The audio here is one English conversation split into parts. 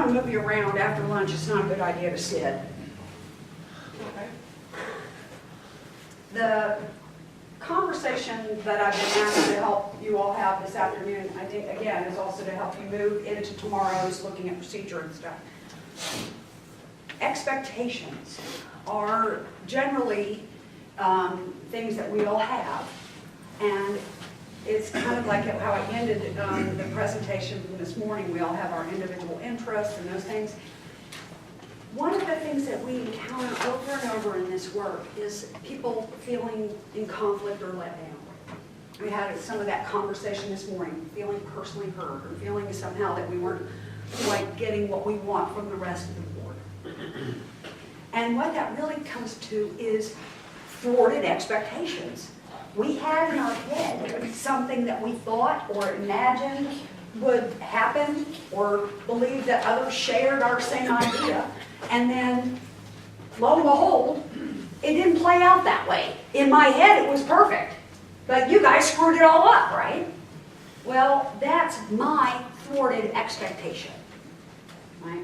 want to move you around after lunch, it's not a good idea to sit. The conversation that I've been asked to help you all have this afternoon, I think, again, is also to help you move into tomorrow's looking at procedure and stuff. Expectations are generally things that we all have, and it's kind of like how I ended the presentation from this morning. We all have our individual interests and those things. One of the things that we encounter over and over in this work is people feeling in conflict or let down. We had some of that conversation this morning, feeling personally hurt or feeling somehow that we weren't quite getting what we want from the rest of the board. And what that really comes to is thwarted expectations. We had in our head something that we thought or imagined would happen or believed that others shared our same idea. And then, lo and behold, it didn't play out that way. In my head, it was perfect. But you guys screwed it all up, right? Well, that's my thwarted expectation, right?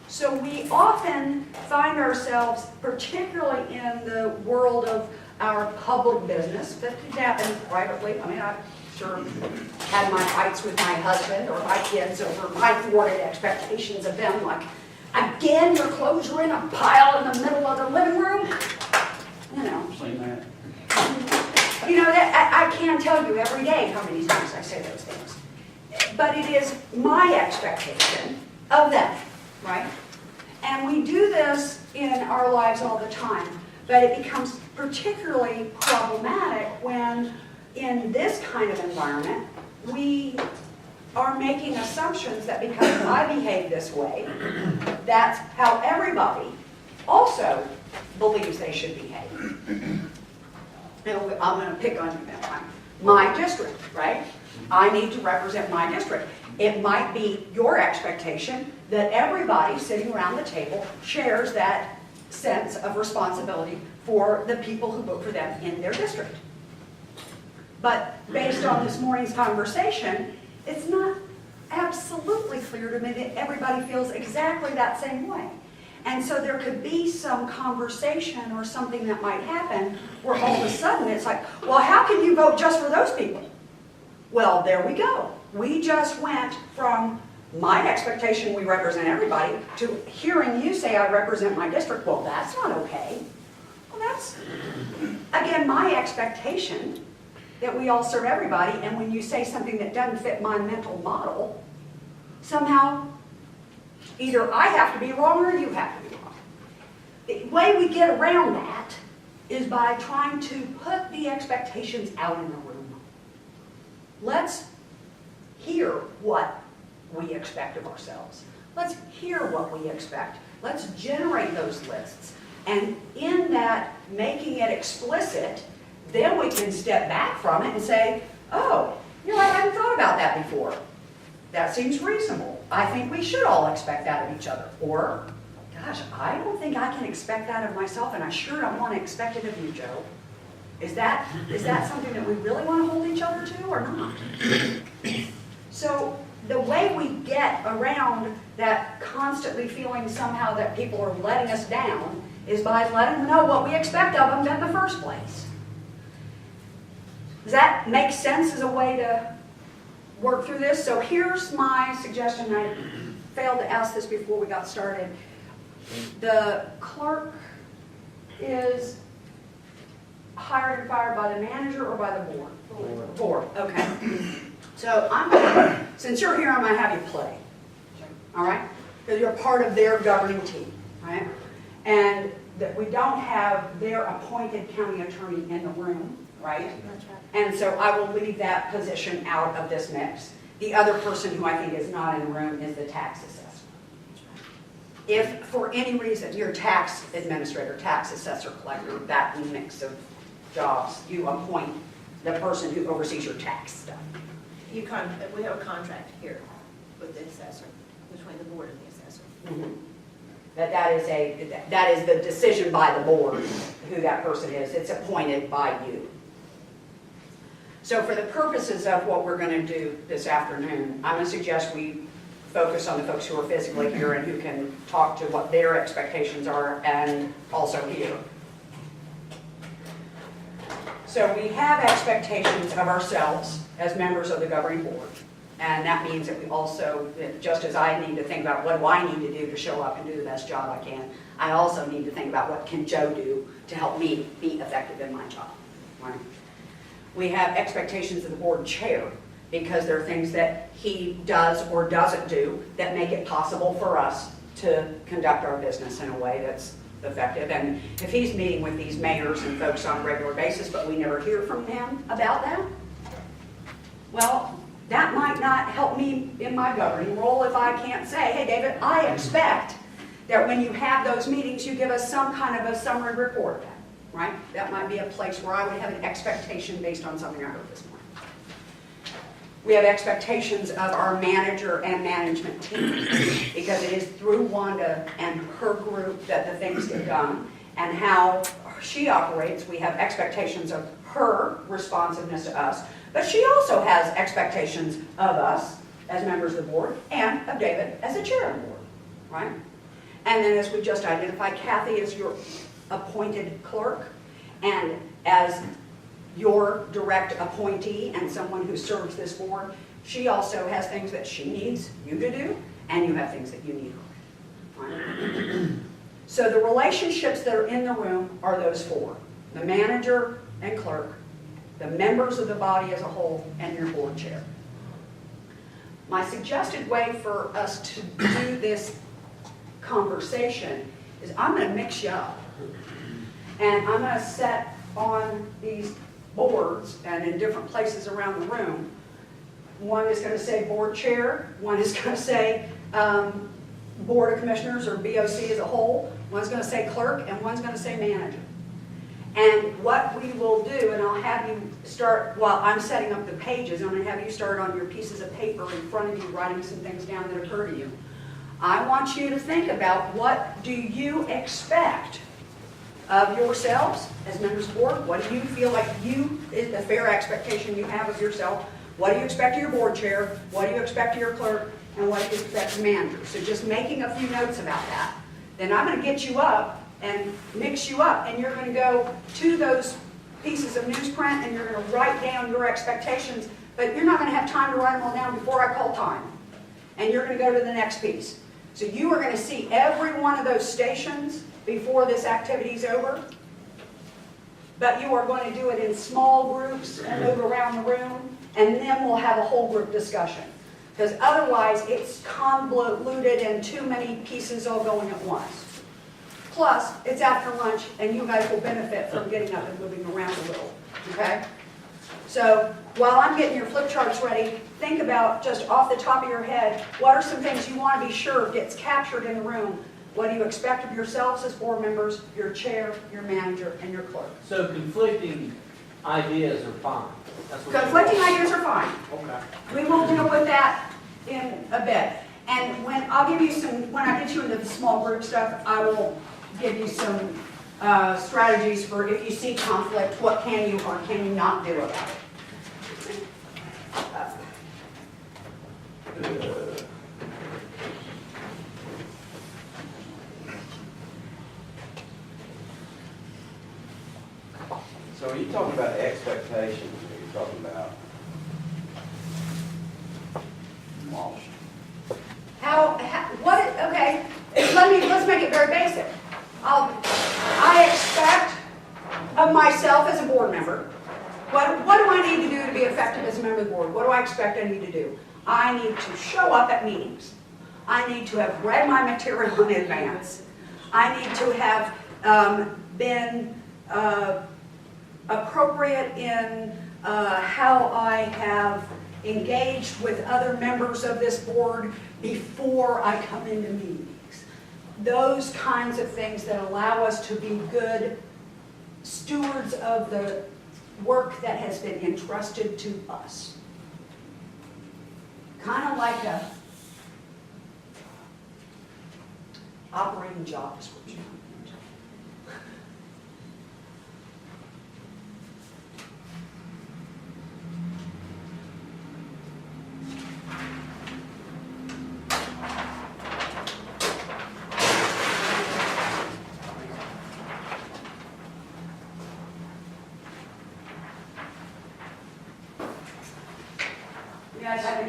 So we often find ourselves, particularly in the world of our public business, but it happens privately. I mean, I've sure had my fights with my husband or my kids over my thwarted expectations of them, like, again, your clothes are in a pile in the middle of the living room. You know. Seen that. You know, that I can't tell you every day how many times I say those things. But it is my expectation of them, right? And we do this in our lives all the time, but it becomes particularly problematic when in this kind of environment, we are making assumptions that because I behave this way, that's how everybody also believes they should behave. And I'm going to pick on you now. My district, right? I need to represent my district. It might be your expectation that everybody sitting around the table shares that sense of responsibility for the people who vote for them in their district. But based on this morning's conversation, it's not absolutely clear to me that everybody feels exactly that same way. And so there could be some conversation or something that might happen where all of a sudden it's like, well, how can you vote just for those people? Well, there we go. We just went from my expectation we represent everybody to hearing you say I represent my district. Well, that's not okay. Well, that's, again, my expectation that we all serve everybody, and when you say something that doesn't fit my mental model, somehow either I have to be wrong or you have to be wrong. The way we get around that is by trying to put the expectations out in the room. Let's hear what we expect of ourselves. Let's hear what we expect. Let's generate those lists. And in that, making it explicit, then we can step back from it and say, oh, you know, I hadn't thought about that before. That seems reasonable. I think we should all expect that of each other. Or, gosh, I don't think I can expect that of myself, and I sure don't want to expect it of you, Joe. Is that something that we really want to hold each other to or not? So the way we get around that constantly feeling somehow that people are letting us down is by letting them know what we expect of them in the first place. Does that make sense as a way to work through this? So here's my suggestion. I failed to ask this before we got started. The clerk is hired and fired by the manager or by the board? Board. Okay. So since you're here, I'm going to have you play. All right? Because you're part of their governing team. Right? And that we don't have their appointed county attorney in the room. Right? That's right. And so I will leave that position out of this mix. The other person who I think is not in the room is the tax assessor. If for any reason your tax administrator, tax assessor, collector, that mix of jobs, you appoint the person who oversees your tax stuff. We have a contract here with the assessor, between the board and the assessor. Mm-hmm. That is the decision by the board who that person is. It's appointed by you. So for the purposes of what we're going to do this afternoon, I'm going to suggest we focus on the folks who are physically here and who can talk to what their expectations are and also here. So we have expectations of ourselves as members of the governing board. And that means that we also, just as I need to think about what do I need to do to show up and do the best job I can, I also need to think about what can Joe do to help me be effective in my job. Right? We have expectations of the board chair because there are things that he does or doesn't do that make it possible for us to conduct our business in a way that's effective. And if he's meeting with these mayors and folks on a regular basis, but we never hear from him about that, well, that might not help me in my governing role if I can't say, hey, David, I expect that when you have those meetings, you give us some kind of a summary report, right? That might be a place where I would have an expectation based on something I heard this morning. We have expectations of our manager and management team because it is through Wanda and her group that the things get done, and how she operates. We have expectations of her responsiveness to us, but she also has expectations of us as members of the board and of David as the chair of the board, right? And then as we just identified, Kathy is your appointed clerk, and as your direct appointee and someone who serves this board, she also has things that she needs you to do, and you have things that you need her. Right? So the relationships that are in the room are those four: the manager and clerk, the members of the body as a whole, and your board chair. My suggested way for us to do this conversation is I'm going to mix you up. And I'm going to set on these boards and in different places around the room. One is going to say board chair, one is going to say board of commissioners or BOC as a whole, one's going to say clerk, and one's going to say manager. And what we will do, and I'll have you start, while I'm setting up the pages, I'm going to have you start on your pieces of paper in front of you, writing some things down that occur to you. I want you to think about, what do you expect of yourselves as members of the board? What do you feel like is the fair expectation you have of yourself? What do you expect of your board chair? What do you expect of your clerk? And what do you expect of the manager? So just making a few notes about that. Then I'm going to get you up and mix you up, and you're going to go to those pieces of newsprint and you're going to write down your expectations, but you're not going to have time to write them all down before I call time. And you're going to go to the next piece. So you are going to see every one of those stations before this activity is over, but you are going to do it in small groups and move around the room, and then we'll have a whole group discussion. Because otherwise it's convoluted and too many pieces all going at once. Plus, it's after lunch, and you guys will benefit from getting up and moving around a little, okay? So while I'm getting your flip charts ready, think about, just off the top of your head, what are some things you want to be sure gets captured in the room? What do you expect of yourselves as board members, your chair, your manager, and your clerk? So conflicting ideas are fine. That's what Conflicting ideas are fine. Okay. We will deal with that in a bit. And when I get you into the small group stuff, I will give you some strategies for if you see conflict, what can you or can you not do about it. So are you talking about expectations, or are you talking about demolition? Okay, let's make it very basic. I expect of myself as a board member, what do I need to do to be effective as a member of the board? What do I expect I need to do? I need to show up at meetings. I need to have read my material in advance. I need to have been appropriate in how I have engaged with other members of this board before I come into meetings. Those kinds of things that allow us to be good stewards of the work that has been entrusted to us. Kind of like a operating job description.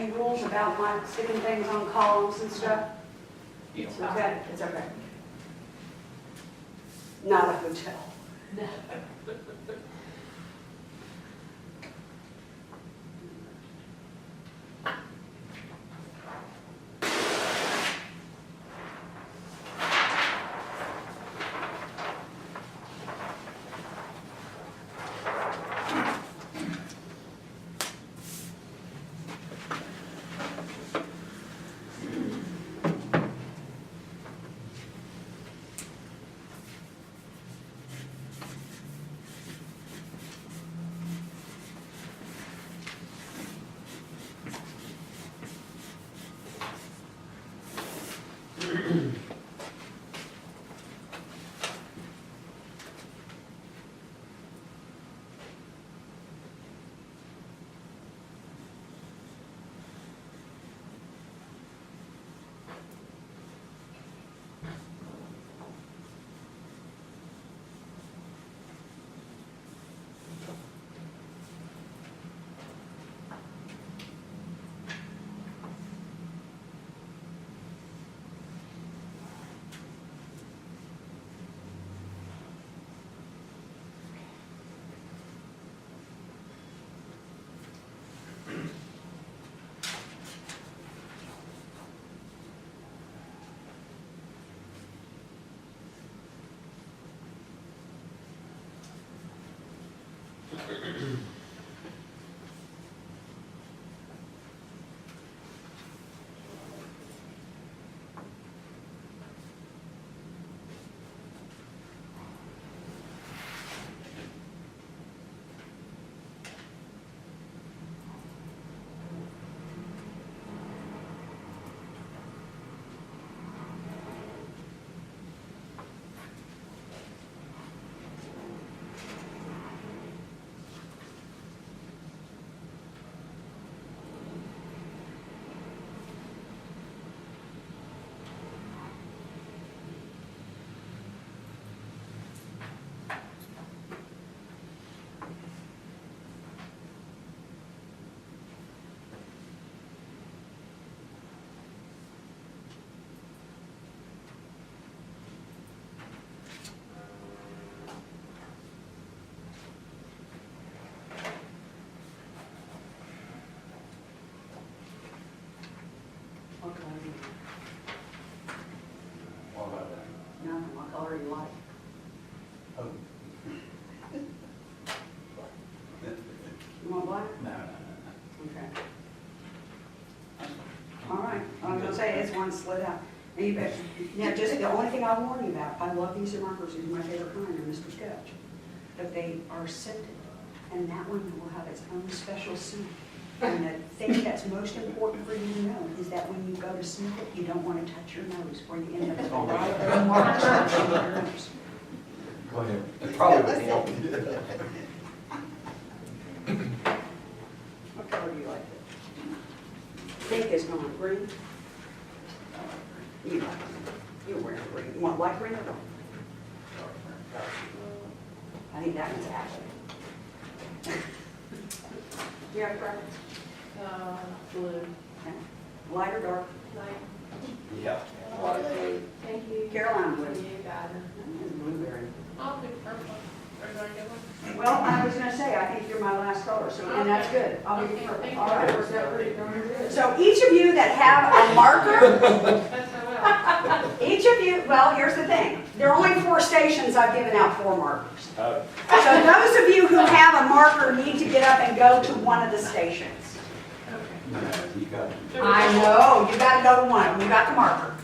any rules about my sticking things on columns and stuff? It's Okay, it's okay. Not a hotel. What color do you like? What about that? No, what color do you like? Oh. You want black? No. Okay. All right, I was gonna say, it's one slid out. Now, you bet- now, just the only thing I warn you about, I love these markers, these are my favorite kind, they're Mr. Sketch. But they are scented, and that one will have its own special scent. And the thing that's most important for you to know is that when you go to sniff it, you don't want to touch your nose, or you end up with a lot of marks on your nose. Go ahead. It probably would help. What color do you like? Pink is gone, green? You like green. You're wearing green. You want light green or dark? I think that one's Ashley. You have a preference? Blue. Okay. Light or dark? Light. Yeah. Water blue. Thank you. Carolina blue. You got it. That is blueberry. I'll pick purple. Everybody get one? Well, I was gonna say, I think you're my last color, so, and that's good. I'll give you purple. All right. Works out pretty darn good. So each of you that have a marker, That's so well. each of you, well, here's the thing. There are only 4 stations. I've given out 4 markers. Oh. So those of you who have a marker need to get up and go to one of the stations. No, you got it. I know, you gotta go to one, you got the marker.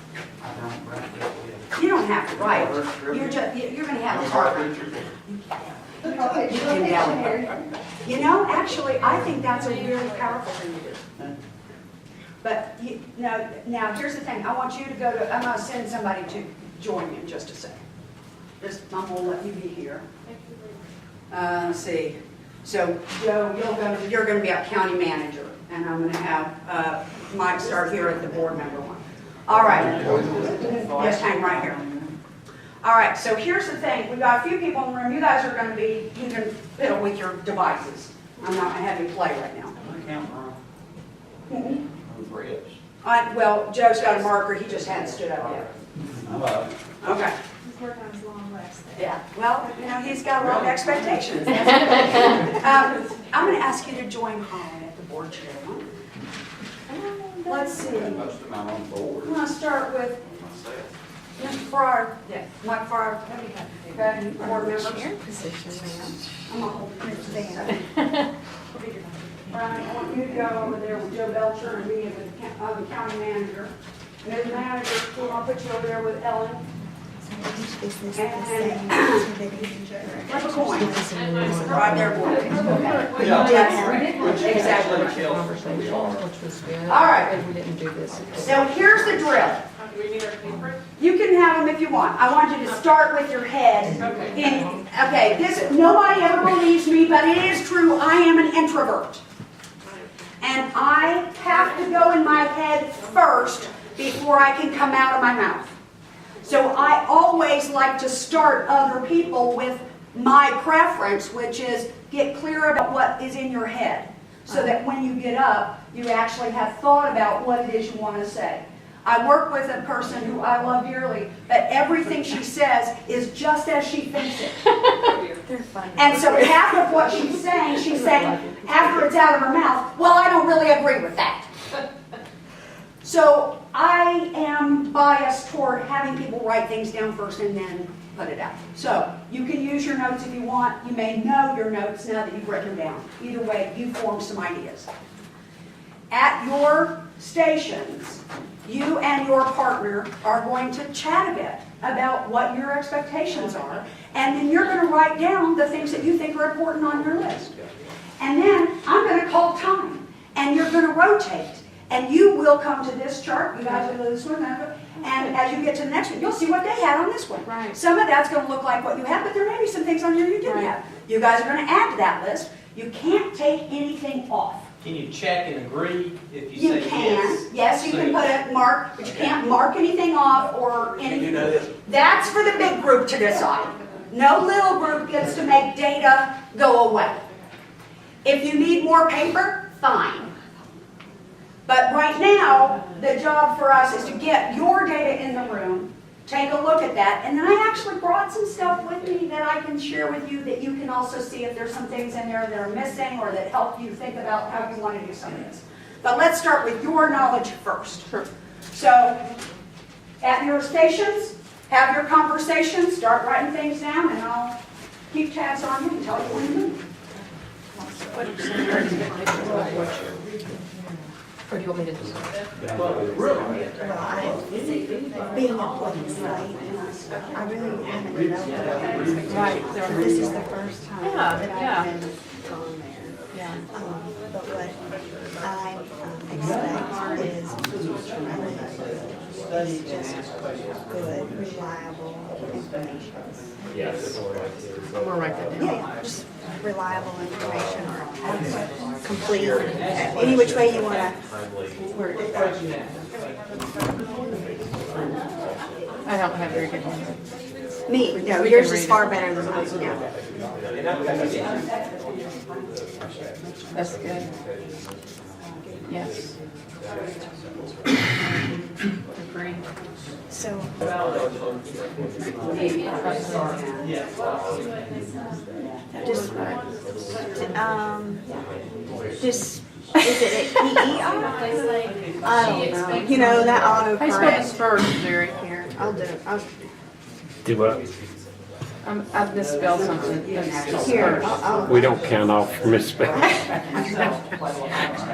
I don't write that yet. You don't have to write, you're gonna have the marker. You can delegate. You know, actually, I think that's a really powerful thing to do. But, now, here's the thing, I want you to go to, I'm gonna send somebody to join me in just a second. I'm gonna let you be here. Let's see, so Joe, you're gonna be our county manager, and I'm gonna have Mike start here at the board member one. All right, just hang right here. All right, so here's the thing, we've got a few people in the room, you guys are gonna be, you can fiddle with your devices. I'm not gonna have you play right now. I can't run. Mhm. Ribs. Well, Joe's got a marker, he just hadn't stood up yet. I'm up. Okay. He's working on his long legs. Yeah, well, you know, he's got a lot of expectations. I'm going to ask you to join Holly at the board chair. Let's see. Most of them on board. I'm going to start with Myself. Mr. Farrar. Yeah. Mike Farrar. Okay, board members. Position, ma'am. I'm going to hold it. Brian, I want you to go over there with Joe Belcher and me as the county manager. And as manager, I'll put you over there with Ellen. Each business is the same activity. Flip a coin. Right there, board. Yeah. Exactly. Which was good. All right. And we didn't do this. So here's the drill. You can have them if you want. I want you to start with your head. Okay, this, nobody ever believes me, but it is true. I am an introvert. And I have to go in my head first before I can come out of my mouth. So I always like to start other people with my preference, which is get clear about what is in your head. So that when you get up, you actually have thought about what it is you want to say. I work with a person who I love dearly, but everything she says is just as she thinks it. They're funny. And so half of what she's saying after it's out of her mouth, well, I don't really agree with that. So I am biased toward having people write things down first and then put it out. So you can use your notes if you want. You may know your notes now that you've written them down. Either way, you form some ideas. At your stations, you and your partner are going to chat a bit about what your expectations are, and then you're going to write down the things that you think are important on your list. And then I'm going to call time, and you're going to rotate, and you will come to this chart. You guys will go to this one, and as you get to the next one, you'll see what they had on this one. Right. Some of that's going to look like what you have, but there may be some things on here you didn't have. You guys are going to add to that list. You can't take anything off. Can you check and agree if You you say can, yes? yes, you can put a mark, but you can't mark anything off or Can you anything. know this? That's for the big group to decide. No little group gets to make data go away. If you need more paper, fine. But right now, the job for us is to get your data in the room, take a look at that, and then I actually brought some stuff with me that I can share with you that you can also see if there's some things in there that are missing or that help you think about how you want to do some of this. But let's start with your knowledge first. Sure. So, at your stations, have your conversations, start writing things down, and I'll keep tabs on you and tell you when to move. Or do you want me to do something? Being a police light, I really haven't known. Right. This is the first time Yeah, that yeah. I've been gone there. Yeah. But what I expect is just good, reliable information. Yes. I'm gonna write that down. Yeah, just reliable information or complete, any which way you want to word it. I don't have very good handwriting. Me, no, We yours can is read far it. better than mine, yeah. That's good. Yes. Agree. So, just, is it a PER? I don't know, you know, that I spelled autocorrect. spurs very here. I'll do it, Do what? I've misspelled something. here, We don't count off misspelling.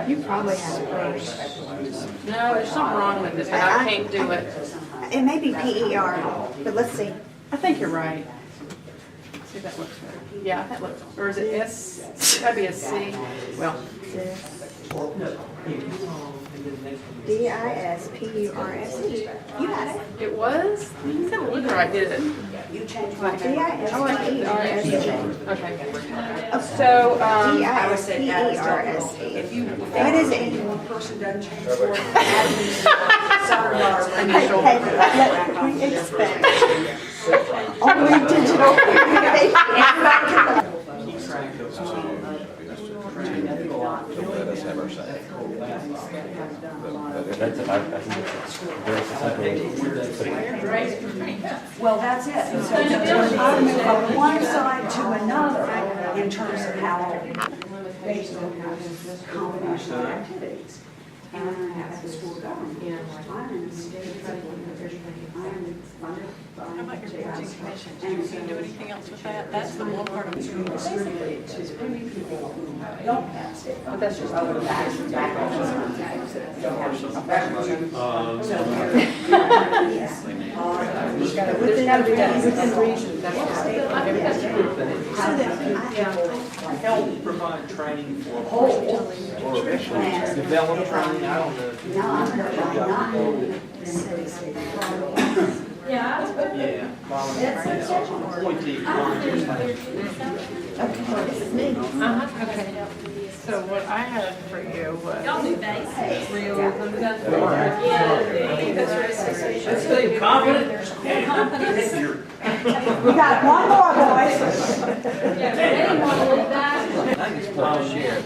you probably have spurs. No, there's something wrong with it, but I can't do it. It may be PER, but let's see. I think you're right. See, that looks better. Yeah, that looks, or is it S? That'd be a C. Well, DISPURSE. You had it. it was? You said it looked right, did it? You change my DISPURSE. Okay. So, DISPERSE. If you, What is it? one person doesn't change for it, $7 initial. Hey, let we expect only digital communication. To let us have our say. I think it's very simple. Well, that's it. And so I move from one side to another in terms of how, based on combination of activities. And at the school government, I'm in the state funded by. How about your Boards and Commissions? Do you do anything else with that? That's the one part of the school. Distributed to people who don't have state funding. But that's just other facts and backgrounds. Don't have professionalism. Within reason, that's what state funding is. Help provide training for or develop training, I don't know. Yeah, volunteer. Appointee volunteers. Okay. So what I had for you was. Y'all do basics. Let's stay confident. We got one more, boys. I think it's Paul Share. I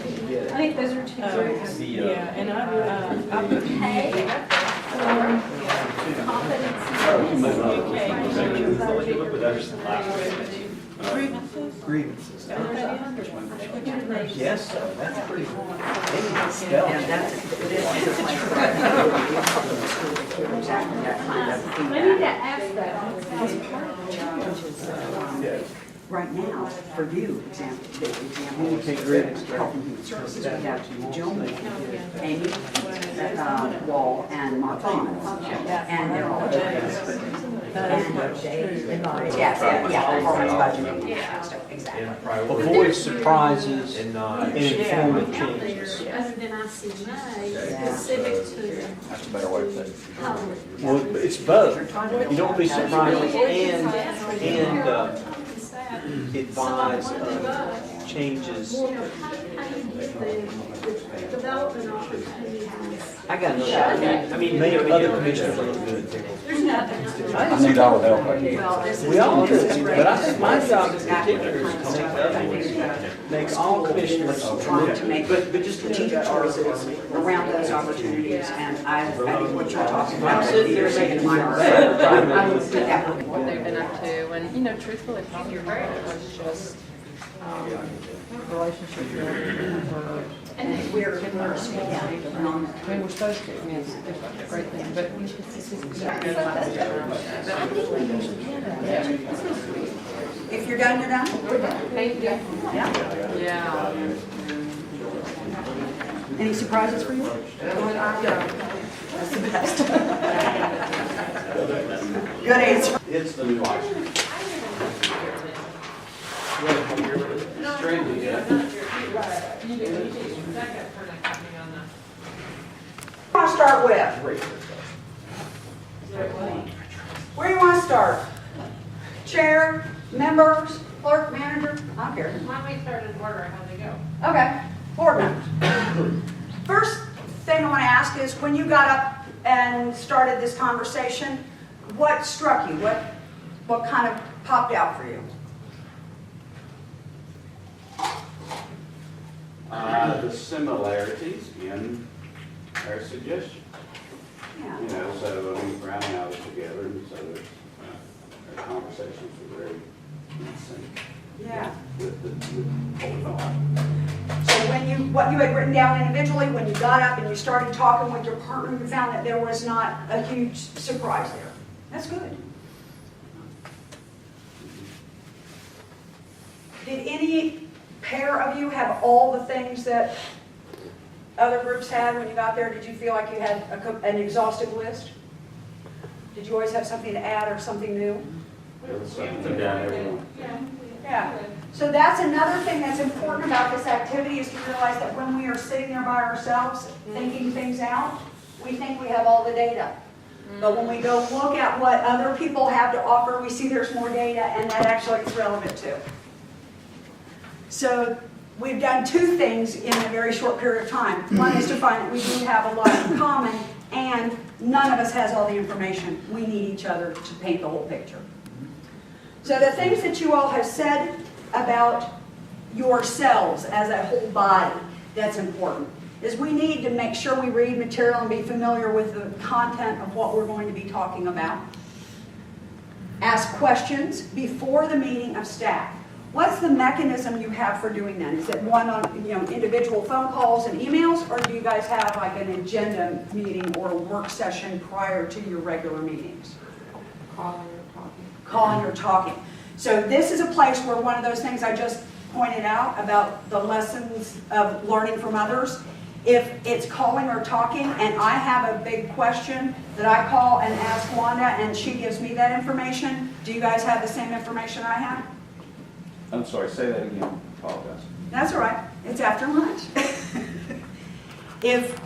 think those are two. Yeah, and I put Grievances. Yes, that's pretty. Spell. I need to ask that. Right now, for you, the example, Health and Human Services, we have Joan, Amy, Wall, and Martha. And they're all attorneys. Yeah, performance budgeting. Exactly. Avoid surprises and informative changes. Other than ICMA, specific to That's a better way to put it. Well, it's both. You don't be surprised and advise changes. development opportunities. I got no doubt. I mean, maybe other commissioners are good. There's nothing. I need all the help I can get. We all do, but I think my job in particular is to make other ones, make all commissioners. Trying to make strategic choices around those opportunities, and I think what you're talking about, you're saying mine are. I would do that. what they've been up to, and, you know, truthfully, probably it was just, relationship building for, And we're small. I mean, we're supposed to, I mean, it's a great thing, but. If you're done, you're done? Thank you. Yeah. Yeah. Any surprises for you? That's the best. Good answer. It's the new license. Extremely good. Want to start with? Where do you want to start? Chair, members, clerk, manager? I don't care. Why don't we start in order how they go? Okay, board members. First thing I want to ask is, when you got up and started this conversation, what struck you? What kind of popped out for you? The similarities in our suggestion. Yeah. You know, so, I mean, Brown and I was together, and so our conversations were very in sync Yeah. with the whole thought. So what you had written down individually, when you got up and you started talking with your partner, you found that there was not a huge surprise there. That's good. Did any pair of you have all the things that other groups had when you got there? Did you feel like you had an exhaustive list? Did you always have something to add or something new? There was something down everyone. Yeah. So that's another thing that's important about this activity, is to realize that when we are sitting there by ourselves thinking things out, we think we have all the data. But when we go look at what other people have to offer, we see there's more data, and that actually is relevant too. So we've done two things in a very short period of time. One is to find that we do have a lot in common, and none of us has all the information. We need each other to paint the whole picture. So the things that you all have said about yourselves as a whole body, that's important. is we need to make sure we read material and be familiar with the content of what we're going to be talking about. Ask questions before the meeting of staff. What's the mechanism you have for doing that? Is it one on, individual phone calls and emails, or do you guys have like an agenda meeting or a work session prior to your regular meetings? Calling or talking. So this is a place where one of those things I just pointed out about the lessons of learning from others. If it's calling or talking and I have a big question that I call and ask Wanda and she gives me that information, do you guys have the same information I have? I'm sorry, say that again, apologize. That's all right. It's after lunch. If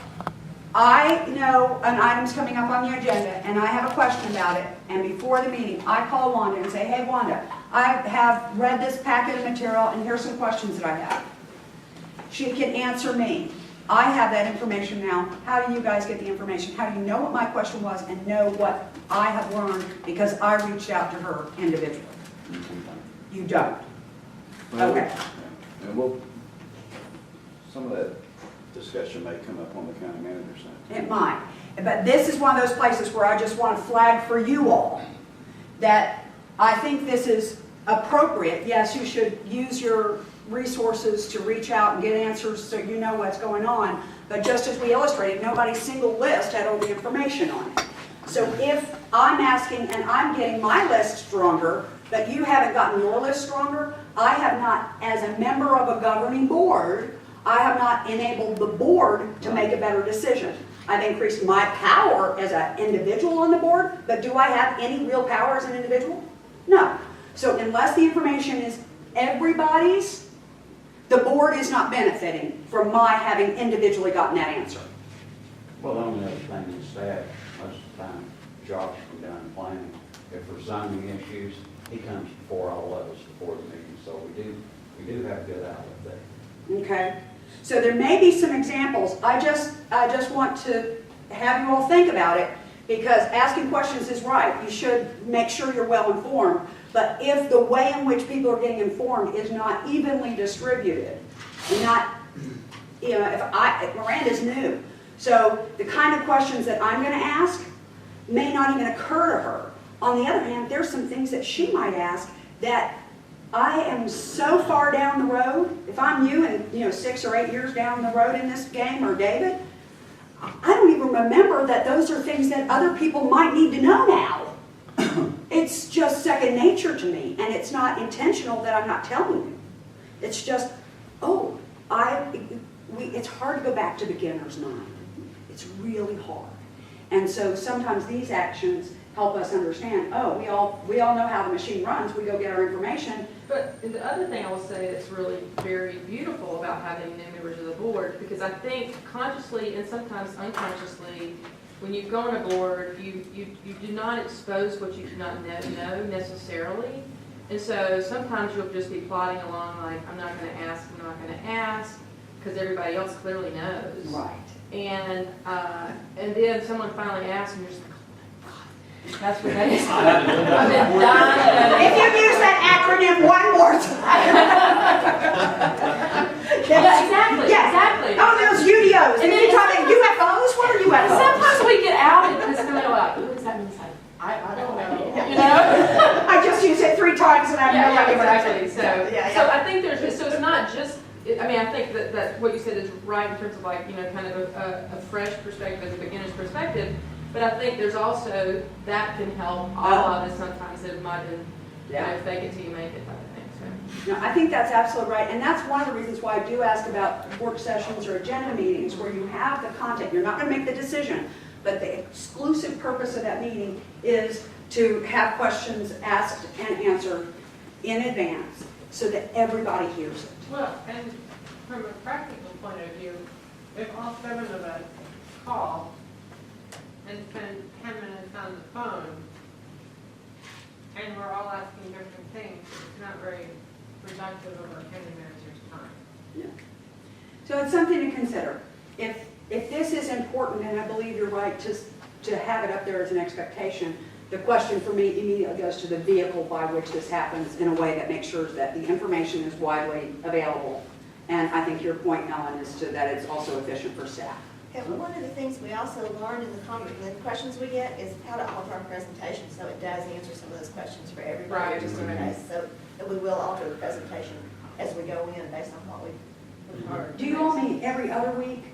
I know an item's coming up on the agenda and I have a question about it, and before the meeting, I call Wanda and say, hey, Wanda, I have read this packet of material and here's some questions that I have. She can answer me. I have that information now. How do you guys get the information? How do you know what my question was and know what I have learned because I reached out to her individually? You don't. Okay. And some of that discussion may come up on the county manager's side. It might. But this is one of those places where I just want to flag for you all that I think this is appropriate. Yes, you should use your resources to reach out and get answers so you know what's going on. But just as we illustrated, nobody's single list had all the information on it. So if I'm asking and I'm getting my list stronger, but you haven't gotten your list stronger, I have not, as a member of a governing board, I have not enabled the board to make a better decision. I've increased my power as an individual on the board, but do I have any real power as an individual? No. So unless the information is everybody's, the board is not benefiting from my having individually gotten that answer. Well, the only other thing is staff, most of the time, Josh from down in planning, if there's zoning issues, he comes before all of us before the meeting, so we do have a good outlet there. Okay? So there may be some examples. I just want to have you all think about it, because asking questions is right. You should make sure you're well informed. But if the way in which people are getting informed is not evenly distributed, and not, if Miranda's new, so the kind of questions that I'm going to ask may not even occur to her. On the other hand, there's some things that she might ask that I am so far down the road. If I'm you and 6 or 8 years down the road in this game, or David, I don't even remember that those are things that other people might need to know now. It's just second nature to me, and it's not intentional that I'm not telling you. It's just, it's hard to go back to beginner's mind. It's really hard. And so sometimes these actions help us understand, we all know how the machine runs. We go get our information. But the other thing I will say that's really very beautiful about having new members of the board, because I think consciously and sometimes unconsciously, when you go on a board, you do not expose what you do not know necessarily. And so sometimes you'll just be plodding along like, I'm not going to ask, because everybody else clearly knows. Right. And then someone finally asks, and you're just like, that's what that is. I've been dying. If you use that acronym one more time. Yeah, exactly. Yeah. Exactly. Oh, those UDOs. And then you talk about UFOs. What are UFOs? Sometimes we get out and it's kind of like, what does that mean? I don't know. You know? I just used it 3 times and I have no idea what I exactly. said. So I think so it's not just, I think that what you said is right in terms of like, kind of a fresh perspective, a beginner's perspective. But I think there's also, that can help all of us sometimes that might have been, fake it till you make it type of thing. So. No, I think that's absolutely right. And that's one of the reasons why I do ask about work sessions or agenda meetings where you have the content. You're not going to make the decision, but the exclusive purpose of that meeting is to have questions asked and answered in advance so that everybody hears it. Well, and from a practical point of view, if all 7 of us call and spend 10 minutes on the phone, and we're all asking different things, it's not very productive of our county manager's time. Yeah. So it's something to consider. If this is important, and I believe you're right to have it up there as an expectation, the question for me immediately goes to the vehicle by which this happens in a way that makes sure that the information is widely available And I think your point, Ellen, is to that it's also efficient for staff. And one of the things we also learned in the questions we get is how to alter our presentation, so it does answer some of those questions for everybody, Right. just in case. So that we will alter the presentation as we go in based on what we've heard. Do you all meet every other week?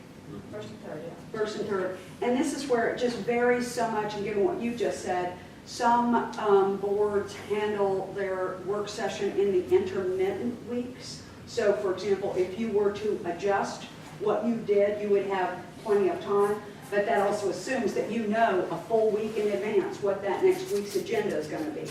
First and third, yeah. First and third. And this is where it just varies so much, and given what you've just said, some boards handle their work session in the intermittent weeks. So for example, if you were to adjust what you did, you would have plenty of time, but that also assumes that you know a full week in advance what that next week's agenda is going to be.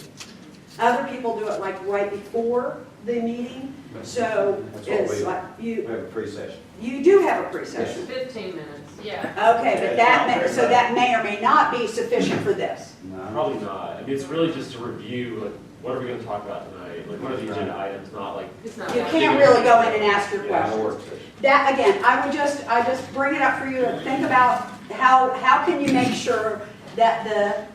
Other people do it like right before the meeting, so That's what it's we- like We you have a pre-session. do have a pre-session. 15 minutes, yeah. Okay, but that may or may not be sufficient for this. No. Probably not. I mean, it's really just to review, like, what are we gonna talk about tonight? Like, what are the agenda items, not like, It's not. You can't really go in and ask your Yeah, a questions. work session. That, again, I just bring it up for you to think about how can you make sure that the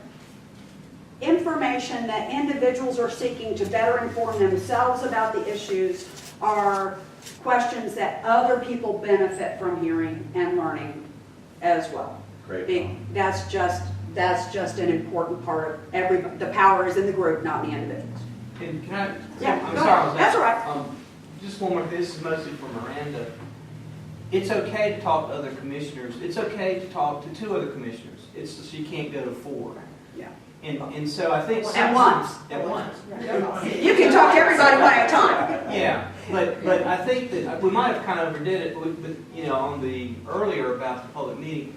information that individuals are seeking to better inform themselves about the issues are questions that other people benefit from hearing and learning as well. Great. That's just an important part of the power is in the group, not in the individuals. And can I? Yeah, I'm go sorry, ahead. I was That's all right. Just one more, this is mostly for Miranda. It's okay to talk to other commissioners. It's okay to talk to 2 other commissioners. It's just you can't go to 4. Yeah. And so I think. At once. At once. You can talk to everybody one at a time. Yeah, but I think that we might have kind of overdid it, but, you know, on the earlier about the public meeting.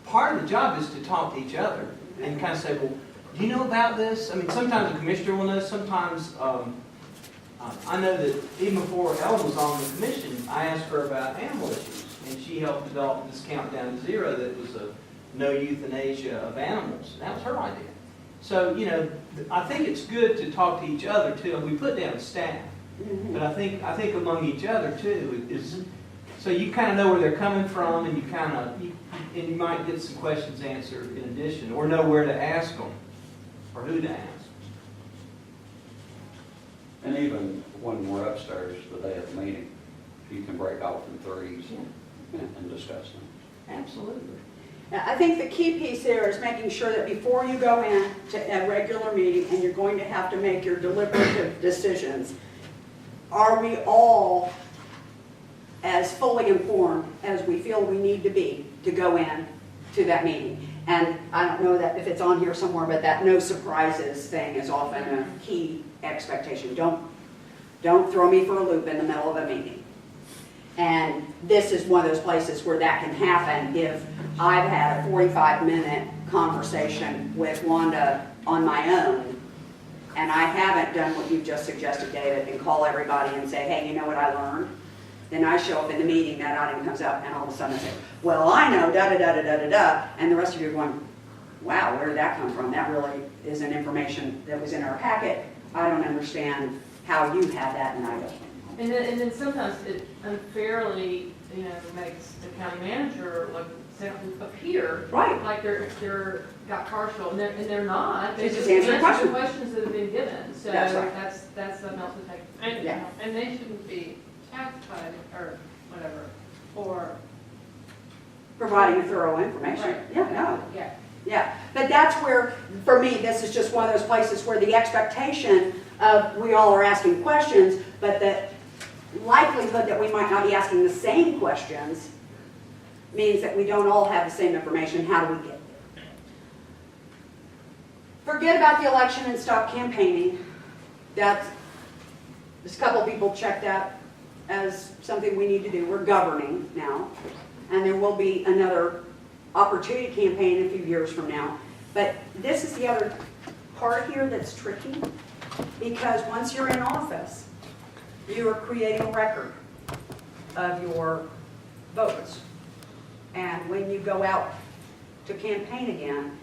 Part of the job is to talk to each other and kind of say, well, do you know about this? I mean, sometimes the commissioner will know, sometimes, I know that even before Ellen was on the commission, I asked her about animal issues, and she helped develop this countdown to 0 that was a no euthanasia of animals. That was her idea. So, you know, I think it's good to talk to each other too, and we put down staff. But I think among each other too is, so you kind of know where they're coming from, and you might get some questions answered in addition, or know where to ask them, or who to ask. And even when we're upstairs the day of the meeting, you can break off in threes and discuss them. Absolutely. I think the key piece there is making sure that before you go in to a regular meeting and you're going to have to make your deliberative decisions, are we all as fully informed as we feel we need to be to go in to that meeting? And I don't know that if it's on here somewhere, but that no surprises thing is often a key expectation. Don't throw me for a loop in the middle of a meeting. And this is one of those places where that can happen if I've had a 45-minute conversation with Wanda on my own, and I haven't done what you just suggested, David, and call everybody and say, hey, you know what I learned? Then I show up in the meeting, that item comes up, and all of a sudden I say, well, I know, da-da-da-da-da-da-da, and the rest of you are going, wow, where did that come from? That really isn't information that was in our packet. I don't understand how you had that, and I don't. And then sometimes it unfairly, you know, makes the county manager appear Right. like they're got partial, and they're not. They just answer the question. Questions that have been given. So That's right. that's something else to take. And, Yeah. and they shouldn't be chastised or whatever for. Providing thorough information. Right. Yeah, no. Yeah. Yeah, but that's where, for me, this is just one of those places where the expectation of we all are asking questions, but the likelihood that we might not be asking the same questions means that we don't all have the same information. How do we get there? Forget about the election and stop campaigning. There's a couple people checked that as something we need to do. We're governing now, and there will be another opportunity campaign a few years from now. But this is the other part here that's tricky, because once you're in office, you are creating a record of your votes. And when you go out to campaign again,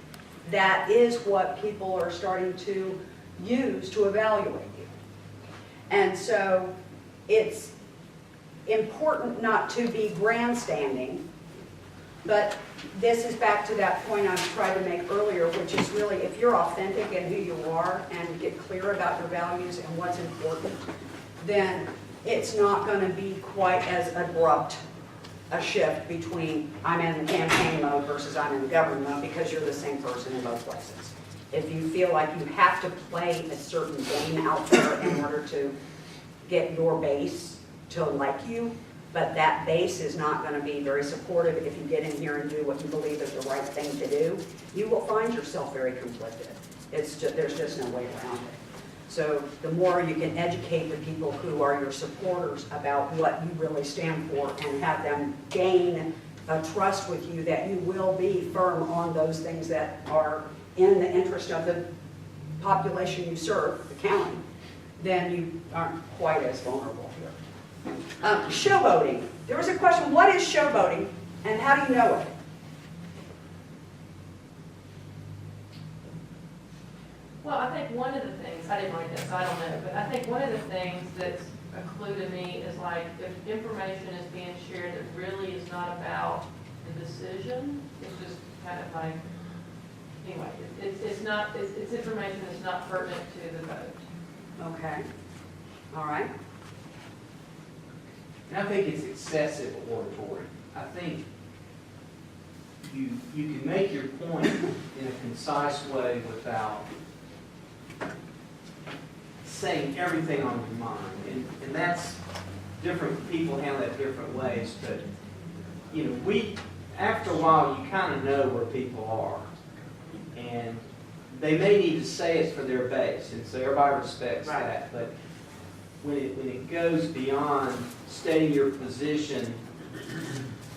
that is what people are starting to use to evaluate you. And so it's important not to be grandstanding, but this is back to that point I tried to make earlier, which is really if you're authentic in who you are and get clear about your values and what's important, then it's not gonna be quite as abrupt a shift between I'm in the campaign mode versus I'm in the government mode, because you're the same person in both places. If you feel like you have to play a certain game out there in order to get your base to like you, but that base is not going to be very supportive if you get in here and do what you believe is the right thing to do, you will find yourself very conflicted. There's just no way around it. So the more you can educate the people who are your supporters about what you really stand for and have them gain a trust with you that you will be firm on those things that are in the interest of the population you serve, the county, then you aren't quite as vulnerable here. Showboating. There was a question, what is showboating and how do you know it? Well, I think one of the things, I didn't write this, I don't know, but I think one of the things that's a clue to me is like if information is being shared that really is not about the decision, it's just kind of like, anyway, it's information that's not pertinent to the vote. Okay. All right. And I think it's excessive oratory. I think you can make your point in a concise way without saying everything on your mind. And that's, different people handle that different ways, but, you know, after a while, you kind of know where people are. And they may need to say it for their base, and so everybody respects that. But when it goes beyond stating your position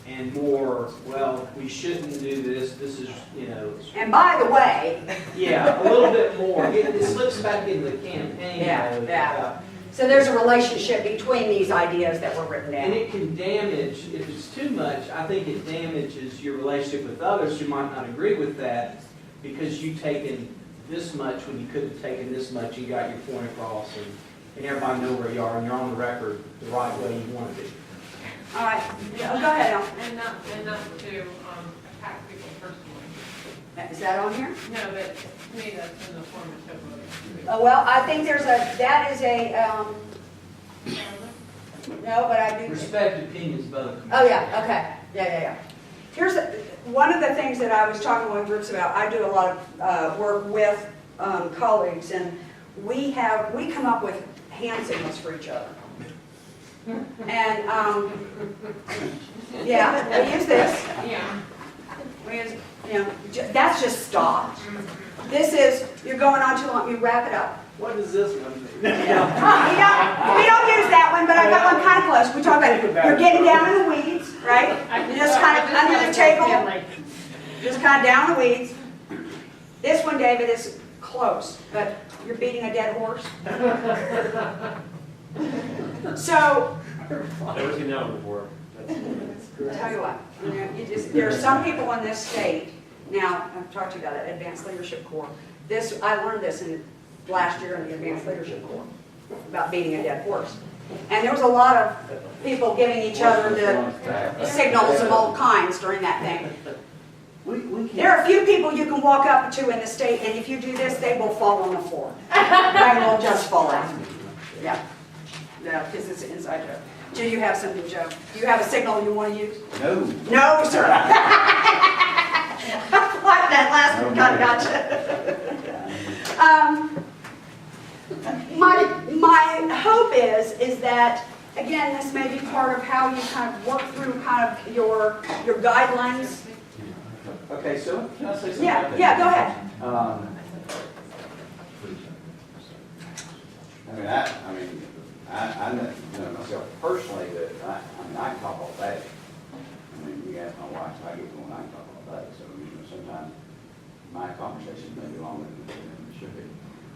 and more, well, we shouldn't do this, this is, you know. And by the way. Yeah, a little bit more. It slips back into the campaign mode. Yeah. So there's a relationship between these ideas that were written down. And it can damage, if it's too much, I think it damages your relationship with others who might not agree with that, because you've taken this much when you could have taken this much, you got your point across, and everybody know where you are, and you're on the record the right way you want to be. All right, yeah, go ahead, Al. And not to attack people personally. Is that on here? No, but to me that's in the form of showboating. Oh, well, I think that is a, no, but I do. Respect opinions both. Oh, yeah, okay, yeah. Here's one of the things that I was talking with groups about. I do a lot of work with colleagues, and we come up with hand signals for each other. And, yeah, we use this. Yeah. We use, you know, that's just stop. This is, you're going on too long, you wrap it up. What does this one mean? We don't use that one, but I got one kind of close. We talk about, you're getting down in the weeds, right? You're just kind of under the table, just kind of down the weeds. This one, David, is close, but you're beating a dead horse. So, Never seen that one before. tell you what, there are some people in this state, now, I've talked to you about it, Advanced Leadership Corps. I learned this last year in the Advanced Leadership Corps, about beating a dead horse. And there was a lot of people giving each other the signals of all kinds during that thing. There are a few people you can walk up to in the state, and if you do this, they will fall on the floor. They will just fall out. Yeah, because it's an inside joke. Do you have something, Joe? Do you have a signal you want to use? No. No, sir. Like that last one, gotcha. My hope is that, again, this may be part of how you kind of work through kind of your guidelines. Okay, so can I say something? Yeah, go ahead. I know myself personally that I can talk all day. I mean, you ask my wife, I get going, I can talk all day. So, sometimes my conversation may be longer than it should be.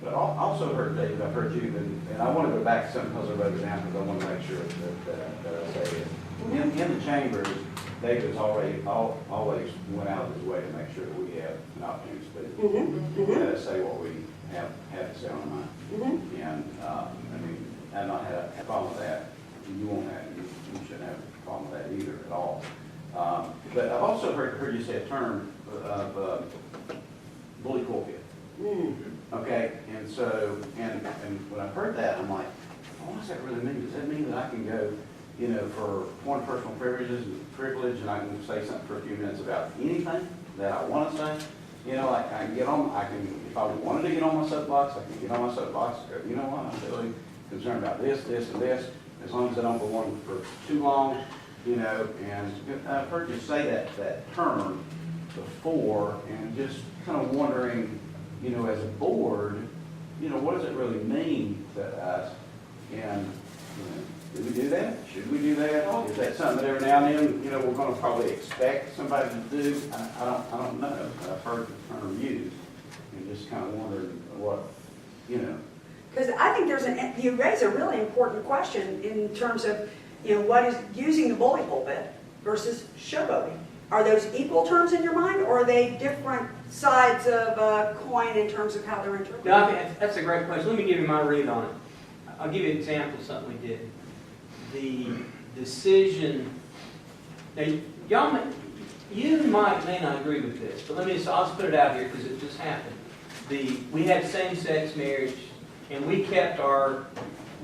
But I also heard David, I've heard you, and I want to go back to something because I wrote it down because I want to make sure that I say it. In the chambers, David has always went out of his way to make sure that we have an opportunity to speak. Let us say what we have to say on our mind. And, I've not had a problem with that. You won't have, you shouldn't have a problem with that either at all. But I've also heard you say a term of bully pulpit. Okay, and so, and when I heard that, I'm like, what does that really mean? Does that mean that I can go, for one personal privilege, and I can say something for a few minutes about anything that I want to say? Like if I wanted to get on my soapbox, I can get on my soapbox, and go, you know what, I'm really concerned about this, this, and this, as long as I don't go on for too long, and I've heard you say that term before, and just kind of wondering, as a board, what does it really mean to us? And, do we do that? Should we do that? Is that something that every now and then, we're gonna probably expect somebody to do? I don't know. I've heard the term used, and just kind of wondering what. Because I think you raise a really important question in terms of, what is using the bully pulpit versus showboating. Are those equal terms in your mind, or are they different sides of a coin in terms of how they're interpreted? No, I think that's a great question. Let me give you my read on it. I'll give you an example of something we did. The decision, now, you may not agree with this, but I'll just put it out here because it just happened. We had same-sex marriage, and we kept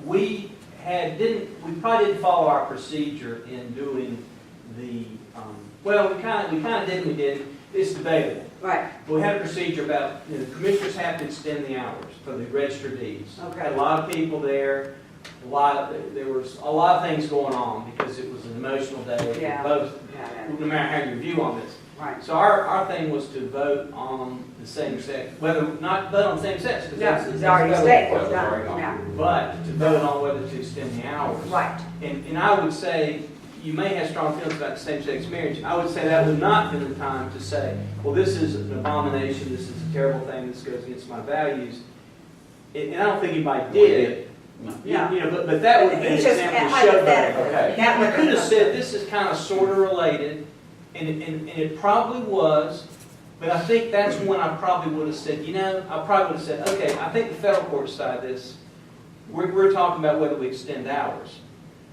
we probably didn't follow our procedure in doing we kind of did and we didn't. It's debatable. Right. But we had a procedure about, the commissioners have to extend the hours for the register deeds. Okay. Had a lot of people there, there was a lot of things going on because it was an emotional day. Yeah. Both, Yeah. no matter how you view on this. Right. So our thing was to vote on the same sex, not vote on the same sex. Because No, it's already stated, Well, it's already done, gone. yeah. But to vote on whether to extend the hours. Right. And I would say, you may have strong feelings about the same-sex marriage. I would say that would not be the time to say, well, this is an abomination, this is a terrible thing, this goes against my values. And I don't think anybody did. Yeah. But that would have been an It's just example of hypothetical. showboating. Okay. That We would could have said this is kind of sort of related, and it probably was, but I think that's when I probably would have said, I probably would have said, okay, I think the federal court decided this. We're talking about whether we extend hours.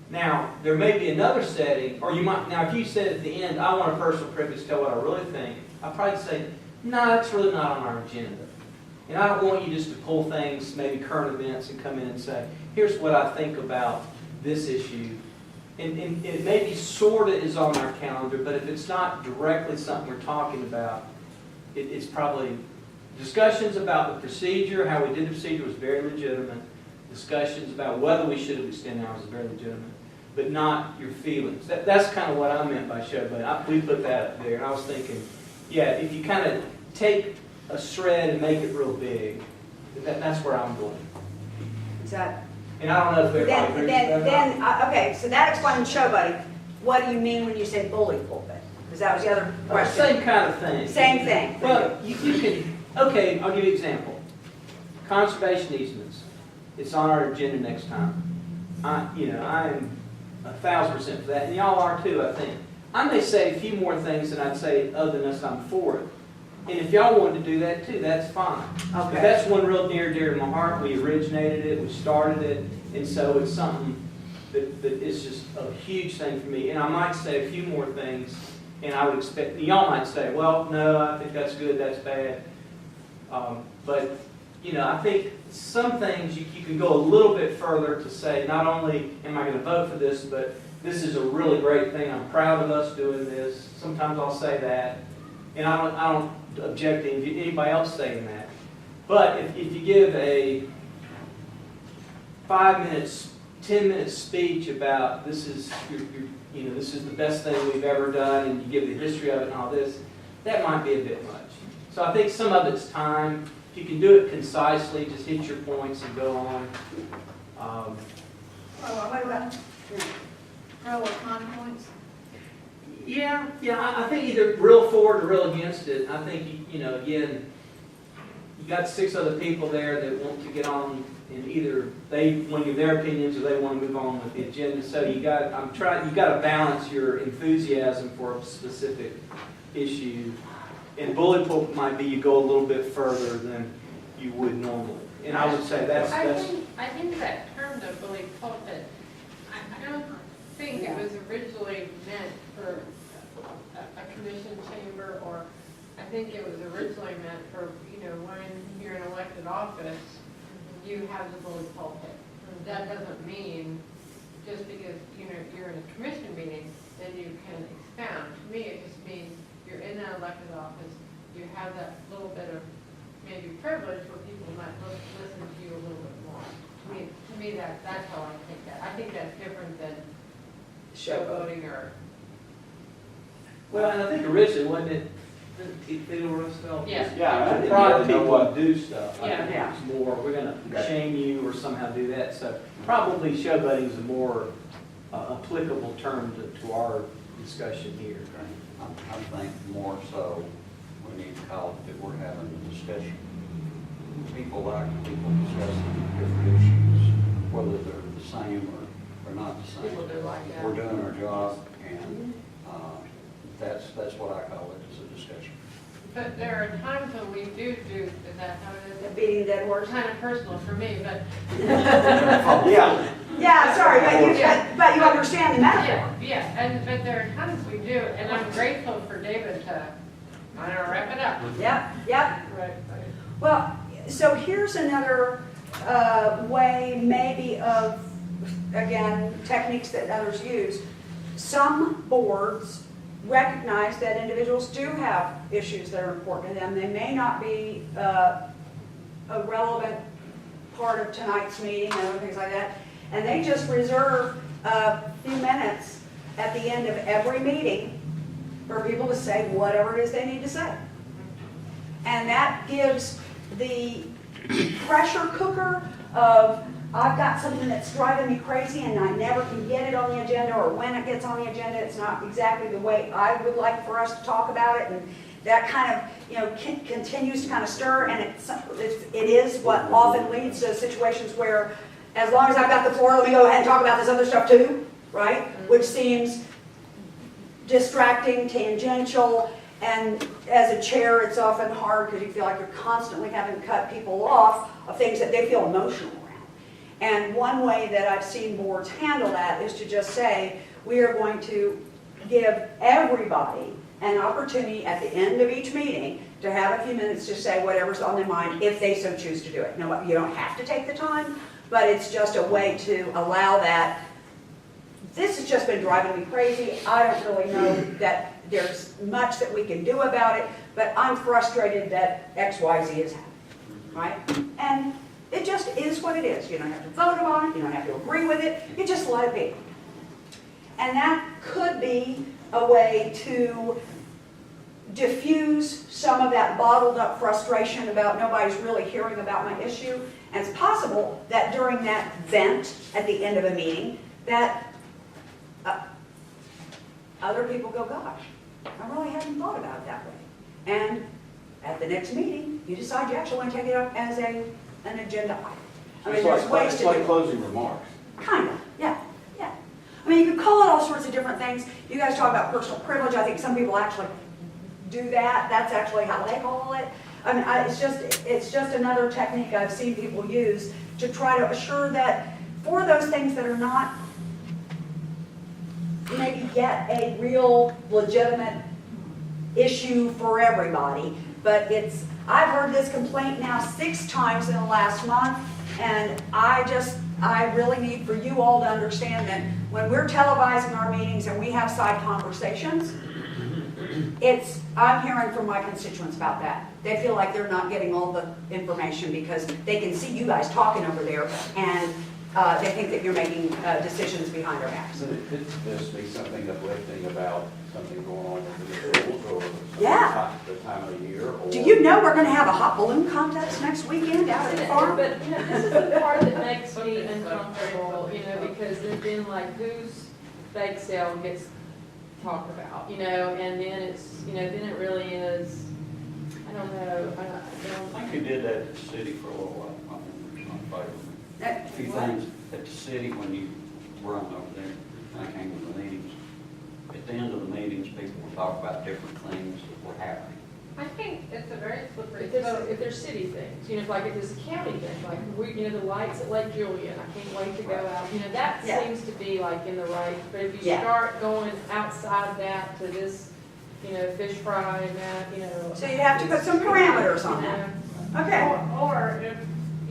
Now, there may be another setting, or if you said at the end, I want a personal privilege to tell what I really think, I'd probably say, no, that's really not on our agenda. And I don't want you just to pull things, maybe current events, and come in and say, here's what I think about this issue. And it maybe sort of is on our calendar, but if it's not directly something we're talking about, it's probably discussions about the procedure, how we did the procedure was very legitimate. Discussions about whether we should have extended hours is very legitimate, but not your feelings. That's kind of what I meant by showboating. We put that up there, and I was thinking, if you kind of take a shred and make it real big, that's where I'm going. Is that? And I don't know if everybody agrees with that. Okay, so that explains showboating. What do you mean when you say bully pulpit? Because that was the other question. Same kind of thing. Same thing. Well, you can, okay, I'll give you an example. Conservation easements. It's on our agenda next time. I am 1,000% for that, and y'all are too, I think. I may say a few more things than I'd say other than I'm for it. And if y'all wanted to do that too, that's fine. Okay. But that's one real near and dear to my heart. We originated it, we started it, and so it's something that is just a huge thing for me. And I might say a few more things, and I would expect, y'all might say, well, no, I think that's good, that's bad. But I think some things you can go a little bit further to say, not only am I going to vote for this, but this is a really great thing. I'm proud of us doing this. Sometimes I'll say that. And I don't object to anybody else saying that. But if you give a 5 minutes, 10-minute speech about this is this is the best thing we've ever done, and you give the history of it and all this, that might be a bit much. So I think some of it's time. If you can do it concisely, just hit your points and go on. What about? Pro or con points? Yeah, I think either real for it or real against it. I think, again, you got 6 other people there that want to get on, and either they want to give their opinions or they want to move on with the agenda. So you got to balance your enthusiasm for a specific issue. And bullet pulpit might be you go a little bit further than you would normally. And I would say that's. I think that term, the bully pulpit, I don't think it was originally meant for a commission chamber, or I think it was originally meant for, when you're in elected office, you have the bully pulpit. that doesn't mean, just because, you know, you're in a commission meeting, then you can expound. To me, it just means you're in that elected office, you have that little bit of maybe privilege where people might listen to you a little bit more. To me, that's how I think that. I think that's different than showboating or. Well, and I think originally, wasn't it, Theodore Roosevelt? Yeah. To Yeah. prod people to do stuff. I think Yeah. it's more, we're gonna shame you or somehow do that, so probably showboating is a more applicable term to our discussion here. I think more so, we need to call it that we're having a discussion. People like people discussing different issues, whether they're the same or not the same. People do like that. We're doing our job, and that's what I call it, is a discussion. But there are times when we do, is that how it is? Beating a dead horse. Kind of personal for me, but. Yeah. Yeah, sorry, but you understand the metaphor. Yeah, but there are times we do, and I'm grateful for David to, I don't know, wrap it up. Yep. Right. Well, so here's another way maybe of, again, techniques that others use. Some boards recognize that individuals do have issues that are important to them. They may not be a relevant part of tonight's meeting and other things like that. And they just reserve a few minutes at the end of every meeting for people to say whatever it is they need to say. And that gives the pressure cooker of, I've got something that's driving me crazy and I never can get it on the agenda, or when it gets on the agenda, it's not exactly the way I would like for us to talk about it. And that kind of, continues to kind of stir, and it is what often leads to situations where, as long as I've got the floor, let me go ahead and talk about this other stuff too, right? Which seems distracting, tangential, and as a chair, it's often hard because you feel like you're constantly having to cut people off of things that they feel emotional around. And one way that I've seen boards handle that is to just say, we are going to give everybody an opportunity at the end of each meeting to have a few minutes to say whatever's on their mind, if they so choose to do it. No, you don't have to take the time, but it's just a way to allow that. This has just been driving me crazy. I don't really know that there's much that we can do about it, but I'm frustrated that X, Y, Z is happening, right? And it just is what it is. You don't have to vote on it. You don't have to agree with it. You just let it be. And that could be a way to diffuse some of that bottled up frustration about nobody's really hearing about my issue. And it's possible that during that vent at the end of a meeting, that other people go, gosh, I really hadn't thought about it that way. And at the next meeting, you decide you actually want to take it up as an agenda item. I mean, there's ways to do it. It's like closing remarks. Kind of, yeah. I mean, you could call it all sorts of different things. You guys talk about personal privilege. I think some people actually do that. That's actually how they call it. I mean, it's just another technique I've seen people use to try to assure that for those things that are not maybe yet a real legitimate issue for everybody, but I've heard this complaint now 6 times in the last month, and I really need for you all to understand that when we're televising our meetings and we have side conversations, I'm hearing from my constituents about that. They feel like they're not getting all the information because they can see you guys talking over there, and they think that you're making decisions behind our backs. So could this be something uplifting about something going on in the schools or the time of the year? Or Do you know we're going to have a hot balloon contest next weekend out at the farm? But, this is the part that makes me uncomfortable, because then like whose bake sale gets talked about, and then then it really is, I don't know, I think you did that at the city for a little while. I remember it's not favorable. A few things at the city when you were on over there, when I came to the meetings. At the end of the meetings, people would talk about different things that were happening. I think it's a very slippery If slope. there's city things, like if there's a county thing, like the lights at Lake Julian, I can't wait to go out. That seems to be like in the right. But if you start going outside that to this, fish fry and that, So you have to put some parameters on that. Okay. Or if,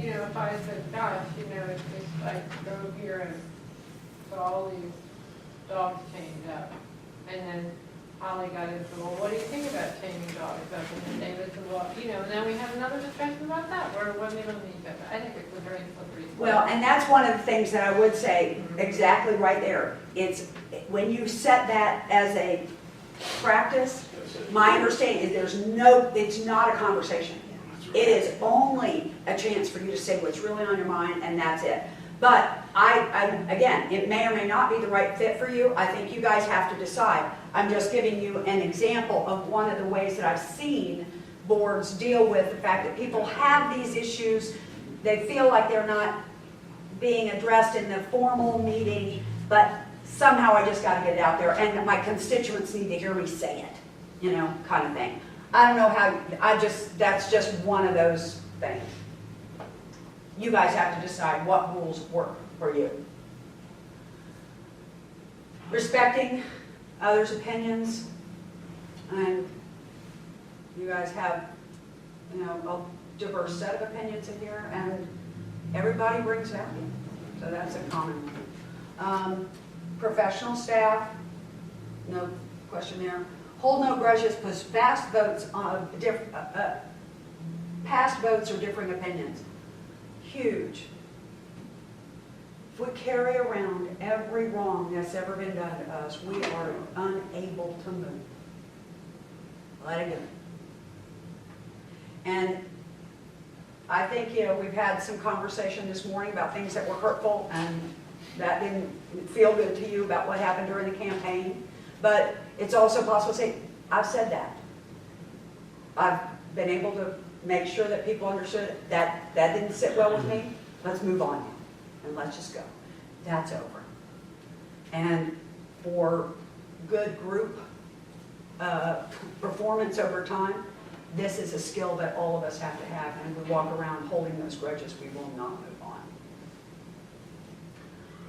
you know, if I said, gosh, you know, it's just like drove here and saw all these dogs chained up. And then Holly got into, well, what do you think about chaining dogs up? And then David said, well, you know, and then we had another discussion about that, where it wasn't even each other. I think it's a very slippery slope. Well, and that's one of the things that I would say exactly right there. It's, when you set that as a practice, my understanding is it's not a conversation. It is only a chance for you to say what's really on your mind, and that's it. But again, it may or may not be the right fit for you. I think you guys have to decide. I'm just giving you an example of one of the ways that I've seen boards deal with the fact that people have these issues. They feel like they're not being addressed in the formal meeting, but somehow I just got to get it out there, and my constituents need to hear me say it, you know, kind of thing. I don't know how, that's just one of those things. You guys have to decide what rules work for you. Respecting others' opinions, and you guys have, you know, a diverse set of opinions in here, and everybody brings value, so that's a common one. Professional staff, no question there. Hold no grudges, because past votes or differing opinions. Huge. If we carry around every wrong that's ever been done to us, we are unable to move. Let it go. And I think, you know, we've had some conversation this morning about things that were hurtful and that didn't feel good to you about what happened during the campaign. But it's also possible to say, I've said that. I've been able to make sure that people understood that didn't sit well with me. Let's move on now, and let's just go. That's over. And for good group performance over time, this is a skill that all of us have to have, and we walk around holding those grudges, we will not move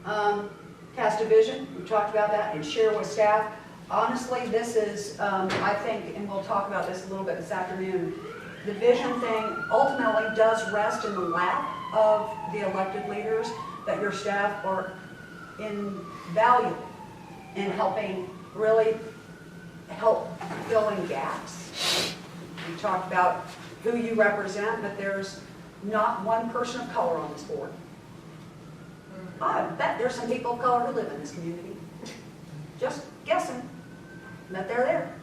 on. Cast a vision, we talked about that, and share with staff. Honestly, this is, I think, and we'll talk about this a little bit this afternoon, the vision thing ultimately does rest in the lap of the elected leaders, that your staff are invaluable in helping really help fill in gaps. We talked about who you represent, but there's not one person of color on this board. I bet there's some people of color who live in this community. Just guessing, but they're there.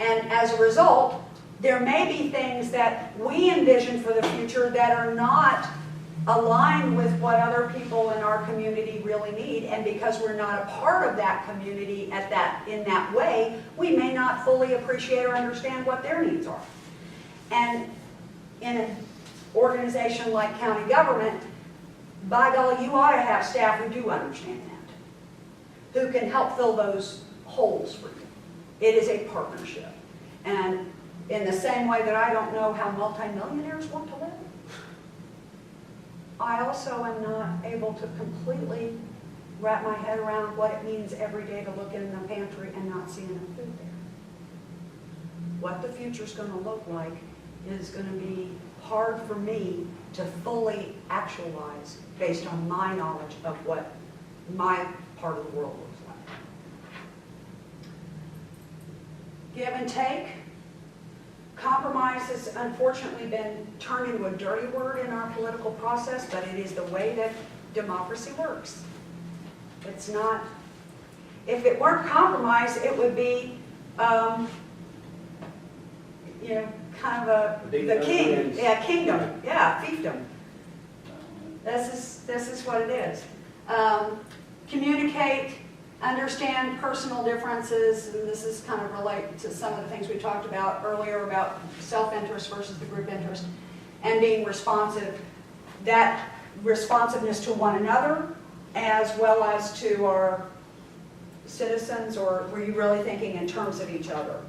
And as a result, there may be things that we envision for the future that are not aligned with what other people in our community really need, and because we're not a part of that community in that way, we may not fully appreciate or understand what their needs are. And in an organization like county government, by golly, you ought to have staff who do understand that, who can help fill those holes for you. It is a partnership. And in the same way that I don't know how multimillionaires want to live, I also am not able to completely wrap my head around what it means every day to look in the pantry and not see enough food there. What the future's going to look like is going to be hard for me to fully actualize based on my knowledge of what my part of the world looks like. Give and take. Compromise has unfortunately been turned into a dirty word in our political process, but it is the way that democracy works. It's not, if it weren't compromise, it would be, you know, kind of the king, kingdom, fiefdom. This is what it is. Communicate, understand personal differences, and this is kind of relate to some of the things we talked about earlier about self-interest versus the group interest, and being responsive. That responsiveness to one another as well as to our citizens, or were you really thinking in terms of each other?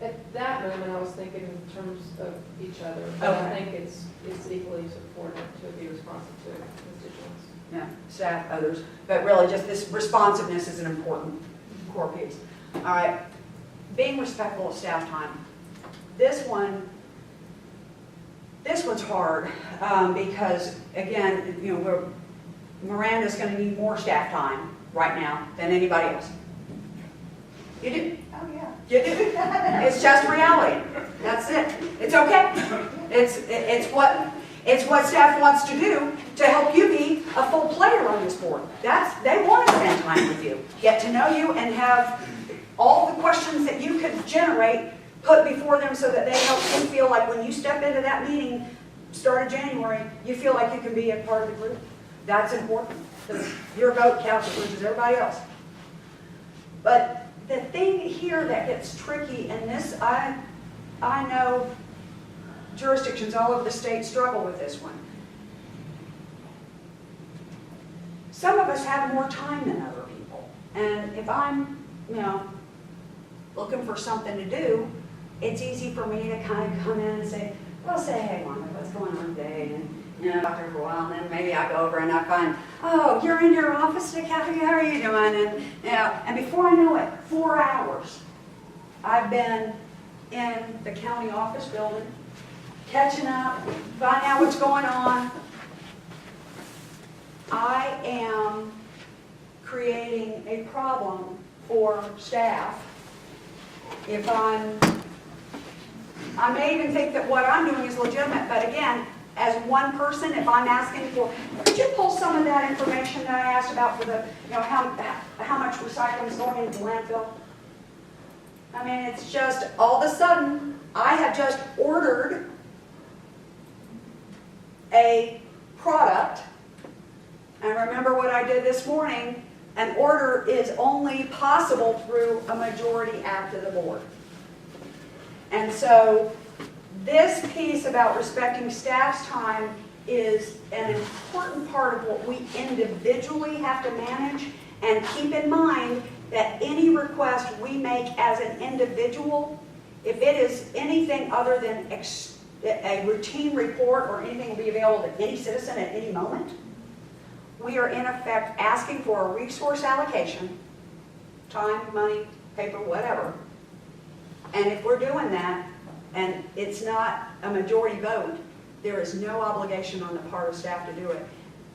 At that moment, I was thinking in terms of each other, but I think it's equally as important to be responsive to constituents. Yeah, staff, others, but really just this responsiveness is an important core piece. All right, being respectful of staff time. This one, This one's hard, because, again, you know, Miranda's gonna need more staff time right now than anybody else. You do. Oh, yeah. You do. It's just reality. That's it. It's okay. It's what staff wants to do to help you be a full player on this board. They want to spend time with you, get to know you, and have all the questions that you could generate put before them so that they help you feel like when you step into that meeting, start of January, you feel like you can be a part of the group. That's important, because your vote counts as much as everybody else. But the thing here that gets tricky, and this, I know jurisdictions all over the state struggle with this one. Some of us have more time than other people. And if I'm, you know, looking for something to do, it's easy for me to kind of come in and say, well, hey, Wanda, what's going on today? And, you know, talk to her for a while, and then maybe I go over and I find, oh, you're in your office today, Kathy, how are you doing? And, you know, and before I know it, 4 hours, I've been in the county office building, catching up, finding out what's going on. I am creating a problem for staff if I may even think that what I'm doing is legitimate, but again, as one person, if I'm asking for, could you pull some of that information that I asked about for the, you know, how much recycling is going into the landfill? I mean, it's just, all of a sudden, I have just ordered a product, and remember what I did this morning, an order is only possible through a majority act of the board. And so this piece about respecting staff's time is an important part of what we individually have to manage, and keep in mind that any request we make as an individual, if it is anything other than a routine report or anything will be available to any citizen at any moment, we are in effect asking for a resource allocation, time, money, paper, whatever. And if we're doing that, and it's not a majority vote, there is no obligation on the part of staff to do it.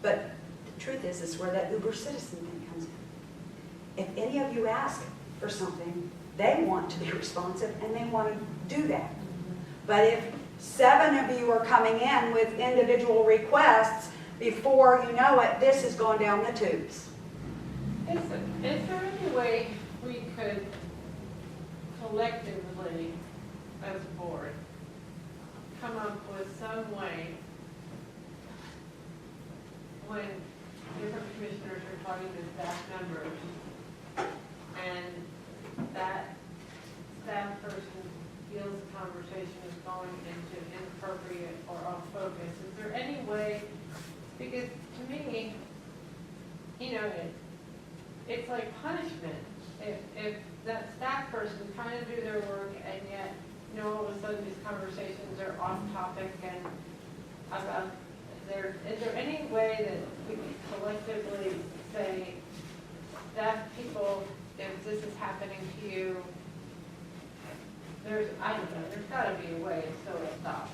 But the truth is where that uber citizen thing comes in. If any of you ask for something, they want to be responsive and they want to do that. But if 7 of you are coming in with individual requests, before you know it, this has gone down the tubes. Is there any way we could collectively, as a board, come up with some way when different commissioners are talking to staff members and that staff person feels the conversation is going into inappropriate or off focus? Is there any way? Because to me, you know, it's like punishment. If that staff person trying to do their work and yet, you know, all of a sudden these conversations are off topic and about is there any way that we can collectively say, staff people, if this is happening to you, I don't know, there's got to be a way so it stops.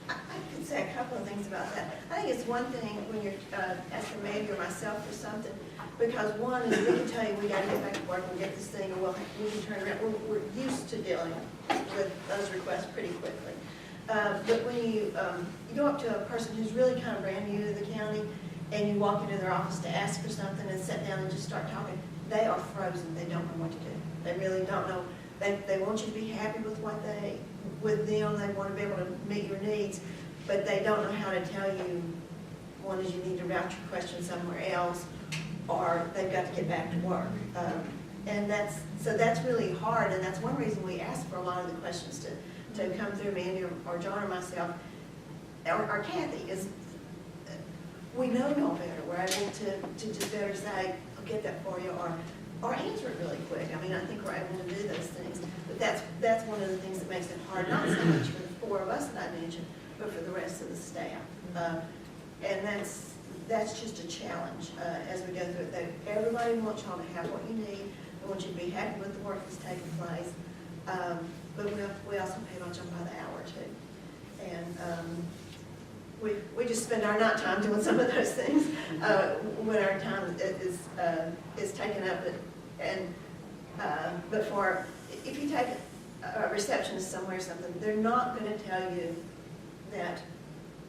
I can say a couple of things about that. I think it's one thing when you're asking Mandy or myself for something, because one is we can tell you we got to get back to work and get this thing, or we can turn around. We're used to dealing with those requests pretty quickly. But when you go up to a person who's really kind of brand new to the county, and you walk into their office to ask for something and sit down and just start talking, they are frozen. They don't know what to do. They really don't know. They want you to be happy with with them. They want to be able to meet your needs, but they don't know how to tell you, one is you need to route your question somewhere else, or they've got to get back to work. And that's really hard, and that's one reason we ask for a lot of the questions to come through Mandy or John or myself, or Kathy, is we know no better. We're able to just better say, I'll get that for you, or answer it really quick. I mean, I think we're able to do those things. But that's one of the things that makes it hard, not so much for the 4 of us that I mentioned, but for the rest of the staff. And that's just a challenge as we go through it. Everybody wants y'all to have what you need. They want you to be happy with the work that's taking place. But we also pay much on by the hour too. And we just spend our not time doing some of those things when our time is taken up. But if you take a receptionist somewhere or something, they're not going to tell you that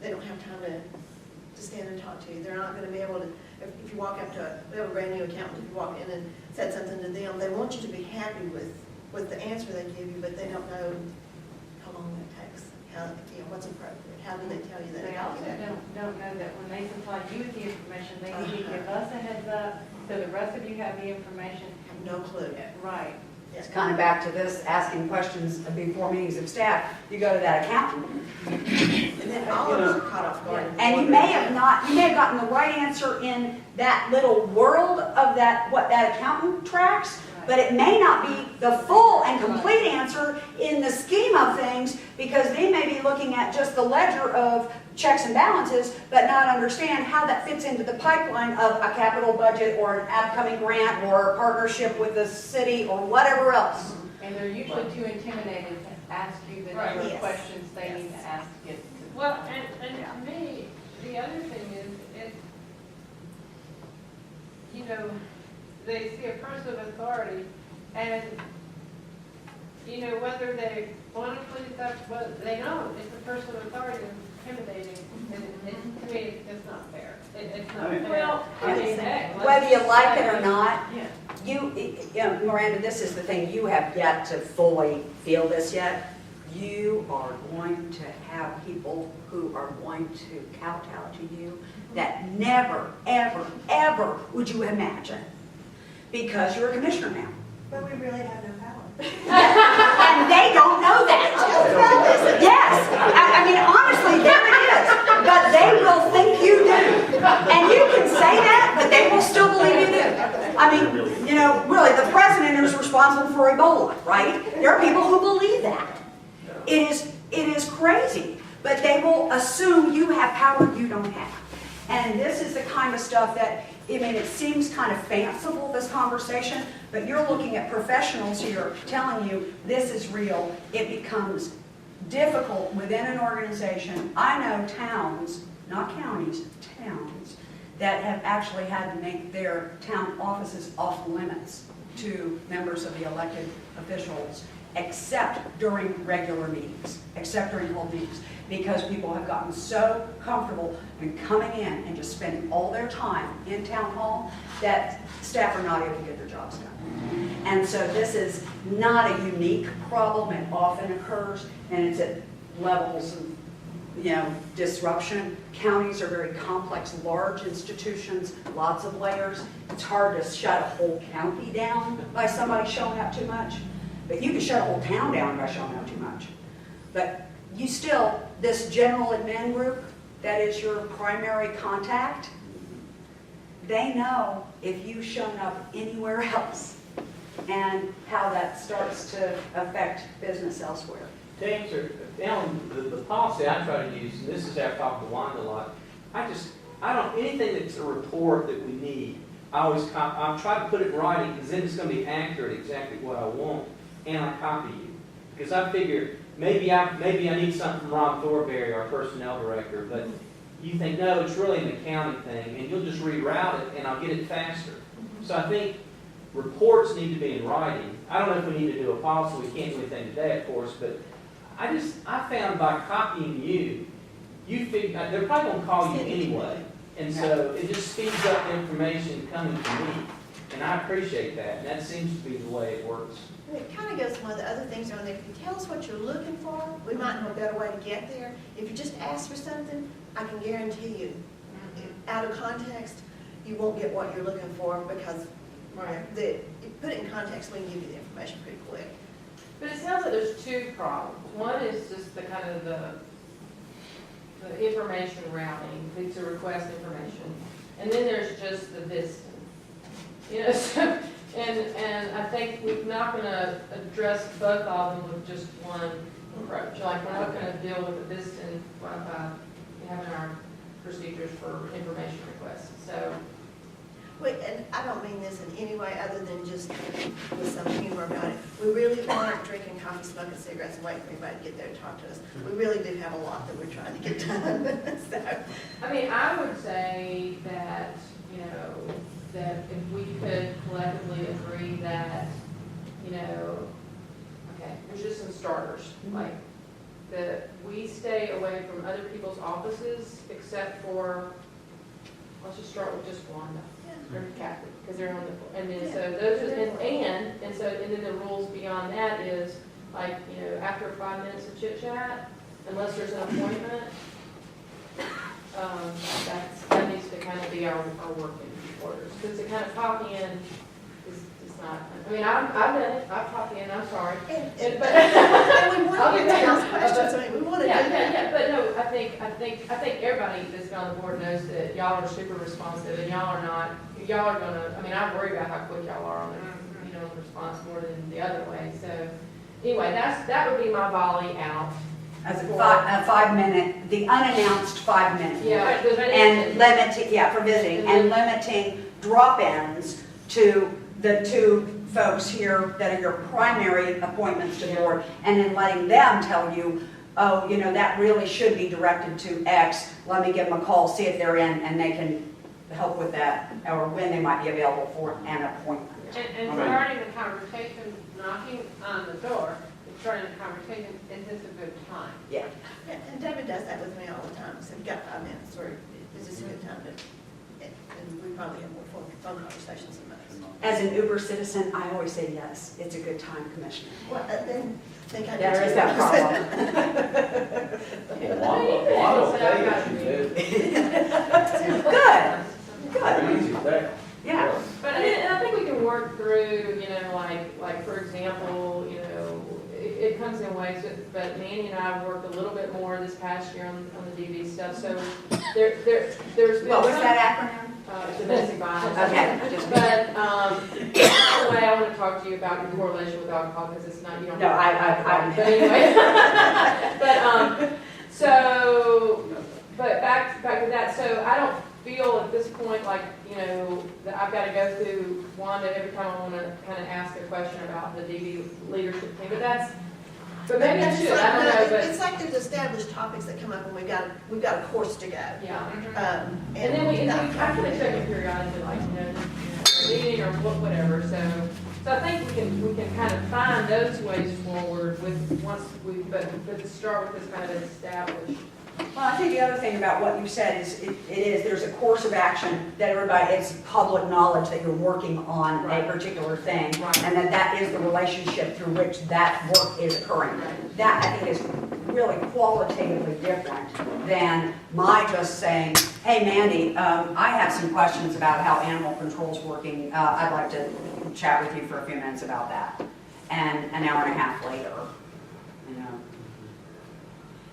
they don't have time to stand and talk to you. They're not going to be able to, if you walk up to we have a brand new accountant, if you walk in and said something to them, they want you to be happy with the answer they give you, but they don't know how long it takes, what's appropriate. How do they tell you that? They also don't know that when they supply you with the information, they need to give us a heads up, so the rest of you have the information. No clue. Right. It's kind of back to this, asking questions before meetings of staff. You go to that accountant, And then all of us are caught off guard. and you may have gotten the right answer in that little world of what that accountant tracks, but it may not be the full and complete answer in the scheme of things, because they may be looking at just the ledger of checks and balances, but not understand how that fits into the pipeline of a capital budget or an upcoming grant or a partnership with the city or whatever else. And they're usually too intimidated to ask you the number of questions they need to ask to get to. Well, and to me, the other thing is, they see a person of authority, and, whether they want to please that, but they know it's a person of authority and intimidating, and to me, it's not fair. It's not fair. Well, Whether you like it or not, Miranda, this is the thing, you have yet to fully feel this yet. You are going to have people who are going to kowtow to you that never, ever, ever would you imagine, because you're a commissioner now. But we really have no power. And they don't know that. Yes, I mean, honestly, there it is. But they will think you do. And you can say that, but they will still believe you do. I mean, really, the president is responsible for Ebola, right? There are people who believe that. It is crazy, but they will assume you have power you don't have. And this is the kind of stuff that, it seems kind of fanciful, this conversation, but you're looking at professionals here telling you this is real. It becomes difficult within an organization. I know towns, not counties, towns, that have actually had to make their town offices off limits to members of the elected officials, except during regular meetings, except during whole meetings, because people have gotten so comfortable in coming in and just spending all their time in town hall that staff are not able to get their jobs done. And so this is not a unique problem. It often occurs, and it's at levels of disruption. Counties are very complex, large institutions, lots of layers. It's hard to shut a whole county down by somebody showing up too much. But you can shut a whole town down by showing up too much. But you still, this general admin group, that is your primary contact, they know if you've shown up anywhere else and how that starts to affect business elsewhere. To answer, down the policy I try to use, and this is after I talk to Wanda a lot, anything that's a report that we need, I try to put it in writing, because then it's going to be accurate exactly what I want, and I copy you. Because I figure, maybe I need something from Rob Thornberry, our personnel director, but you think, no, it's really an accounting thing, and you'll just reroute it, and I'll get it faster. So I think reports need to be in writing. I don't know if we need to do a policy. We can't do anything today, of course, but I found by copying you figure, they're probably going to call you anyway. And so it just speeds up the information coming to me. And I appreciate that. And that seems to be the way it works. It kind of goes to one of the other things on there. If you tell us what you're looking for, we might know a better way to get there. If you just ask for something, I can guarantee you, out of context, you won't get what you're looking for, because if you put it in context, we can give you the information pretty quick. But it sounds like there's two problems. One is just the kind of the information routing, to request information. And then there's just the distance. So, and I think we're not going to address both of them with just one approach. Like, we're not going to deal with the distance by having our procedures for information requests. So Wait, and I don't mean this in any way other than just with some humor about it. We really aren't drinking coffee, smoking cigarettes, and waiting for anybody to get there to talk to us. We really do have a lot that we're trying to get done. So, I mean, I would say that, you know, that if we could collectively agree that, you know, okay, there's just some starters, like, that we stay away from other people's offices except for, let's just start with just Wanda or Kathy, because they're on the, and then so those are, and then the rules beyond that is, like, you know, after 5 minutes of chit chat, unless there's an appointment, that needs to kind of be our working orders, because to kind of pop in is not, I mean, I've done it, I've popped in, I'm sorry. But and we want to ask questions, I mean, we want to do that. Yeah, but no, I think everybody that's been on the board knows that y'all are super responsive, and y'all are gonna, I mean, I worry about how quick y'all are on the, you know, response more than the other way, so, anyway, that would be my volley out. As a 5 minute, the unannounced 5 minutes. Yeah, And limiting, for visiting, and limiting drop-ins to the 2 folks here that are your primary appointments to the board, and then letting them tell you, oh, you know, that really should be directed to X, let me give them a call, see if they're in, and they can help with that, or when they might be available for an appointment. And starting the conversation, knocking on the door, starting the conversation, is this a good time? Yeah. And David does that with me all the time, so we've got 5 minutes, or is this a good time to, and we probably have more phone conversations than most. As an Uber citizen, I always say yes, it's a good time, Commissioner. Well, then, think I There do is too. that problem. Well, okay, if you did. Good. Easy there. Yeah. But I think we can work through, you know, like for example, you know, it comes in ways, but Manny and I have worked a little bit more this past year on the DV stuff, so there's been What was some- that acronym? Domestic violence. Okay. But, anyway, I want to talk to you about your correlation with alcohol, because it's not, you don't. No, I But anyway. But back to that, so I don't feel at this point like, you know, that I've got to go through Wanda every time I want to kind of ask a question about the DV leadership team, but maybe I should, I don't know, but. It's like there's established topics that come up, and we've got a course to go. Yeah. And And then I kind of check it periodically, like, you know, a meeting or whatever, so I think we can kind of find those ways forward with, but to start with this kind of established. Well, I think the other thing about what you said is, there's a course of action that everybody, it's public knowledge that you're working on Right. a particular thing, Right. and that is the relationship through which that work is occurring. That, I think, is really qualitatively different than my just saying, hey, Mandy, I have some questions about how animal control's working. I'd like to chat with you for a few minutes about that. And an hour and a half later, you know.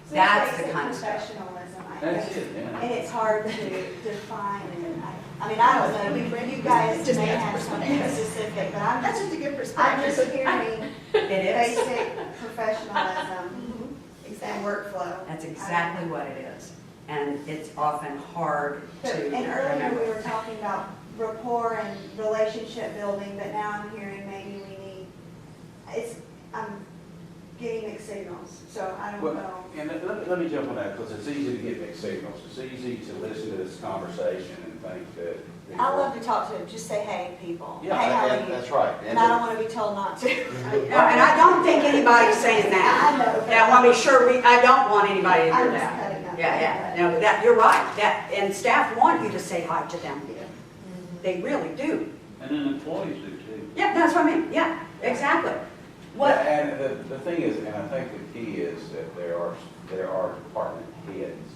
So That's it's the basic kind of stuff. professionalism, I That's guess. it, yeah. And it's hard to define, and I mean, I don't know, you guys Just may ask have for something something. specific, but That's just a good perspective. I'm just hearing It is. basic professionalism and Exactly. workflow. That's exactly what it is. And it's often hard to And earlier we remember. were talking about rapport and relationship building, but now I'm hearing maybe we need, I'm getting mixed signals, so I don't Well, know. and let me jump on that, because it's easy to get mixed signals. It's easy to listen to this conversation and think that. I love to talk to them, just say, hey, people. Yeah, Hey, how are you? that's right. And I don't want to be told not to. And I don't think anybody's saying that. I know. And I want to be sure, I don't want anybody to I'm hear just that. cutting up. Yeah, no, you're right. And staff want you to say hi to them. They really do. And then employees do too. Yeah, that's what I mean. Yeah, exactly. What, Yeah, and the thing is, and I think the key is that there are department heads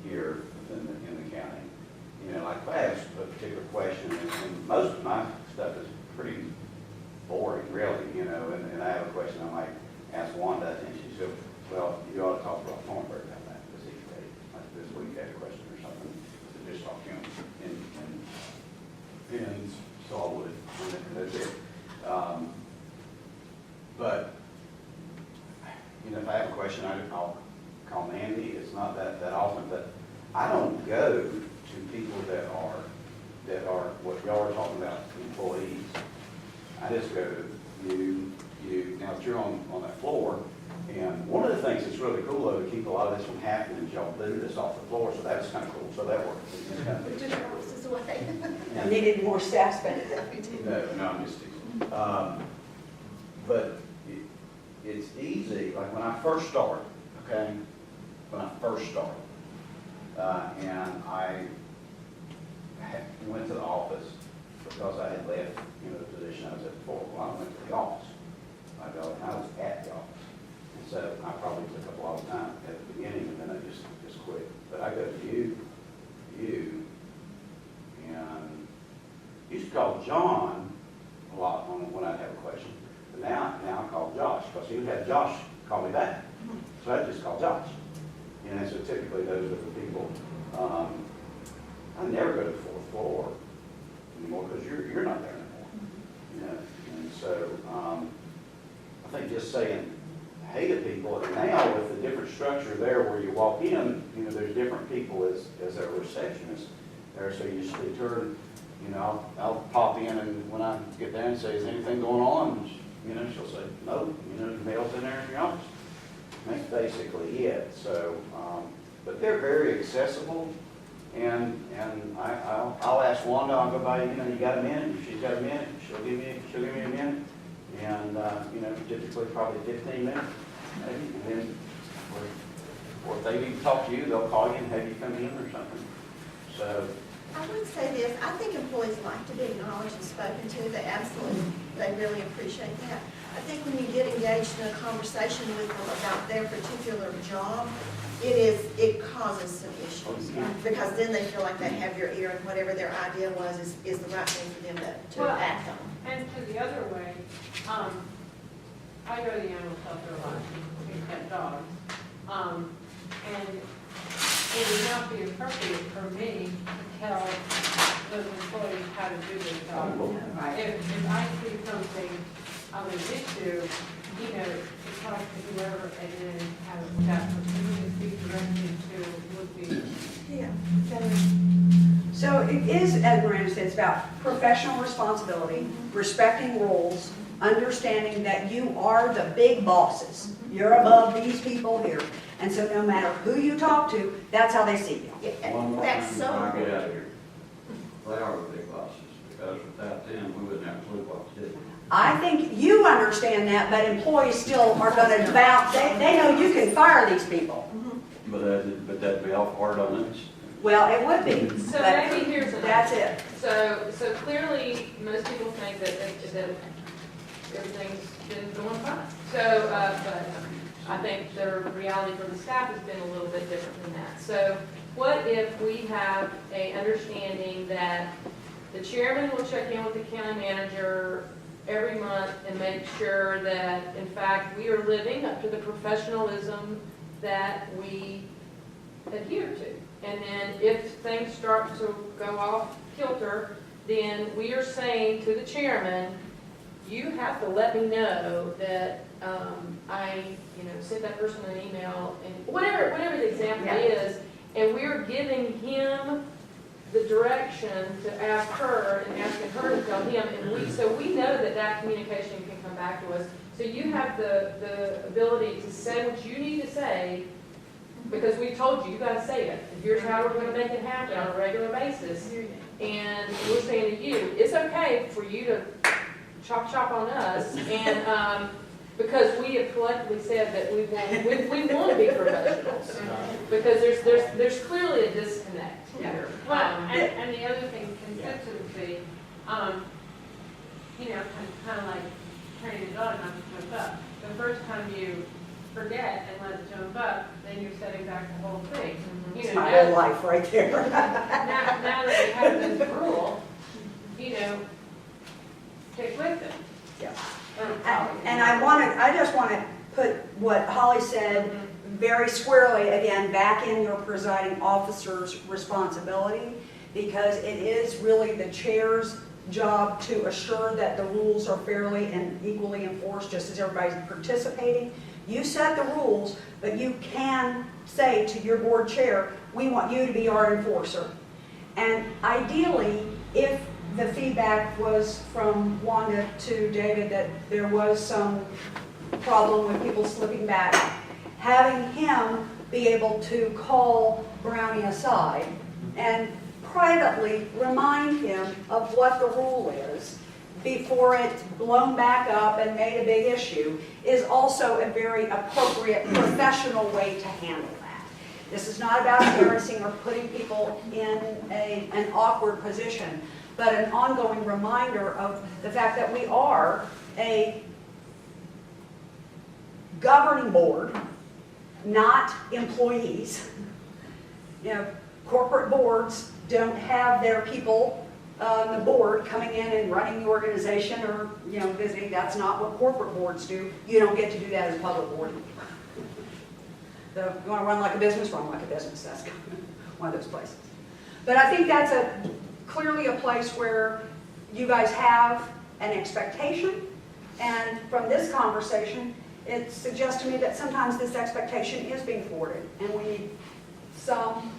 here in the county. You know, like if I ask a particular question, and most of my stuff is pretty boring, really, you know, and I have a question I might ask Wanda, and she said, well, you ought to talk about Thornburg about that this each day. Like this week, I had a question or something, so just talk to him. And so I would, and that's it. But, you know, if I have a question, I'll call Mandy. It's not that often, but I don't go to people that are that are, what y'all are talking about, employees, I just go, now that you're on that floor, and one of the things that's really cool though, to keep a lot of this from happening, is y'all do this off the floor, so that's kind of cool, so that works. It's kind of- Which is across this way. I needed more staff spending. No, I'm just teasing. But it's easy, like when I first started, okay? When I first started, and I went to the office because I had left, the position I was at before. Well, I went to the office. I was at the office. And so I probably took up a lot of time at the beginning, and then I just quit. But I go to you, and used to call John a lot when I'd have a question. But now I call Josh, because he would have Josh call me back. So I just call Josh. And so typically those are the people. I never go to the fourth floor anymore because you're not there anymore. And so I think just saying hey to people, and now with the different structure there where you walk in, there's different people as a receptionist there. So you speak to her, and, I'll pop in, and when I get there and say, is anything going on? She'll say, no, the mail's in there in your office. And that's basically it. So, but they're very accessible, and I'll ask Wanda, I'll go by, you got a minute? If she's got a minute, she'll give me a minute, and typically probably 15 minutes, maybe, and then, or if they need to talk to you, they'll call you and have you come in or something. So. I would say this, I think employees like to be acknowledged and spoken to. They really appreciate that. I think when you get engaged in a conversation with them about their particular job, it causes some issues. Because then they feel like they have your ear, and whatever their idea was is the right thing for them to act on. And to the other way, I go to the animal shelter a lot, we pet dogs. And it would not be appropriate for me to tell those employees how to do their job. If I see something of an issue, to talk to whoever and then have that person to speak directly to would be. Yeah. So it is, as Miranda said, it's about professional responsibility, respecting rules, understanding that you are the big bosses. You're above these people here. And so no matter who you talk to, that's how they see you. One more That's thing so before I get important. out of here. They are the big bosses, because without them, we wouldn't have a clue what to do. I think you understand that, but employees still are going to bounce. They know you can fire these people. But that'd be all hard on us. Well, it would be. So but maybe here's another. that's it. So clearly, most people think that everything's been going fine. So, but I think the reality for the staff has been a little bit different than that. So what if we have a understanding that the chairman will check in with the county manager every month and make sure that, in fact, we are living up to the professionalism that we adhere to. And then if things start to go off kilter, then we are saying to the chairman, you have to let me know that I, sent that person an email, and whatever the example is, and we're giving him the direction to ask her and asking her to tell him, and so we know that communication can come back to us. So you have the ability to say what you need to say, because we told you got to say it. And here's how we're going to make it happen on a regular basis. And we're saying to you, it's okay for you to chop on us, and because we have collectively said that we want to be professionals, because there's clearly a disconnect here. Well, and the other thing, consistency, kind of like training a dog not to jump up. The first time you forget and let it jump up, then you're setting back the whole thing. It's my whole life right there. now that we have this rule, stick with it. Yeah. And I just want to put what Holly said very squarely again back in your presiding officer's responsibility, because it is really the chair's job to assure that the rules are fairly and equally enforced, just as everybody's participating. You set the rules, but you can say to your board chair, we want you to be our enforcer. And ideally, if the feedback was from Wanda to David that there was some problem with people slipping back, having him be able to call Brownie aside and privately remind him of what the rule is before it's blown back up and made a big issue is also a very appropriate professional way to handle that. This is not about embarrassing or putting people in an awkward position, but an ongoing reminder of the fact that we are a governing board, not employees. You know, corporate boards don't have their people on the board coming in and running the organization or, you know, visiting. That's not what corporate boards do. You don't get to do that as a public board. So if you want to run like a business, run like a business. That's one of those places. But I think that's clearly a place where you guys have an expectation. And from this conversation, it suggests to me that sometimes this expectation is being thwarted. And we need some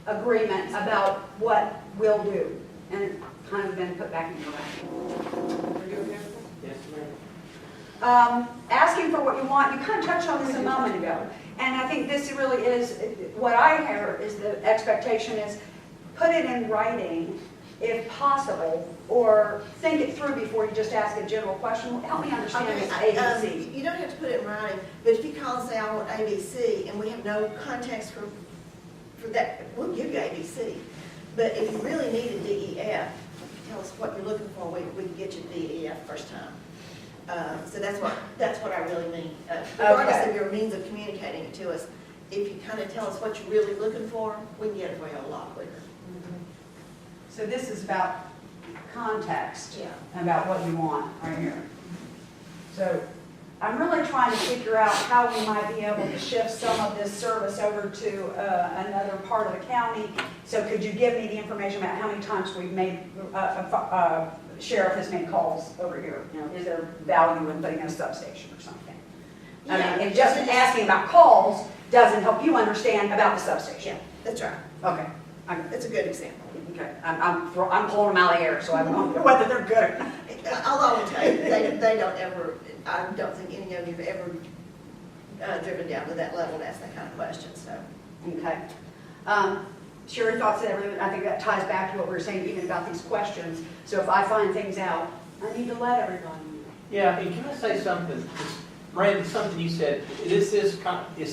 agreement about what we'll do. And it's kind of been put back in your lap. Yes, ma'am. Asking for what you want, you kind of touched on this a moment ago. And I think this really is, what I hear is the expectation is put it in writing if possible, or think it through before you just ask a general question. Well, help me understand this ABC. You don't have to put it in writing, but if you call and say, I want ABC, and we have no context for that, we'll give you ABC. But if you really need a DEF, tell us what you're looking for, we can get you the DEF first time. So that's what I really mean. Regardless of your means of communicating it to us, if you kind of tell us what you're really looking for, we can get it for you a lot quicker. So this is about context, Yeah. about what you want right here. So I'm really trying to figure out how we might be able to shift some of this service over to another part of the county. So could you give me the information about how many times we've made, sheriff has made calls over here? You know, is there value in putting in a substation or something? I mean, and just asking about calls doesn't help you understand about the substation. Yeah, that's right. Okay. That's a good example. Okay. I'm pulling them out of the air, so I don't know whether they're good. Although I will tell you, they don't ever, I don't think any of you have ever driven down to that level to ask that kind of question, so. Okay. Sherry thoughts that everything, I think that ties back to what we were saying even about these questions. So if I find things out, I need to let everybody know. Yeah, and can I say something? Brandon, something you said, this is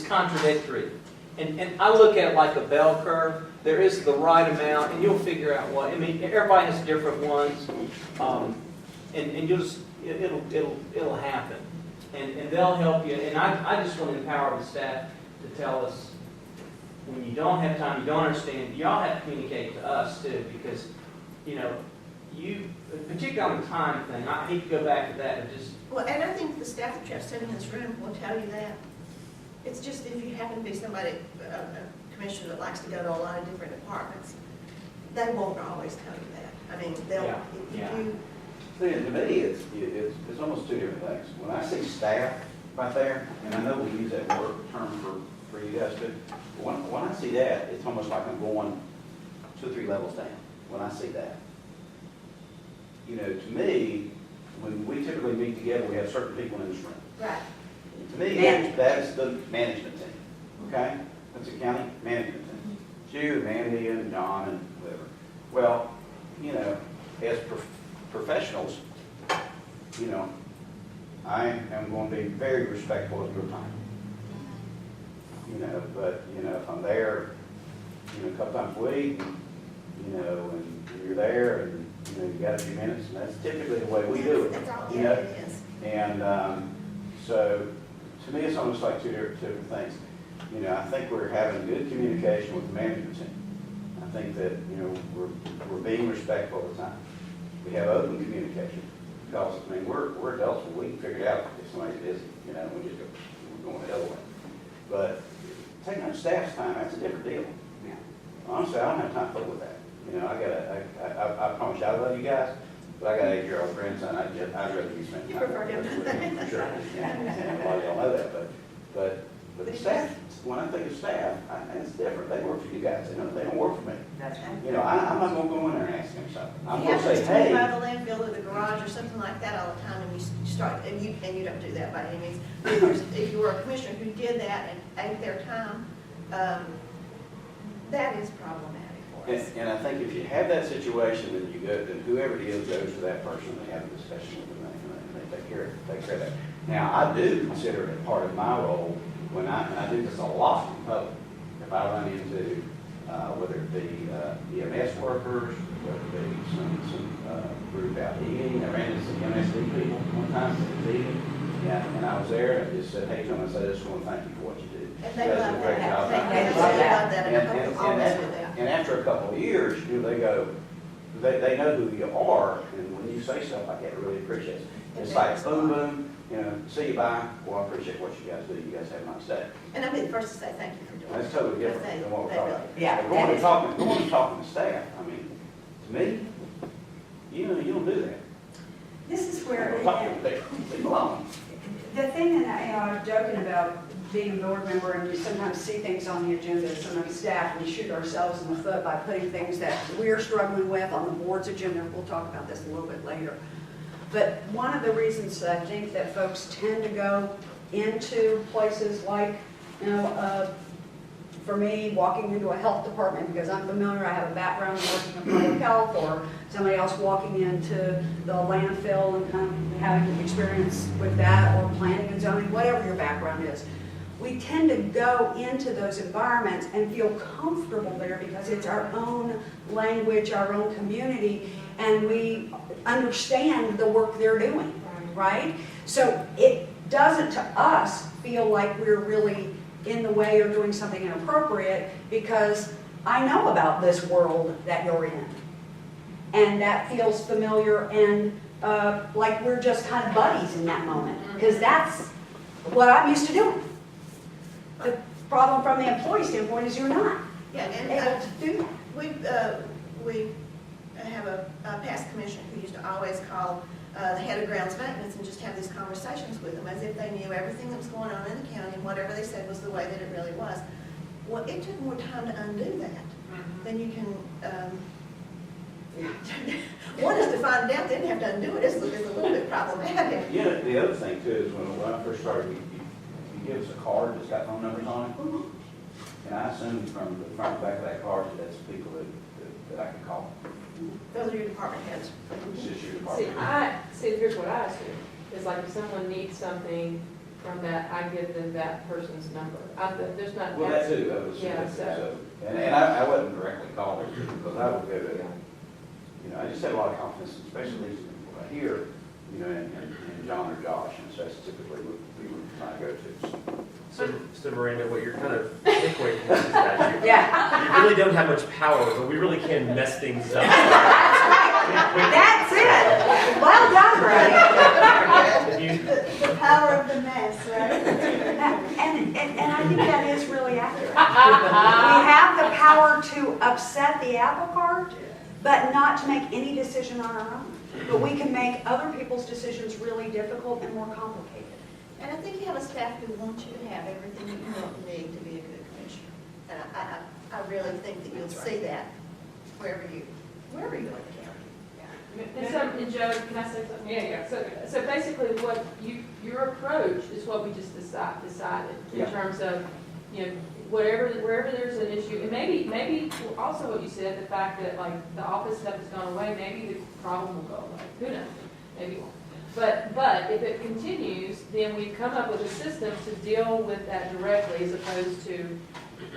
contradictory. And I look at it like a bell curve. There is the right amount, and you'll figure out what. I mean, everybody has different ones, and you'll just it'll happen, and they'll help you. And I just want to empower the staff to tell us when you don't have time, you don't understand. Y'all have to communicate to us too, because you know particularly on the time thing. I hate to go back to that, and just. Well, and I think the staff that you have sitting in this room will tell you that. It's just if you happen to be somebody, a commissioner that likes to go to a lot of different departments, they won't always tell you that. I mean, they'll, if you. See, to me, it's almost two different things. When I see staff right there, and I know we use that word term for you guys too, but when I see that, it's almost like I'm going 2 or 3 levels down when I see that. You know, to me, when we typically meet together, we have certain people in this room. Right. To me, that is the management team, okay? That's a county management team. It's you and Andy and John and whoever. Well, you know, as professionals, you know, I am going to be very respectful of your time. You know, but, you know, if I'm there, you know, a couple times a week, you know, and you're there and, you know, you got a few minutes, and that's typically the way we do it. That's all, You yeah, know? it is. And so, to me, it's almost like two different things. You know, I think we're having good communication with the management team. I think that, you know, we're being respectful of the time. We have open communication, because, I mean, we're adults, we can figure it out if somebody's busy, you know, we're going the other way. But taking up staff's time, that's a different deal. Honestly, I don't have time to fool with that. You know, I promise you, I love you guys, but I got an 8-year-old grandson, I'd rather you spend time. You prefer him. For sure. Yeah, a lot of y'all know that, but, But the staff, when I think of staff, it's different. They work for you guys. They don't work for me. That's right. You know, I'm not gonna go in there and ask them something. I'm You gonna have say, to come hey, by the landfill or the garage or something like that all the time, and you start, and you don't do that by any means. If you were a commissioner who did that and ate their time, that is problematic for us. and I think if you have that situation, then you go, then whoever it is goes to that person, they have a discussion with them, and they take care of that. Now, I do consider it part of my role when I do this a lot in public. If I run into, whether it be EMS workers, whether it be some group out eating, I ran into some MSD people one time that was eating, and I was there, and I just said, hey, come and say, I just want to thank you for what you do. And they You guys love do a great that. job. They love that, and I hope And- you always do that. And after a couple of years, they go, they know who you are, and when you say stuff like that, really appreciate it. It's like, boom, boom, see you, bye. Well, I appreciate what you guys do. You guys have a nice day. And I'll be the first to say thank you for doing it. That's totally different But than what we're talking about. Yeah, But going that and is- talking to staff, I mean, to me, you don't do that. This is where, Talk to them, leave them alone. the thing that I was joking about being a board member, and we sometimes see things on the agenda, sometimes staff, and we shoot ourselves in the foot by putting things that we're struggling with on the board's agenda. We'll talk about this a little bit later. But one of the reasons that I think that folks tend to go into places like, for me, walking into a health department because I'm familiar, I have a background in working in public health, or somebody else walking into the landfill and kind of having experience with that, or planning and zoning, whatever your background is. We tend to go into those environments and feel comfortable there because it's our own language, our own community, and we understand the work they're doing, right? So it doesn't to us feel like we're really in the way or doing something inappropriate because I know about this world that you're in. And that feels familiar and like we're just kind of buddies in that moment because that's what I'm used to doing. The problem from the employee standpoint is you're not Yeah, and able to do that. we have a past commissioner who used to always call the head of grounds maintenance and just have these conversations with them as if they knew everything that was going on in the county and whatever they said was the way that it really was. Well, it took more time to undo that than you can. One is to find out, then have to undo it. It's a little bit problematic. You know, the other thing too is when I first started, you give us a card that's got phone numbers on it. And I assume from the front and back of that card that that's people that I can call. Those are your department heads. It's just your See, department. here's what I assume, is like if someone needs something from that, I give them that person's number. There's not. Well, that too, that was, Yeah, so, and I wasn't directly calling because I would go to, I just had a lot of confidence, especially these people right here, and John or Josh, and so that's typically what we would try to go to. So Miranda, what you're kind of takeaway from this is that Yeah. you really don't have much power, but we really can mess things up. That's it. Well done, Brady. The power of the mess, right? And I think that is really accurate. We have the power to upset the apple cart, but not to make any decision on our own. But we can make other people's decisions really difficult and more complicated. And I think you have a staff who wants you to have everything that you want and need to be a good commissioner. And I really think that you'll see that wherever you go in the county. And Joe, can I say something? Yeah. So basically what your approach is what we just decided in terms of, wherever there's an issue, and maybe also what you said, the fact that like the office stuff has gone away, maybe the problem will go away. Who knows? Maybe it won't. But if it continues, then we come up with a system to deal with that directly as opposed to,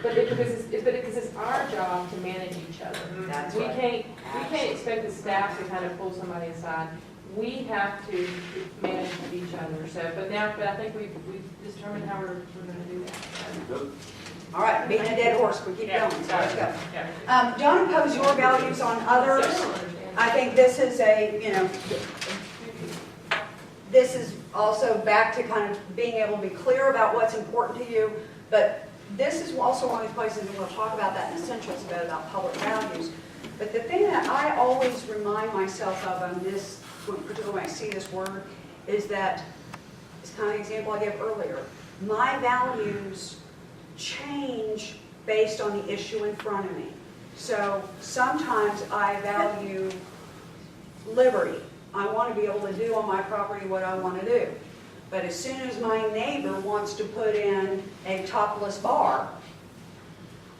because it's our job to manage each other. That's We right. can't expect the staff to kind of pull somebody aside. We have to manage each other. So, but I think we've determined how we're going to do that. All right, beat a dead horse, we keep going, so let's go. Don't impose your values on others. I think this is this is also back to kind of being able to be clear about what's important to you, but this is also one of the places, and we'll talk about that in essentials about public values. But the thing that I always remind myself of on this, particularly when I see this word, is that, it's kind of the example I gave earlier. my values change based on the issue in front of me. So sometimes I value liberty. I want to be able to do on my property what I want to do. But as soon as my neighbor wants to put in a topless bar,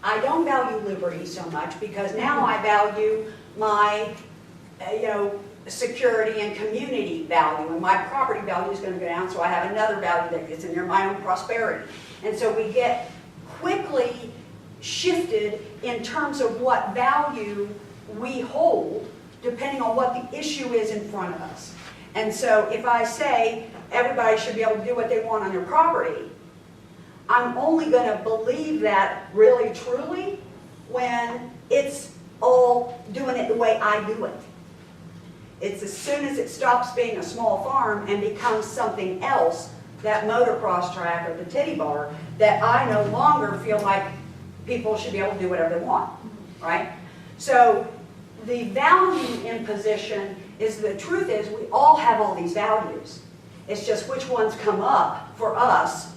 I don't value liberty so much because now I value my, security and community value, and my property value is going to go down, so I have another value that gets in there, my own prosperity. And so we get quickly shifted in terms of what value we hold, depending on what the issue is in front of us. And so if I say everybody should be able to do what they want on their property, I'm only going to believe that really truly when it's all doing it the way I do it. It's as soon as it stops being a small farm and becomes something else, that motocross track or the titty bar, that I no longer feel like people should be able to do whatever they want, right? So the value imposition is, the truth is, we all have all these values. It's just which ones come up for us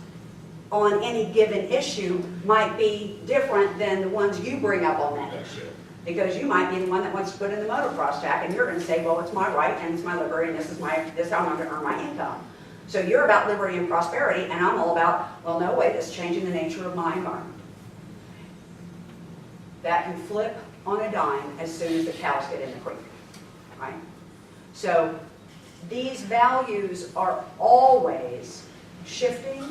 on any given issue might be different than the ones you bring up on that issue. Because you might be the one that wants to put in the motocross track, and you're going to say, well, it's my right, and it's my liberty, and this is how I'm going to earn my income. So you're about liberty and prosperity, and I'm all about, well, no way, this is changing the nature of my environment. That can flip on a dime as soon as the cows get in the creek, right? So these values are always shifting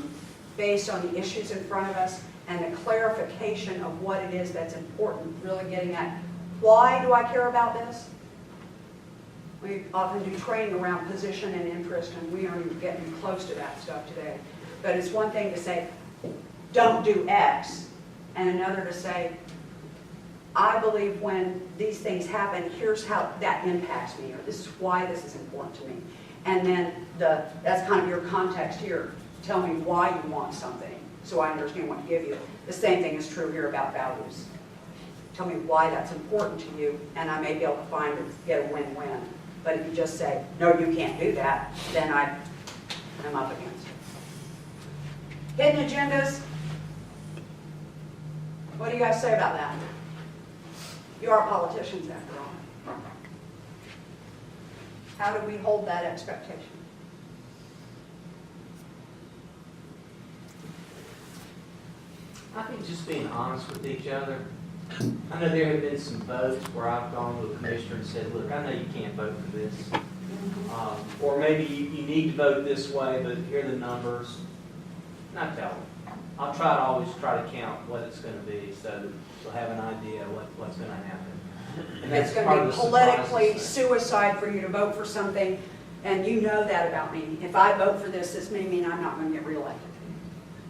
based on the issues in front of us and the clarification of what it is that's important, really getting at, why do I care about this? We often do training around position and interest, and we aren't even getting close to that stuff today. But it's one thing to say, don't do X, and another to say, I believe when these things happen, here's how that impacts me, or this is why this is important to me. And then that's kind of your context here. Tell me why you want something, so I understand what to give you. The same thing is true here about values. Tell me why that's important to you, and I may be able to get a win-win. But if you just say, no, you can't do that, then I'm up against it. Hidden agendas. What do you guys say about that? You are politicians after all. How do we hold that expectation? I think just being honest with each other. I know there have been some votes where I've gone to a commissioner and said, look, I know you can't vote for this. Or maybe you need to vote this way, but here are the numbers. And I tell them. I'll always try to count what it's going to be so that you'll have an idea what's going to happen. And It's going to be politically suicide for you to vote for something, and you know that about me. If I vote for this may mean I'm not going to get reelected.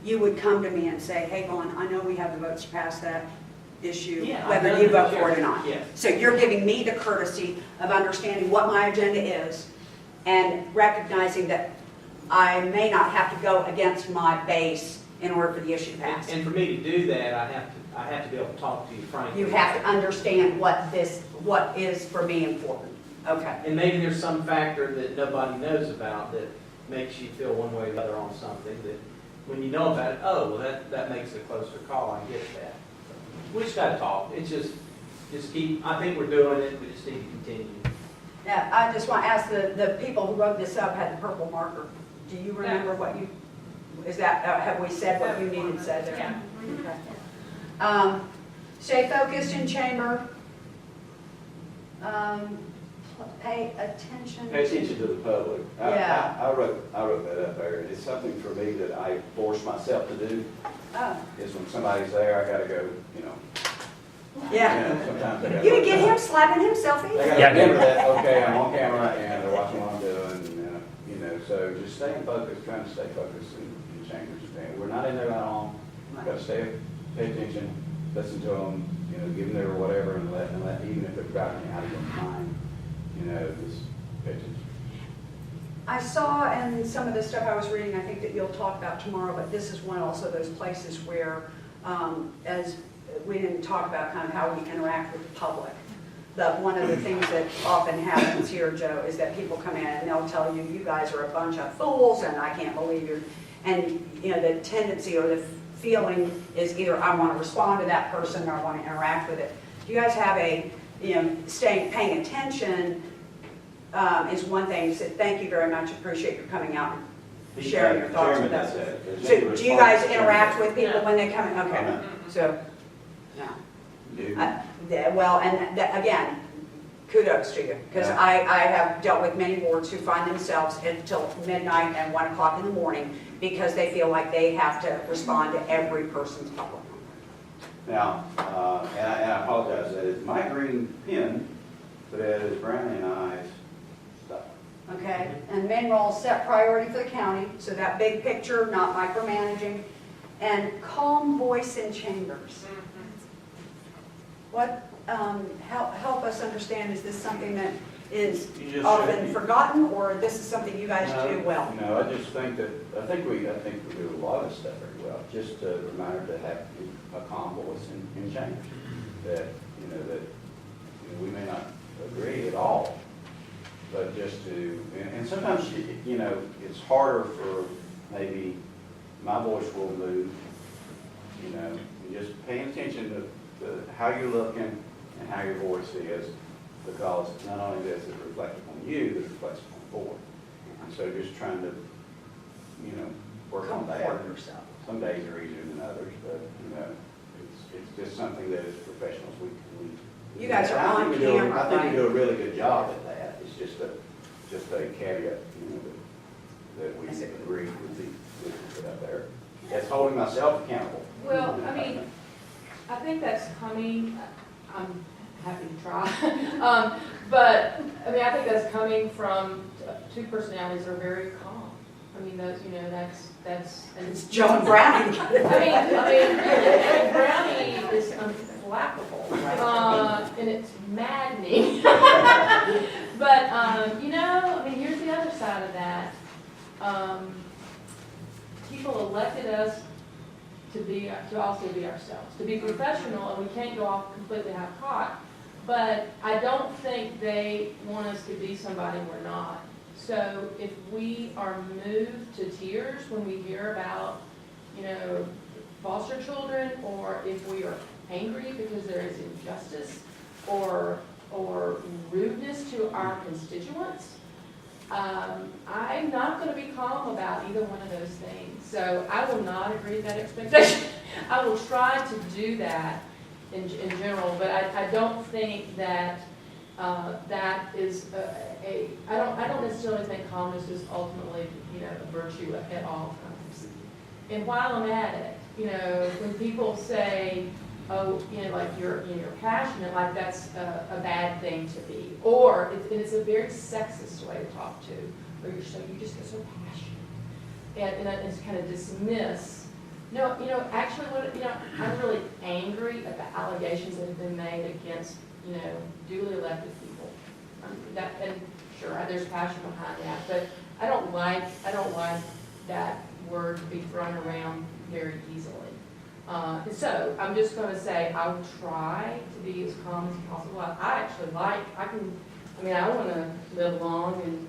You would come to me and say, hey, Vaughn, I know we have the votes to pass that issue, whether you vote for it or not. Yeah. So you're giving me the courtesy of understanding what my agenda is and recognizing that I may not have to go against my base in order for the issue to pass. And for me to do that, I have to be able to talk to you frankly. You have to understand what is for me important. Okay. And maybe there's some factor that nobody knows about that makes you feel one way or the other on something that when you know about it, oh, well, that makes a closer call. I get that. We just got to talk. It's just keep, I think we're doing it. We just need to continue. Yeah, I just want to ask the people who wrote this up had the purple marker. Do you remember what you, is that, have we said what you needed said there? Yeah. Okay. Stay focused in chamber. Pay attention. Pay attention to the public. Yeah. I wrote that up there. It's something for me that I force myself to do, Oh, is when somebody's there, I gotta go, yeah. sometimes I gotta. You didn't get him slapping himself I either. gotta Yeah. remember that, okay, I'm on camera and they're watching what I'm doing, so just staying focused, trying to stay focused in chambers. And we're not in there that long, gotta pay attention, listen to them, give them their whatever and let, even if they're driving you out of your mind, just pay attention. I saw in some of the stuff I was reading, I think that you'll talk about tomorrow, but this is one also of those places where, as we didn't talk about kind of how we interact with the public. But one of the things that often happens here, Joe, is that people come in and they'll tell you, you guys are a bunch of fools and I can't believe you. And, you know, the tendency or the feeling is either I want to respond to that person or I want to interact with it. You guys have a, you know, paying attention is one thing. You said, thank you very much, appreciate your coming out and sharing your thoughts with us. So do you guys interact with people when they come in? Okay, so, no. Well, and again, kudos to you, because I have dealt with many boards who find themselves until midnight and 1 o'clock in the morning because they feel like they have to respond to every person's public. Now, and I apologize, that is my green pen, but that is Brownie and I's stuff. Okay, and main role, set priority for the county, so that big picture, not micromanaging, and calm voice in chambers. What, help us understand, is this something that is You just often said- forgotten, or this is something you guys do well? No, I just think that, I think we do a lot of stuff very well, just a reminder to have a calm voice in chambers. That, you know, we may not agree at all, but just to, and sometimes, you know, it's harder for maybe my voice will move, you know, and just paying attention to how you're looking and how your voice is, because not only does it reflect upon you, but it reflects upon the board. And so just trying to, you know, work on that. Comfort yourself. Some days are easier than others, but, you know, it's just something that as professionals, we. You guys are I think on we do a- camera, I think right? we do a really good job at that. It's just a caveat, you know, that we agree with the put up there. That's holding myself accountable. Well, I mean, I think that's coming, I'm happy to try. But, I mean, I think that's coming from two personalities that are very calm. I mean, those, you know, that's, and It's Joan Browning. I mean, really, Brownie is unflappable, and it's maddening. But, you know, I mean, here's the other side of that. People elected us to also be ourselves, to be professional, and we can't go off completely half-cocked. But I don't think they want us to be somebody we're not. So if we are moved to tears when we hear about, you know, foster children, or if we are angry because there is injustice or rudeness to our constituents, I'm not going to be calm about either one of those things. So I will not agree to that expectation. I will try to do that in general, but I don't think that that is I don't necessarily think calmness is ultimately, you know, a virtue at all times. And while I'm at it, you know, when people say, oh, you know, like you're passionate, like that's a bad thing to be, or it's a very sexist way to talk to, or you just get so passionate, and it's kind of dismiss. No, you know, actually, I'm really angry at the allegations that have been made against, you know, duly elected people. And sure, there's passion behind that, but I don't like that word to be thrown around very easily. So I'm just going to say I will try to be as calm as possible. I actually I want to live long and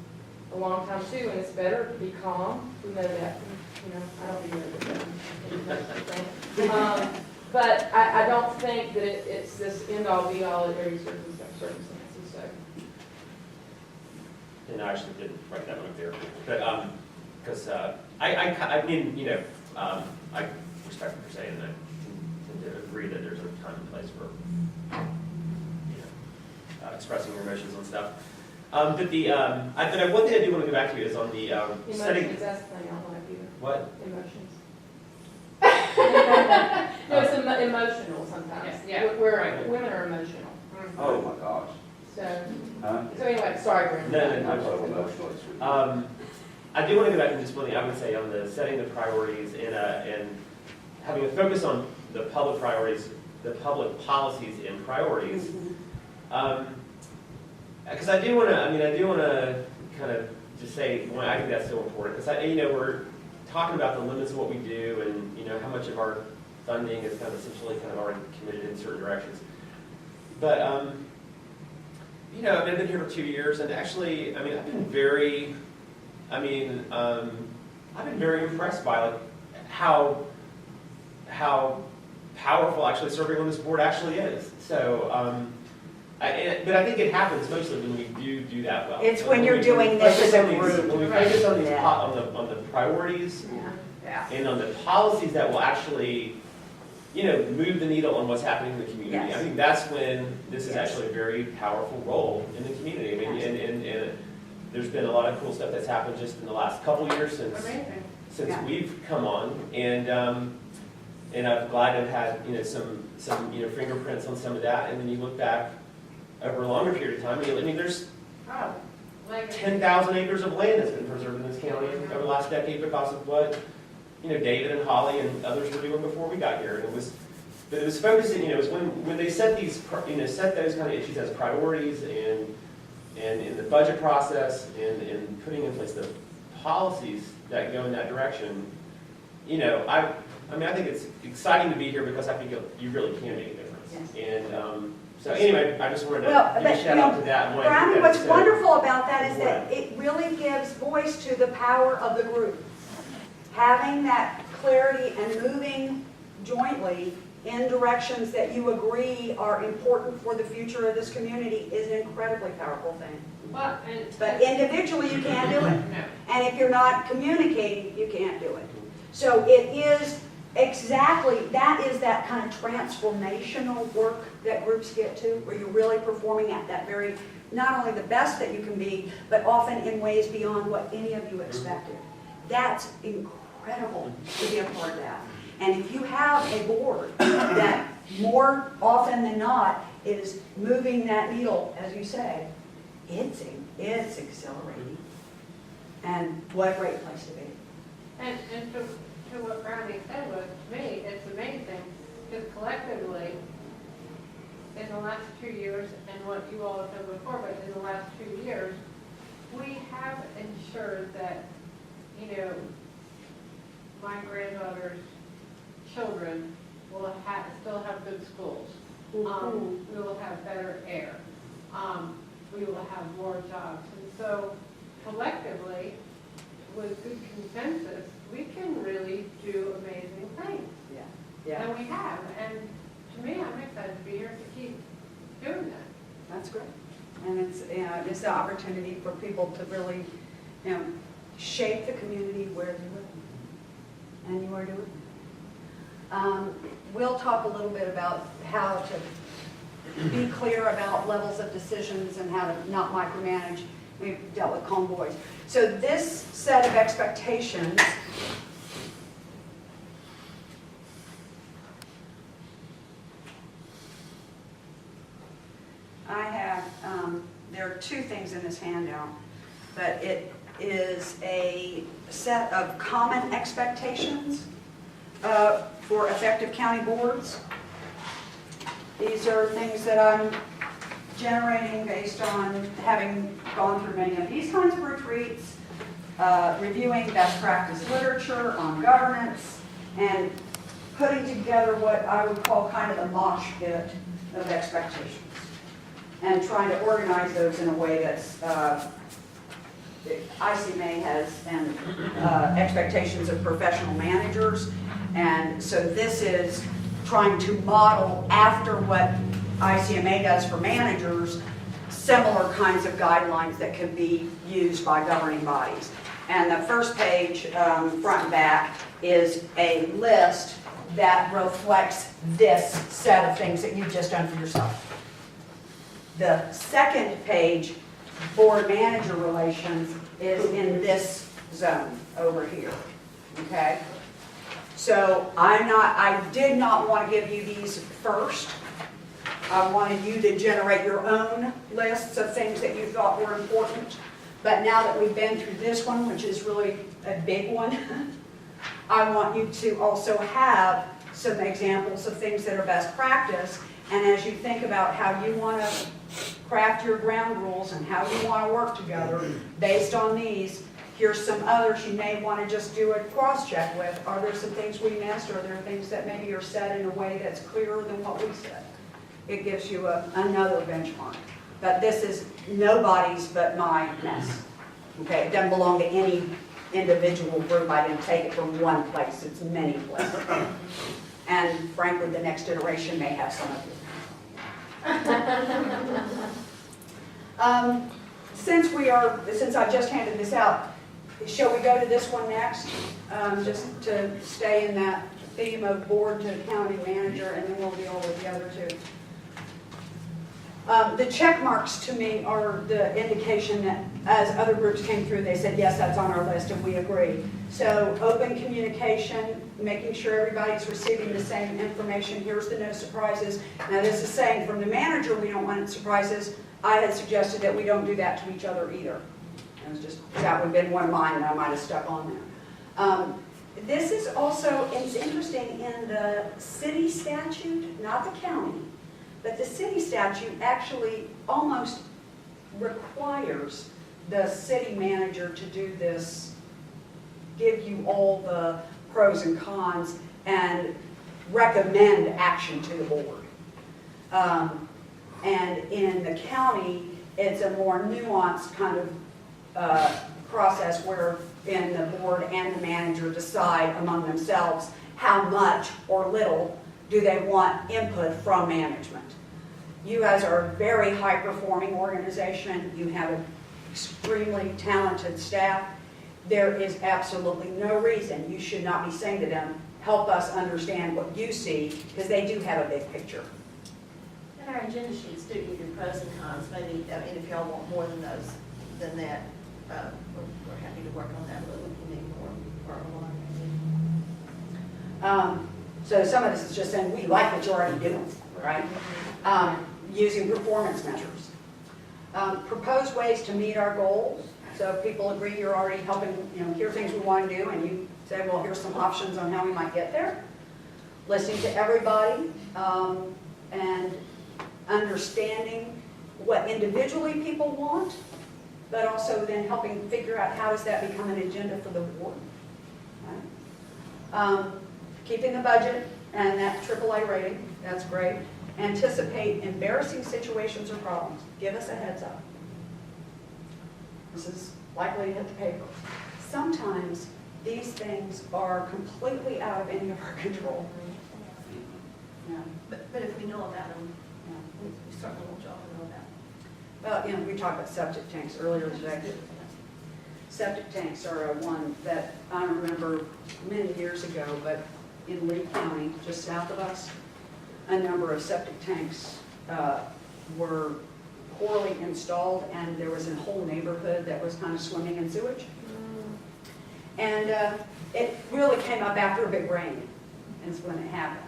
a long time too, and it's better to be calm. We know that. You know, I don't do that. But I don't think that it's this end-all be-all at every circumstances. So. And I actually didn't write that one up there, but because I mean, you know, I respect what you're saying, and I tend to agree that there's a time and place for, you know, expressing your emotions and stuff. But one thing I do want to go back to is on the setting. Emotions, that's the thing I don't like either. What? Emotions. No, it's emotional sometimes. Yeah. Women are emotional. Oh, my gosh. So anyway, sorry, Brenda. I'm so emotional. I do want to go back and just one thing I would say on the setting the priorities and having a focus on the public priorities, the public policies and priorities. Because I do want to kind of just say, well, I think that's so important because you know, we're talking about the limits of what we do and, you know, how much of our funding is kind of essentially kind of already committed in certain directions. But, you know, I've been here for 2 years and actually, I mean, I've been very, I've been very impressed by like how powerful actually serving on this board actually is. So, but I think it happens mostly when we do that well. It's Like, when you're we doing this focus as a on these- group. When we focus on these, Yeah. on the priorities Yeah. and on the policies that will actually, move the needle on what's happening in the community. Yes. I think that's when this is Yes. actually a very powerful role in the community. I mean, and there's been a lot of cool stuff that's happened just in the last couple of years since Amazing. we've come on, and I'm glad to have had some fingerprints on some of that. And then you look back over a longer period of time. I mean, there's Oh, like. 10,000 acres of land that's been preserved in this county over the last decade because of what David and Holly and others were doing before we got here. And it was focusing. It was when they set these set those kind of issues as priorities and in the budget process and putting in place the policies that go in that direction. I think it's exciting to be here because I think you really can make a difference. Yes. And so anyway, I just wanted to Well, give a but, shout out to that. And Brownie, what's so- wonderful about that is that it really gives voice to the power of the group. Having that clarity and moving jointly in directions that you agree are important for the future of this community is an incredibly powerful thing. Well, and. But individually, you can't do it. No. And if you're not communicating, you can't do it. So it is exactly, that is that kind of transformational work that groups get to, where you're really performing at that very, not only the best that you can be, but often in ways beyond what any of you expected. That's incredible to be a part of that. And if you have a board that more often than not is moving that needle, as you say, it's exhilarating. And what a great place to be. And to what Brownie said was, to me, it's amazing, because collectively, in the last 2 years, and what you all have done before, but in the last 2 years, we have ensured that, my granddaughter's children will still have good schools. We will have better air. We will have more jobs. And so collectively, with good consensus, we can really do amazing things. Yeah. And we have. And to me, I'm excited to be here to keep doing that. That's great. And it's the opportunity for people to really, shape the community where they're living. And you are doing it. We'll talk a little bit about how to be clear about levels of decisions and how to not micromanage. We've dealt with convoys. So this set of expectations I have, there are two things in this handout, but it is a set of common expectations for effective county boards. These are things that I'm generating based on having gone through many of these kinds of retreats, reviewing best practice literature on governance, and putting together what I would call kind of the mosh pit of expectations, and trying to organize those in a way that's ICMA has and expectations of professional managers. And so this is trying to model after what ICMA does for managers, similar kinds of guidelines that can be used by governing bodies. And the first page, front and back, is a list that reflects this set of things that you've just done for yourself. The second page, board manager relations, is in this zone over here, okay? So I did not want to give you these first. I wanted you to generate your own lists of things that you thought were important. But now that we've been through this one, which is really a big one, I want you to also have some examples of things that are best practice. And as you think about how you want to craft your ground rules and how you want to work together based on these, here's some others you may want to just do a cross-check with. Are there some things we missed? Are there things that maybe are said in a way that's clearer than what we said? It gives you another benchmark. But this is nobody's but my mess. Okay, it doesn't belong to any individual group. I didn't take it from one place, it's many places. And frankly, the next iteration may have some of you. Since I just handed this out, shall we go to this one next? Just to stay in that theme of board to county manager, and then we'll deal with the other two. The check marks to me are the indication that as other groups came through, they said, yes, that's on our list, and we agree. So open communication, making sure everybody's receiving the same information. Here's the no surprises. Now, this is saying from the manager, we don't want surprises. I had suggested that we don't do that to each other either. It was just, that would have been one of mine, and I might have stuck on there. This is also, it's interesting, in the city statute, not the county, but the city statute actually almost requires the city manager to do this, give you all the pros and cons, and recommend action to the board. And in the county, it's a more nuanced kind of process where in the board and the manager decide among themselves how much or little do they want input from management. You guys are a very high-performing organization. You have an extremely talented staff. There is absolutely no reason you should not be saying to them, help us understand what you see, because they do have a big picture. And our agenda sheets do give you pros and cons, maybe, I mean, if y'all want more than those, than that, we're happy to work on that a little if you need more or a lot. So some of this is just saying, we like what you're already doing, right? Using performance measures. Propose ways to meet our goals. So if people agree you're already helping, here are things we want to do, and you say, well, here's some options on how we might get there. Listening to everybody, and understanding what individually people want, but also then helping figure out how does that become an agenda for the board. Right? Keeping the budget and that AAA rating, that's great. Anticipate embarrassing situations or problems. Give us a heads up. This is likely to hit the paper. Sometimes these things are completely out of any of our control. Yeah. But if we know about them, Yeah. we certainly want y'all to know about them. Well, we talked about septic tanks earlier today. Septic tanks are one that I remember many years ago, but in Lee County, just south of us, a number of septic tanks were poorly installed, and there was a whole neighborhood that was kind of swimming in sewage. And it really came up after a big rain, is when it happened.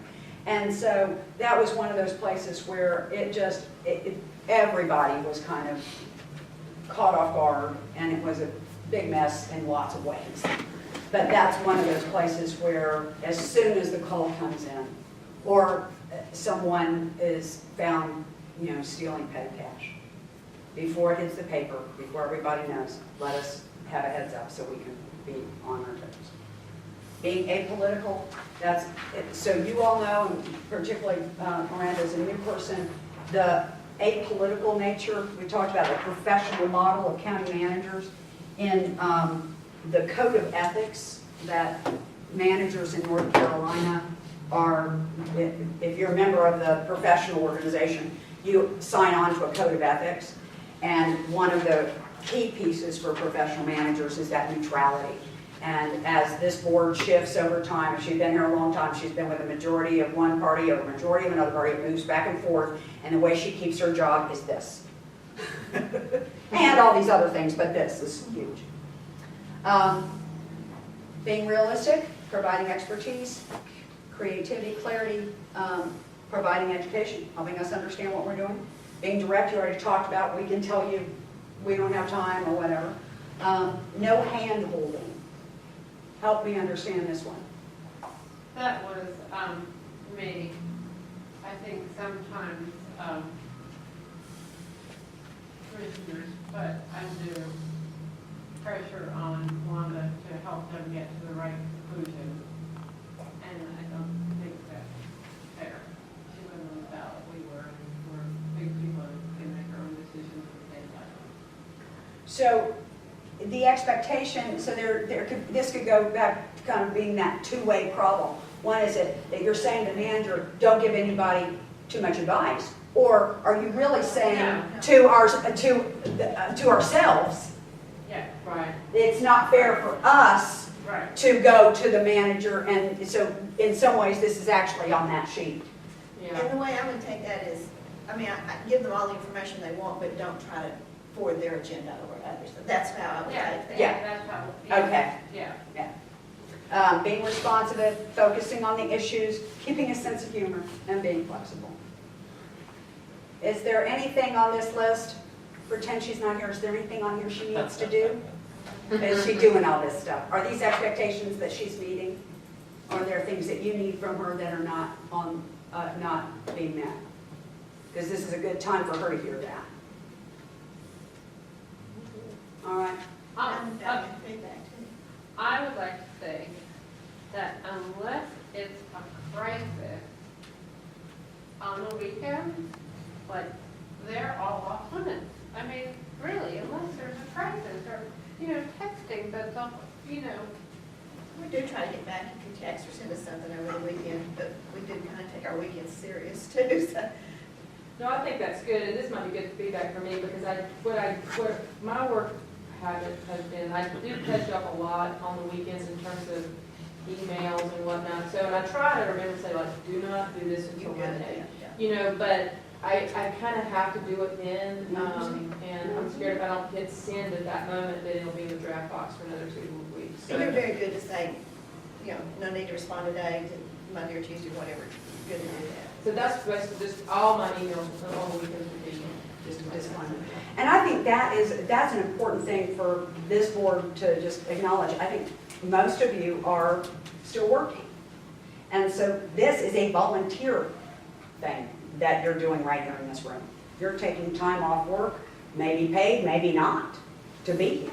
And so that was one of those places where everybody was kind of caught off guard, and it was a big mess in lots of ways. But that's one of those places where as soon as the call comes in, or someone is found, stealing petty cash, before it hits the paper, before everybody knows, let us have a heads up so we can be on our toes. Being apolitical, so you all know, and particularly Miranda is a new person, the apolitical nature, we talked about the professional model of county managers. In the code of ethics that managers in North Carolina are, if you're a member of the professional organization, you sign on to a code of ethics. And one of the key pieces for professional managers is that neutrality. And as this board shifts over time, if she's been here a long time, she's been with a majority of one party or a majority of another party, it moves back and forth, and the way she keeps her job is this. And all these other things, but this is huge. Being realistic, providing expertise, creativity, clarity, providing education, helping us understand what we're doing. Being direct, you already talked about, we can tell you we don't have time or whatever. No hand holding. Help me understand this one. That was, me. I think sometimes, commissioners put undue pressure on Wanda to help them get to the right conclusion. And I don't think that's fair. She wasn't on the ballot, we're big people and can make our own decisions at the same time. So the expectation, so this could go back to kind of being that two-way problem. One is that you're saying to the manager, don't give anybody too much advice, or are you really saying to ourselves, Yeah, right, it's not fair for us right. to go to the manager, and so in some ways, this is actually on that sheet. Yeah. And the way I would take that is, I mean, I give them all the information they want, but don't try to forward their agenda over to others. That's how I would Yeah, take that. Yeah. that's how. Okay. Yeah. Being responsive, focusing on the issues, keeping a sense of humor, and being flexible. Is there anything on this list? Pretend she's not here. Is there anything on here she needs to do? Is she doing all this stuff? Are these expectations that she's meeting? Are there things that you need from her that are not being met? Because this is a good time for her to hear that. All right. I'm back in feedback too. I would like to say that unless it's a crisis on the weekend, like, they're all off limits. I mean, really, unless there's a crisis or, texting, that's all, We do try to get back into text or send us something over the weekend, but we do kind of take our weekends serious too, so. No, I think that's good, and this might be good feedback for me, because what my work habit has been, I do catch up a lot on the weekends in terms of emails and whatnot, so, and I try to remember to say, like, do not do this until Monday, but I kind of have to do it then, and I'm scared if I don't hit send at that moment, that it'll be in the draft box for another 2 weeks. So you're very good to say, no need to respond today, to Monday or Tuesday, whatever. Good to do that. So that's basically just all my emails on the weekends would be Just a disclaimer. And I think that's an important thing for this board to just acknowledge. I think most of you are still working. And so this is a volunteer thing that you're doing right here in this room. You're taking time off work, maybe paid, maybe not, to be here.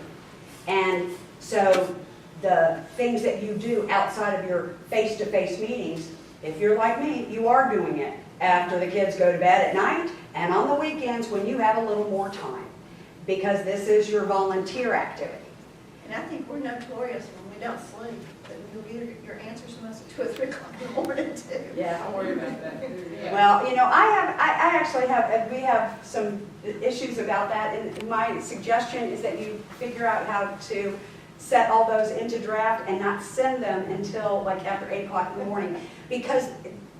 And so the things that you do outside of your face-to-face meetings, if you're like me, you are doing it after the kids go to bed at night and on the weekends when you have a little more time, because this is your volunteer activity. And I think we're notorious when we don't sleep, that you'll get your answers from us at 2 or 3 o'clock in the morning too. Yeah. I'm worried about that. Yeah. Well, we have some issues about that, and my suggestion is that you figure out how to set all those into draft and not send them until like after 8 o'clock in the morning. Because,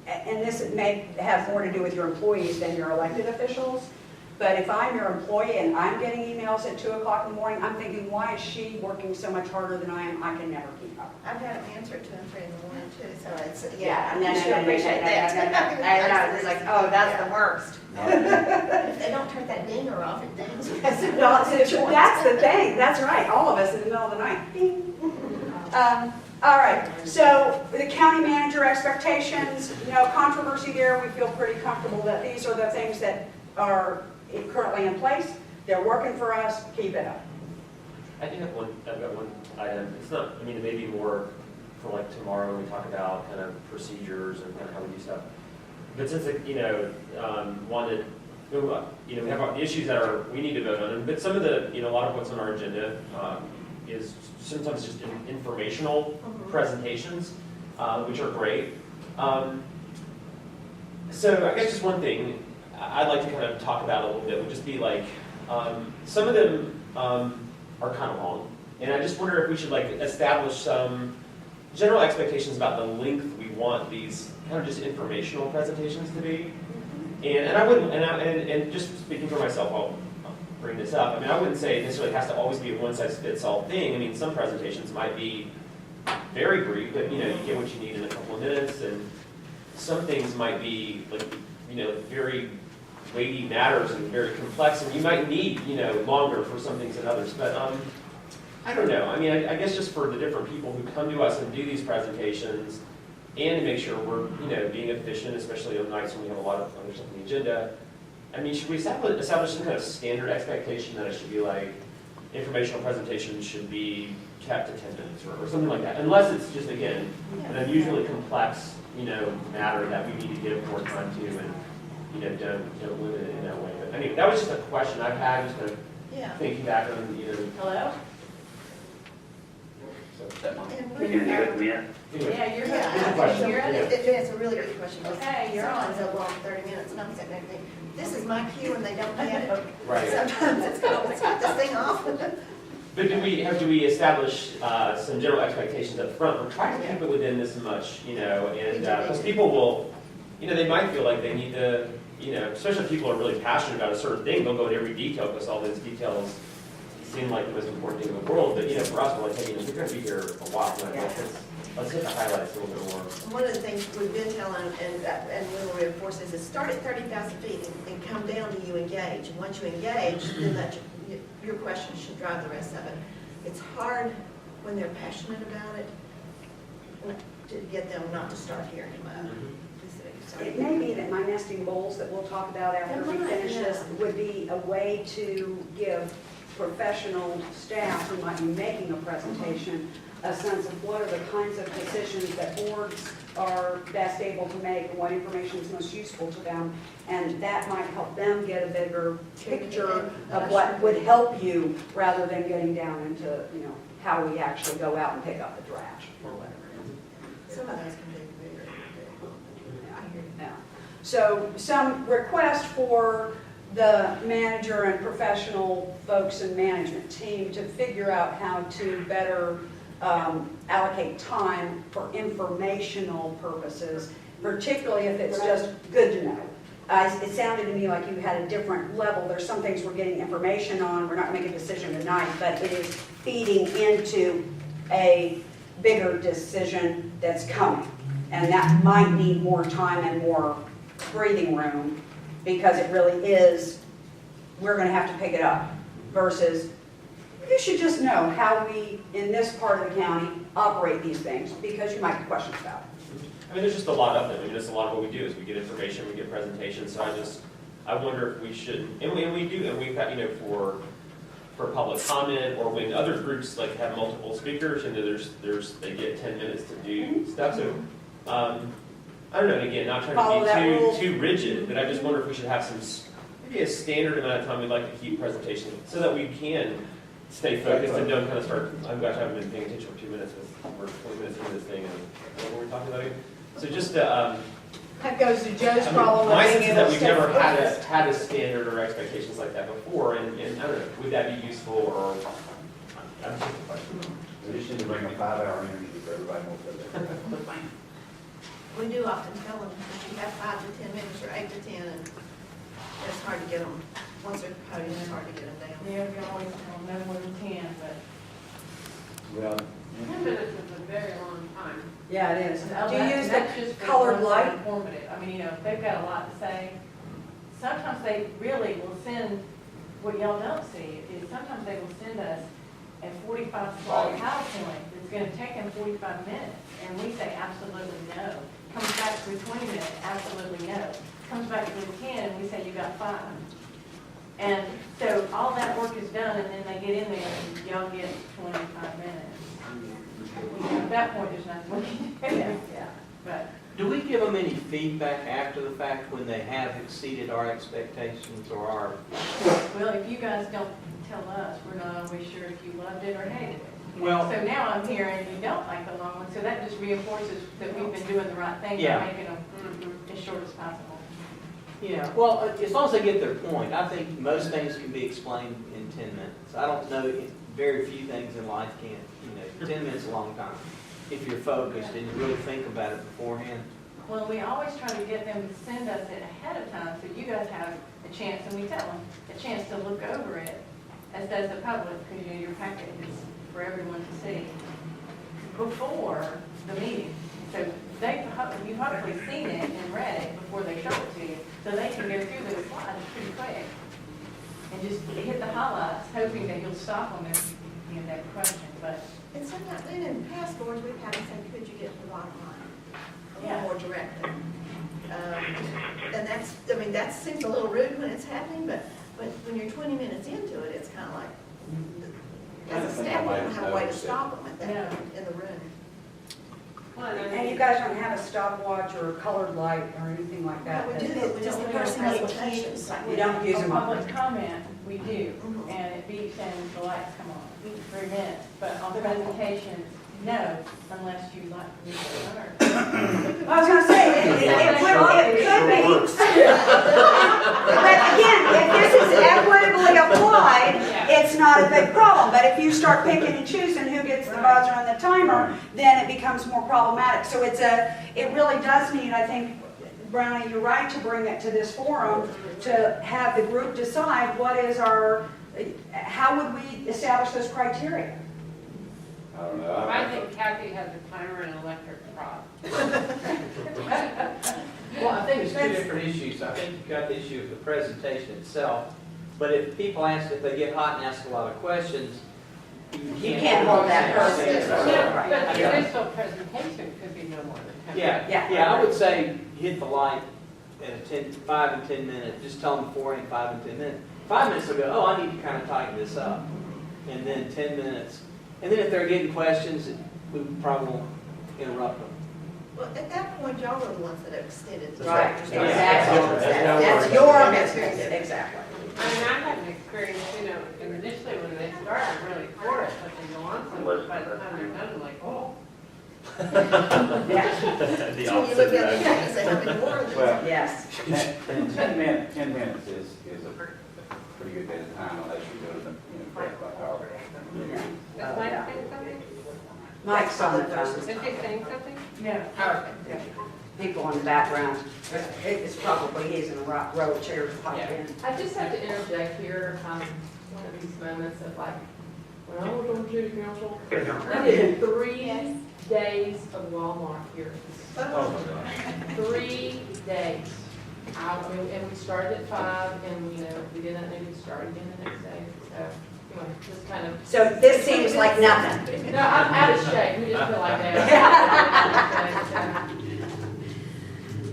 and this may have more to do with your employees than your elected officials, but if I'm your employee and I'm getting emails at 2 o'clock in the morning, I'm thinking, why is she working so much harder than I am? I can never keep up. I've got to answer at 2 and 3 in the morning too, so it's, And then, I sure appreciate that. it's like, oh, that's the worst. If they don't turn that dinger off, it dings. That's the thing, that's right, all of us in the middle of the night. Ding. All right, so the county manager expectations, no controversy there. We feel pretty comfortable that these are the things that are currently in place. They're working for us, keep it up. I think I've got one item. It's not, it may be more for like tomorrow when we talk about kind of procedures and kind of how we do stuff. But since, one that, we have issues that we need to vote on, but some of the, a lot of what's on our agenda is sometimes just informational presentations, which are great. So I guess just one thing I'd like to kind of talk about a little bit would just be like, some of them are kind of long. And I just wonder if we should establish some general expectations about the length we want these kind of just informational presentations to be. And I wouldn't, and just speaking for myself, I'll bring this up. I wouldn't say it necessarily has to always be a one-size-fits-all thing. Some presentations might be very brief, but you get what you need in a couple of minutes, and some things might be very weighty matters and very complex, and you might need longer for some things than others. But I don't know. I guess just for the different people who come to us and do these presentations, and to make sure we're being efficient, especially on nights when we have a lot of other stuff on the agenda. Should we establish some kind of standard expectation that it should be like informational presentations should be kept to 10 minutes or something like that? Unless it's just, again, an unusually complex, matter that we need to give more time to and, don't limit it in that way. But that was just a question I've had, just kind of thinking back on, Hello? And Can you do it, Mia? Yeah, you're. Yeah, You're on it. it's a really good question. because Okay, you're on. Sometimes they'll go on 30 minutes, and I'm sitting there thinking, this is my cue, and they don't get it. Right. Sometimes it's got this thing off. But do we establish some general expectations up front? We're trying to keep it within this much, and because people will, they might feel like they need to, especially if people are really passionate about a certain thing, they'll go into every detail because all those details seem like the most important thing in the world. But for us, we're like, hey, we're going to be here a while. Let's hit the highlights a little bit more. One of the things we've been telling, and we will reinforce is start at 30,000 feet and come down to you engage. And once you engage, then your questions should drive the rest of it. It's hard when they're passionate about it to get them not to start hearing about it. It may be that my nesting bowls that we'll talk about after we finish this would be a way to give professional staff who might be making a presentation a sense of what are the kinds of decisions that boards are best able to make and what information is most useful to them. And that might help them get a bigger picture of what would help you rather than getting down into, how we actually go out and pick up the trash or whatever it is. Some of those can be bigger. I hear you now. So some request for the manager and professional folks and management team to figure out how to better allocate time for informational purposes, particularly if it's just good to know. It sounded to me like you had a different level. There's some things we're getting information on. We're not making a decision tonight, but it is feeding into a bigger decision that's coming. And that might need more time and more breathing room because it really is, we're going to have to pick it up versus you should just know how we, in this part of the county, operate these things, because you might have questions about it. There's just a lot of them. That's a lot of what we do is we get information, we get presentations. So I wonder if we should, and we do, and we've got, for public comment or when other groups have multiple speakers, they get 10 minutes to do stuff. So I don't know. And again, not trying to be too rigid, but I just wonder if we should have maybe a standard amount of time we'd like to keep presentations so that we can stay focused and don't kind of start, oh gosh, I haven't been paying attention for 2 minutes, we're 20 minutes into this thing, and what were we talking about again? So just that goes to Joe's problem my of sense being is able that to we've stay never focused. had a standard or expectations like that before, and I don't know, would that be useful, or, that's just a question. We just need to bring a 5-hour interview for everybody more for that. We do often tell them that you have 5 to 10 minutes or 8 to 10, and it's hard to get them, once they're podium, it's hard to get them down. Yeah, we always tell them no more than 10, but. Well, 10 minutes is a very long time. Yeah, it is. Oh, Do you use that's the just for colored ones that are light? Informative. I mean, if they've got a lot to say. Sometimes they really will send, what y'all don't see, is sometimes they will send us a 45-slide PowerPoint that's going to take them 45 minutes. And we say absolutely no. Comes back with 20 minutes, absolutely no. Comes back with 10, and we say you got 5. And so all that work is done, and then they get in there, and y'all get 25 minutes. At that point, there's nothing we can do. Yeah. But Do we give them any feedback after the fact when they have exceeded our expectations or our? well, if you guys don't tell us, we're not always sure if you loved it or hated it. Well- So now I'm hearing you don't like the long one, so that just reinforces that we've been doing the right thing Yeah. by making them as short as possible. Yeah, well, as long as they get their point, I think most things can be explained in 10 minutes. I don't know, very few things in life can't, 10 minutes is a long time. If you're focused and you really think about it beforehand. Well, we always try to get them to send us it ahead of time, so you guys have a chance, and we tell them, a chance to look over it, as does the public, because your packet is for everyone to see, before the meeting. So you've hopefully seen it and read it before they show it to you, so they can go through those slides pretty quick. And just hit the highlights, hoping that you'll stop them if you have a question, but. And sometimes, and in past boards, we've had to say, could you get to the bottom line? A Yeah. little more directly. And that seems a little rude when it's happening, but when you're 20 minutes into it, it's kind of like, as a staff, we don't have a way to stop them at that point in the room. And you guys don't have a stopwatch or a colored light or anything like that? We do, we just the presentations. We don't use them. On public comment, we do, and it beeps and the lights come on each 3 minutes. But on presentations, No, unless you like me to learn. I was gonna say, it could be. But again, if this is equitably applied, it's not a big problem. But if you start picking and choosing who gets the buzzer and the timer, then it becomes more problematic. So it really does need, I think, Brownie, you're right to bring it to this forum to have the group decide what is how would we establish those criteria? I don't know. I think Kathy has a timer and electric prop. Well, I think it's two different issues. I think you've got the issue of the presentation itself, but if people if they get hot and ask a lot of questions, You can't hold that person. Yeah, but the initial presentation could be no more than 10 minutes. Yeah, I would say hit the light at 5 and 10 minutes. Just tell them beforehand 5 and 10 minutes. 5 minutes they'll go, oh, I need to kind of tighten this up. And then 10 minutes. And then if they're getting questions, we probably won't interrupt them. Well, at that point, y'all are the ones that have extended. Right, Yeah. exactly. That's your business, exactly. I mean, I had an experience, initially when they start, I'm really for it, but they go on so much, by the time they're done, I'm like, oh. The So you look at the clock and say, how many more of these? Well, Yes. 10 minutes is a pretty good bit of time unless you go to the, by power. Is Mike saying something? Mike's on the phone. Is he saying something? Yeah. People in the background. It's probably he's in a row of chairs popped in. I just have to interject here, one of these moments of like, when I was on city council, I did 3 days of Walmart here. Oh, my God. 3 days. And we started at 5, and, we did not need to start again the next day, so, anyway, just kind of. So this seems like nothing. No, I'm out of shape, we just feel like that.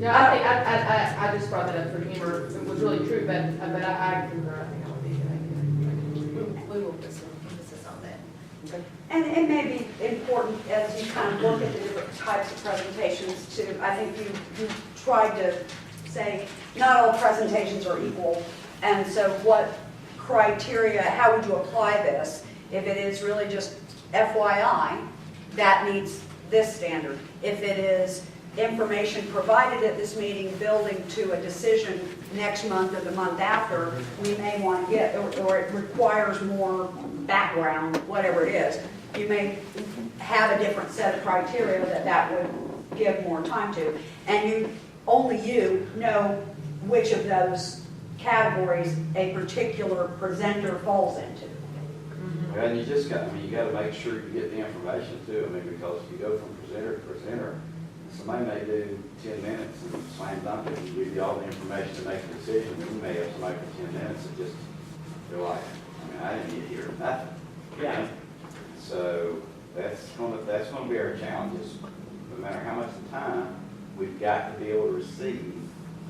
No, I just brought that up for humor, it was really true, but I concur, I think I would be a good idea. We will put some emphasis on that. And it may be important as you kind of look at the different types of presentations to, I think you tried to say, not all presentations are equal. And so what criteria, how would you apply this? If it is really just FYI, that meets this standard. If it is information provided at this meeting building to a decision next month or the month after, we may want to get, or it requires more background, whatever it is. You may have a different set of criteria that would give more time to. And only you know which of those categories a particular presenter falls into. And you just got, you got to make sure you get the information too. Because if you go from presenter to presenter, somebody may do 10 minutes and slam dunk it and give you all the information to make a decision. And you may have somebody for 10 minutes and just feel like, I didn't get here nothing. Yeah. So that's gonna be our challenge. Is no matter how much time, we've got to be able to receive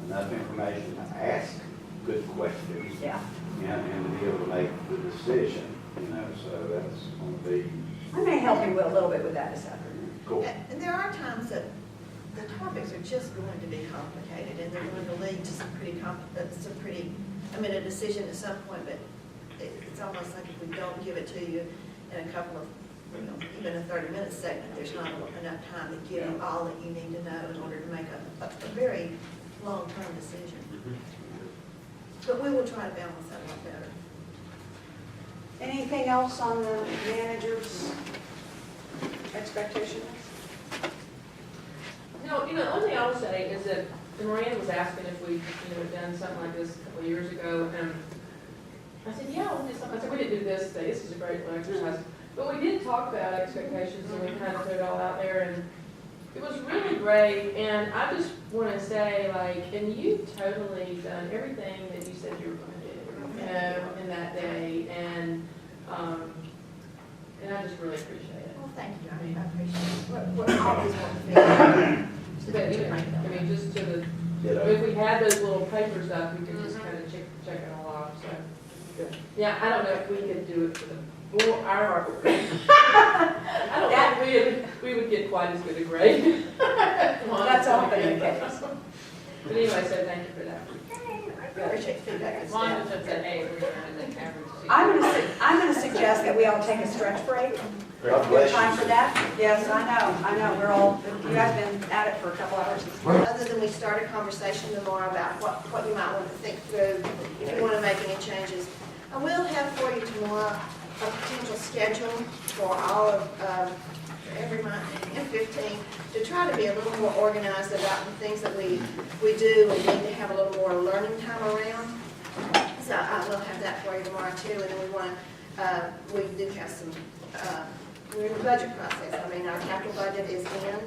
enough information to ask good questions. Yeah. And to be able to make the decision. So that's going to be I may help you a little bit with that this afternoon. cool. And there are times that the topics are just going to be complicated, and they're going to lead to some pretty, a decision at some point, but it's almost like if we don't give it to you in a couple of, even a 30-minute segment, there's not enough time to give you all that you need to know in order to make a very long-term decision. But we will try to balance that a lot better. Anything else on the manager's expectations? No, the only thing I would say is that Miranda was asking if we, had done something like this a couple of years ago, and I said, yeah, we'll do something. I said, we didn't do this today. This is a great little exercise. But we did talk about expectations, and we kind of put it all out there, and it was really great. And I just want to say, and you've totally done everything that you said you were going to do, in that day, and I just really appreciate it. Well, thank you. I appreciate it. We're always want to be. But, just to the, if we had those little papers up, we could just kind of check it all off, so. Good. Yeah, I don't know if we could do it for the board, our I don't think we would get quite as good a grade. That's often the case. But anyway, so thank you for that. I appreciate feedback. As long as it's an A, we're going to average. I'm going to suggest that we all take a stretch break God bless you. Time for that? Yes, I know, we're all, you guys been at it for a couple hours. Other than we start a conversation tomorrow about what you might want to think through, if you want to make any changes. I will have for you tomorrow a potential schedule for all of every month in 15, to try to be a little more organized about the things that we do and need to have a little more learning time around. So I will have that for you tomorrow too. And then we do have some, we're in the budget process. I mean, our capital budget is in.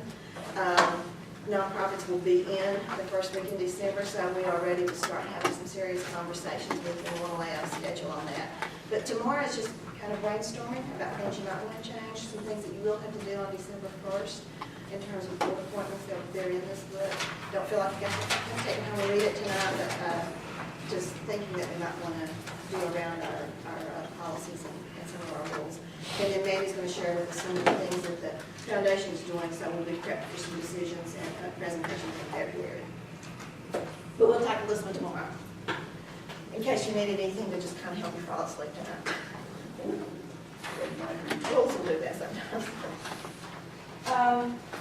Nonprofits will be in the first week in December, so we are ready to start having some serious conversations with them. We'll lay out a schedule on that. But tomorrow is just kind of brainstorming about things you might want to change, some things that you will have to do on December 1st in terms of board appointments. They're in this book. Don't feel like you got to take time to read it tonight, but just thinking that we might want to do around our policies and some of our rules. And then Mandy's going to share with us some of the things that the foundation is doing, so we'll be prepped for some decisions and presentations in February. But we'll tackle this one tomorrow, in case you needed anything to just kind of help you fall asleep tonight. Rules will do that sometimes.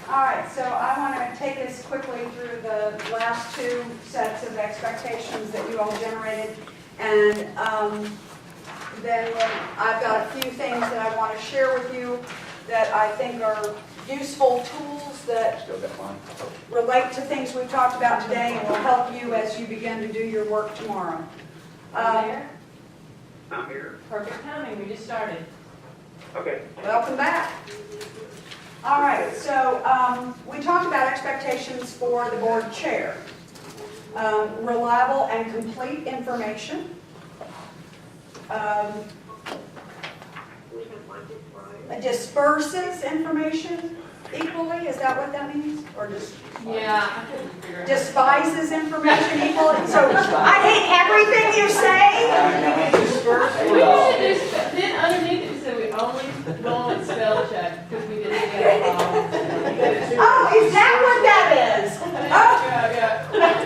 All right, so I want to take us quickly through the last two sets of expectations that you all generated. And then I've got a few things that I want to share with you that I think are useful tools that Still got mine? relate to things we've talked about today and will help you as you begin to do your work tomorrow. There? I'm here. Perfect timing, we just started. Okay. Welcome back. All right, so we talked about expectations for the board chair. Reliable and complete information. Disperses information equally, is that what that means? Or just Yeah, I couldn't figure it out. despises information equally? So I hate everything you say? We should just, then underneath it said we only roll and spell check because we didn't get it wrong. Oh, is that what that is? Oh,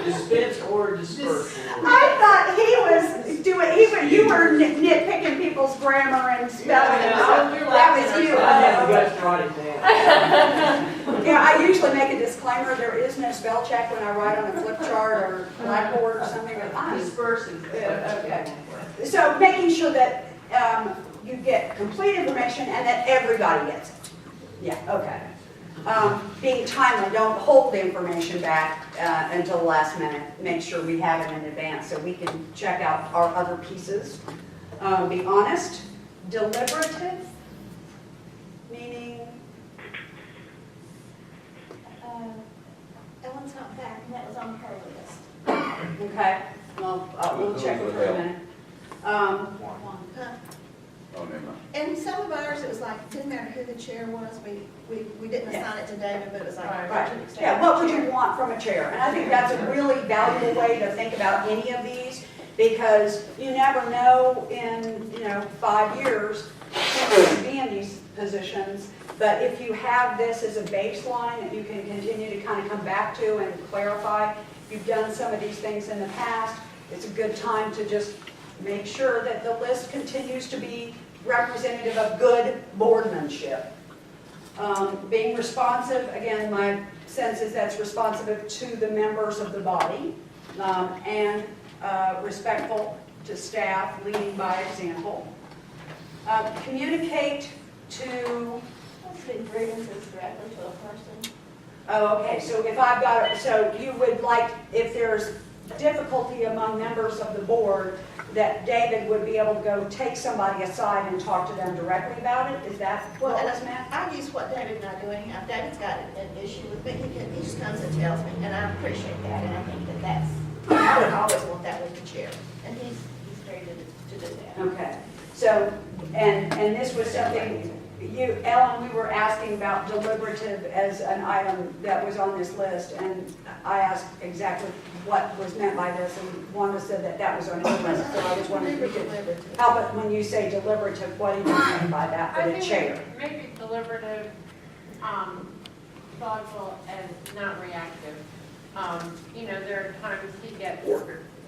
Dispense or disperse. I thought he was doing, you were nitpicking people's grammar and spelling. That was you. I have the guts to write it down. Yeah, I usually make a disclaimer, there is no spell check when I write on a flip chart or blackboard or something, but I'm Disperses. okay. So making sure that you get complete information and that everybody gets it. Yeah, okay. Being timely, don't hold the information back until the last minute. Make sure we have it in advance so we can check out our other pieces. Be honest, deliberative, meaning Ellen not back, and that was on her list. okay. Well, we'll check with her in a minute. Huh? Oh, never mind. And some of ours, it was like, it didn't matter who the chair was, we didn't assign it to David, but it was like. Right. Yeah, what would you want from a chair? And I think that's a really valuable way to think about any of these, because you never know in, 5 years who's going to be in these positions. But if you have this as a baseline that you can continue to kind of come back to and clarify, you've done some of these things in the past, it's a good time to just make sure that the list continues to be representative of good boardmanship. Being responsive, again, my sense is that's responsive to the members of the body, and respectful to staff, leading by example. Communicate to... Grievances directly to a person. Oh, okay, so if I've got, so you would like, if there's difficulty among members of the board, that David would be able to go take somebody aside and talk to them directly about it? Is that Well, what and was meant? I use what David and I do anyhow. If David's got an issue with me, he just comes and tells me, and I appreciate that, and I think that's, I would always want that with the chair, and he's ready to do that. Okay, so, and this was something, Ellen, we were asking about deliberative as an item that was on this list, and I asked exactly what was meant by this, and Wanda said that that was on her list, so I was wondering if we could help it when you say deliberative, what do you mean by that for the chair? Maybe deliberative, thoughtful, and not reactive. There are times he gets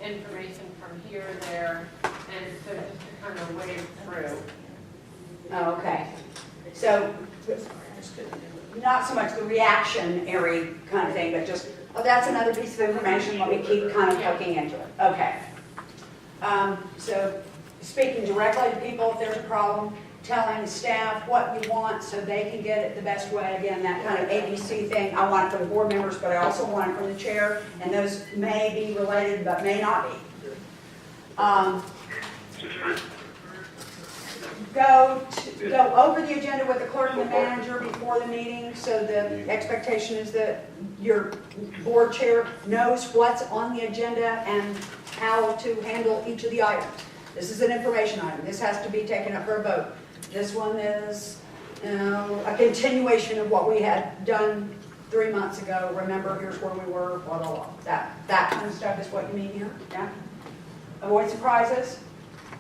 information from here, there, and so just to kind of wade through. Oh, okay. So, not so much the reactionary kind of thing, but just, oh, that's another piece of information, let me keep kind of looking into it. Okay. So, speaking directly to people if there's a problem, telling staff what you want so they can get it the best way. Again, that kind of ABC thing, I want it from the board members, but I also want it from the chair, and those may be related but may not be. Go over the agenda with the clerk and the manager before the meeting, so the expectation is that your board chair knows what's on the agenda and how to handle each of the items. This is an information item. This has to be taken up for a vote. This one is a continuation of what we had done 3 months ago. Remember, here's where we were, blah, blah, blah. That kind of stuff is what you mean here, yeah? Avoid surprises,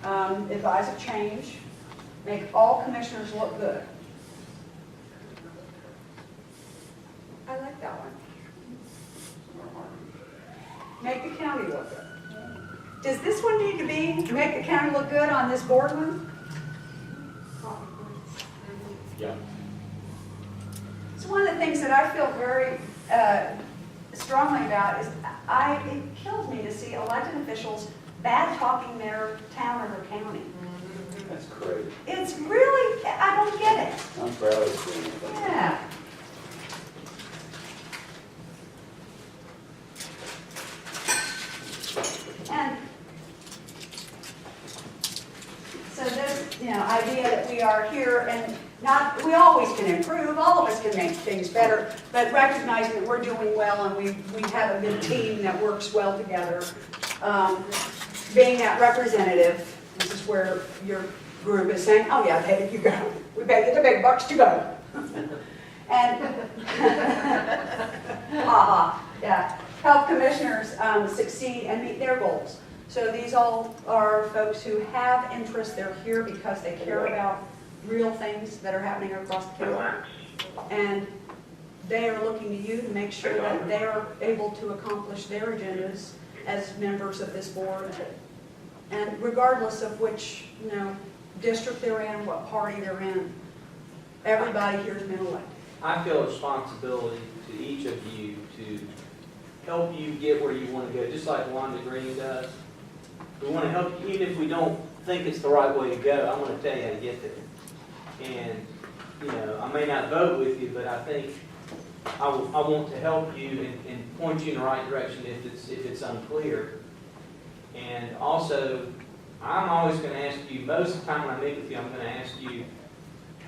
advise of change, make all commissioners look good. I like that one. Make the county look good. Does this one need to be, make the county look good on this board one? Yeah. It's one of the things that I feel very strongly about is it kills me to see elected officials bad talking their town or their county. That's crazy. It's really, I don't get it. I'm proud of you. Yeah. And so this, idea that we are here and we always can improve, all of us can make things better, but recognizing that we're doing well and we have a good team that works well together. Being that representative, this is where your group is saying, oh yeah, hey, you go. We pay you the big bucks to go. And, yeah, help commissioners succeed and meet their goals. So these all are folks who have interest. They're here because they care about real things that are happening across the county. And they are looking to you to make sure that they are able to accomplish their agendas as members of this board. And regardless of which, district they're in, what party they're in, everybody here has been elected. I feel a responsibility to each of you to help you get where you want to go, just like Wanda Green does. We want to help you, even if we don't think it's the right way to go. I want to tell you how to get there. And, I may not vote with you, but I think I want to help you and point you in the right direction if it's unclear. And also, I'm always going to ask you, most of the time when I meet with you, I'm going to ask you,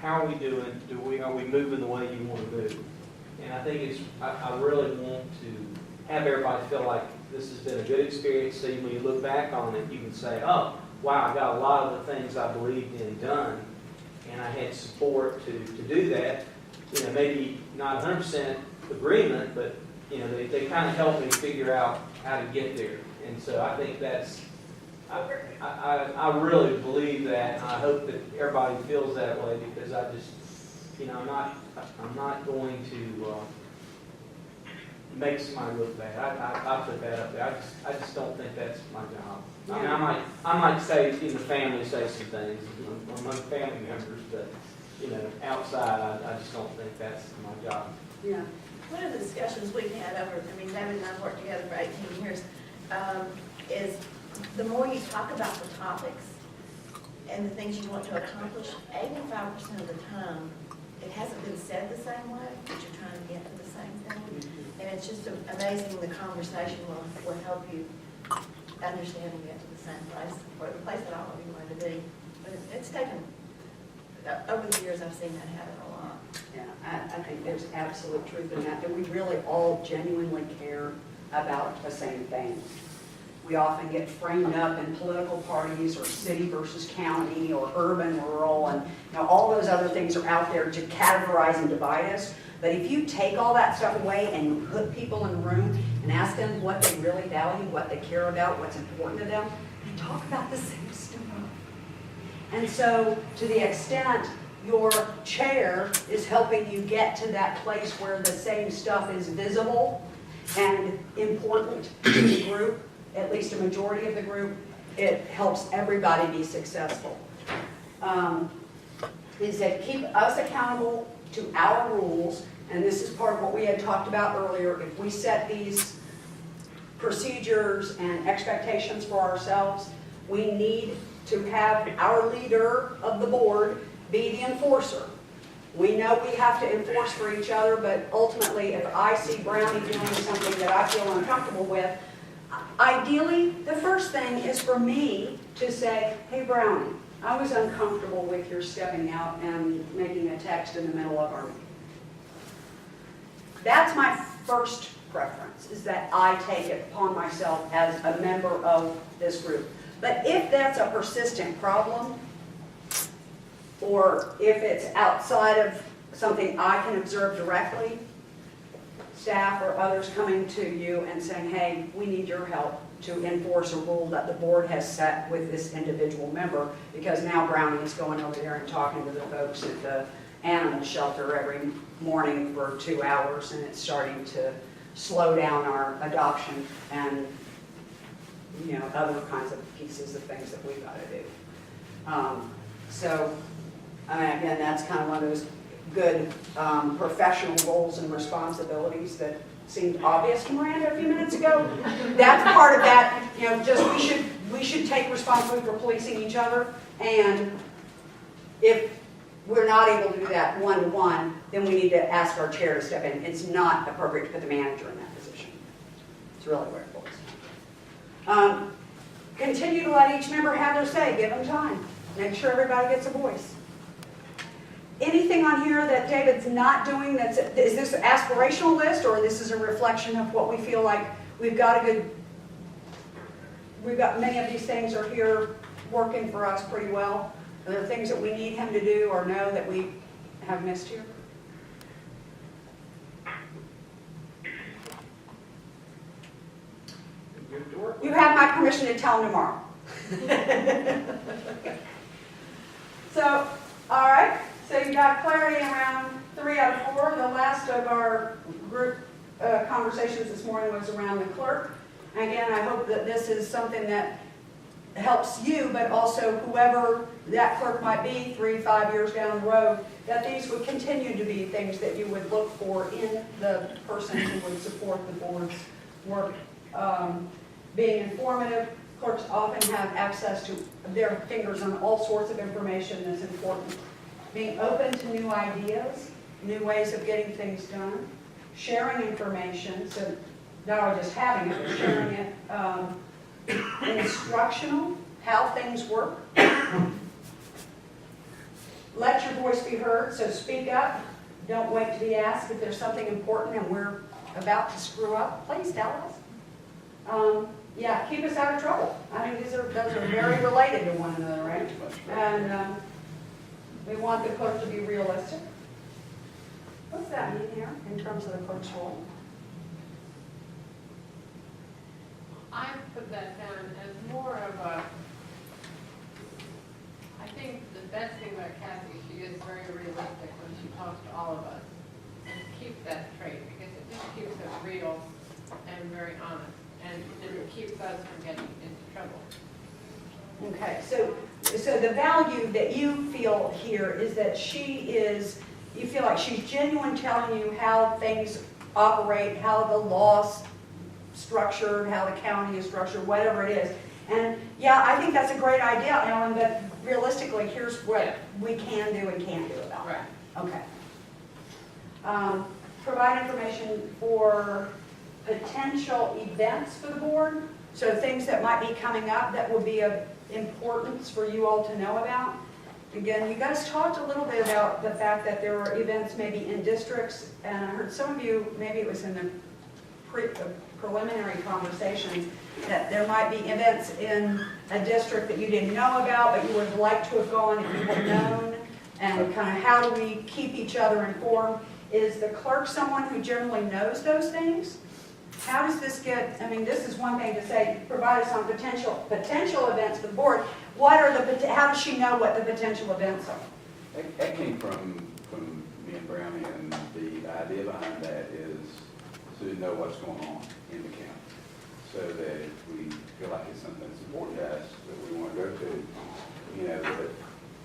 how are we doing? Are we moving the way you want to move? And I think I really want to have everybody feel like this has been a good experience, so when you look back on it, you can say, oh, wow, I got a lot of the things I believed in done, and I had support to do that. Maybe not 100% agreement, but, they kind of helped me figure out how to get there. And so I think I really believe that, and I hope that everybody feels that way, because I just, I'm not going to make somebody look bad. I put that up there. I just don't think that's my job. I mean, I might say in the family, say some things among family members, but outside, I just don't think that's my job. Yeah. One of the discussions we've had David and I've worked together for 18 years, is the more you talk about the topics and the things you want to accomplish, 85% of the time, it hasn't been said the same way, but you're trying to get to the same thing. And it's just amazing the conversation will help you understand and get to the same place, or the place that all of you want to be. But it's taken, over the years, I've seen that happen a lot. Yeah, I think there's absolute truth in that we really all genuinely care about the same things. We often get framed up in political parties or city versus county or urban, rural, and all those other things are out there to categorize and divide us. But if you take all that stuff away and you put people in the room and ask them what they really value, what they care about, what's important to them, they talk about the same stuff. And so to the extent your chair is helping you get to that place where the same stuff is visible and important to the group, at least a majority of the group, it helps everybody be successful. is that keep us accountable to our rules, and this is part of what we had talked about earlier. If we set these procedures and expectations for ourselves, we need to have our leader of the board be the enforcer. We know we have to enforce for each other, but ultimately, if I see Brownie doing something that I feel uncomfortable with, ideally, the first thing is for me to say, hey, Brownie, I was uncomfortable with your stepping out and making a text in the middle of our meeting. That's my first preference, is that I take it upon myself as a member of this group. But if that's a persistent problem, or if it's outside of something I can observe directly, staff or others coming to you and saying, hey, we need your help to enforce a rule that the board has set with this individual member, because now Brownie is going over there and talking to the folks at the animal shelter every morning for 2 hours, and it's starting to slow down our adoption and, you know, other kinds of pieces of things that we've got to do. So, I mean, again, that's kind of one of those good professional roles and responsibilities that seemed obvious to Miranda a few minutes ago. That's part of that, you know, just we should take responsibility for policing each other, and if we're not able to do that one-to-one, then we need to ask our chair to step in. It's not appropriate to put the manager in that position. It's really where it boils. Continue to let each member have their say, give them time. Make sure everybody gets a voice. Anything on here that David's not doing, is this an aspirational list, or this is a reflection of what we feel like we've got many of these things are here working for us pretty well? Are there things that we need him to do or know that we have missed here? You have my permission to tell him tomorrow. So, all right. So you got clarity around 3 out of 4. The last of our group conversations this morning was around the clerk. Again, I hope that this is something that helps you, but also whoever that clerk might be 3-5 years down the road, that these would continue to be things that you would look for in the person who would support the board's work. Being informative, clerks often have access to their fingers on all sorts of information that's important. Being open to new ideas, new ways of getting things done, sharing information, so not only just having it, but sharing it, instructional, how things work. Let your voice be heard, so speak up. Don't wait to be asked. If there's something important and we're about to screw up, please tell us. Yeah, keep us out of trouble. I think those are very related to one another, right? And we want the clerk to be realistic. What's that mean here in terms of the clerk's role? I put that down as more of a, I think the best thing about Kathy, she is very realistic when she talks to all of us. And keep that trait, because it just keeps it real and very honest. And it keeps us from getting into trouble. Okay, so the value that you feel here is that you feel like she's genuine, telling you how things operate, how the law's structured, how the county is structured, whatever it is. And yeah, I think that's a great idea, Ellen, but realistically, here's what we can do and can't do about it. Right. Okay. Provide information for potential events for the board, so things that might be coming up that would be of importance for you all to know about. Again, you guys talked a little bit about the fact that there were events maybe in districts, and I heard some of you, maybe it was in the preliminary conversations, that there might be events in a district that you didn't know about, but you would like to have gone if you had known, and kind of how do we keep each other informed? Is the clerk someone who generally knows those things? How does this get, I mean, this is one thing to say, provide us on potential events for the board. What are how does she know what the potential events are? That came from me and Brownie, and the idea behind that is to know what's going on in the county, so that if we feel like it's something that's important to us that we want to go to, you know, that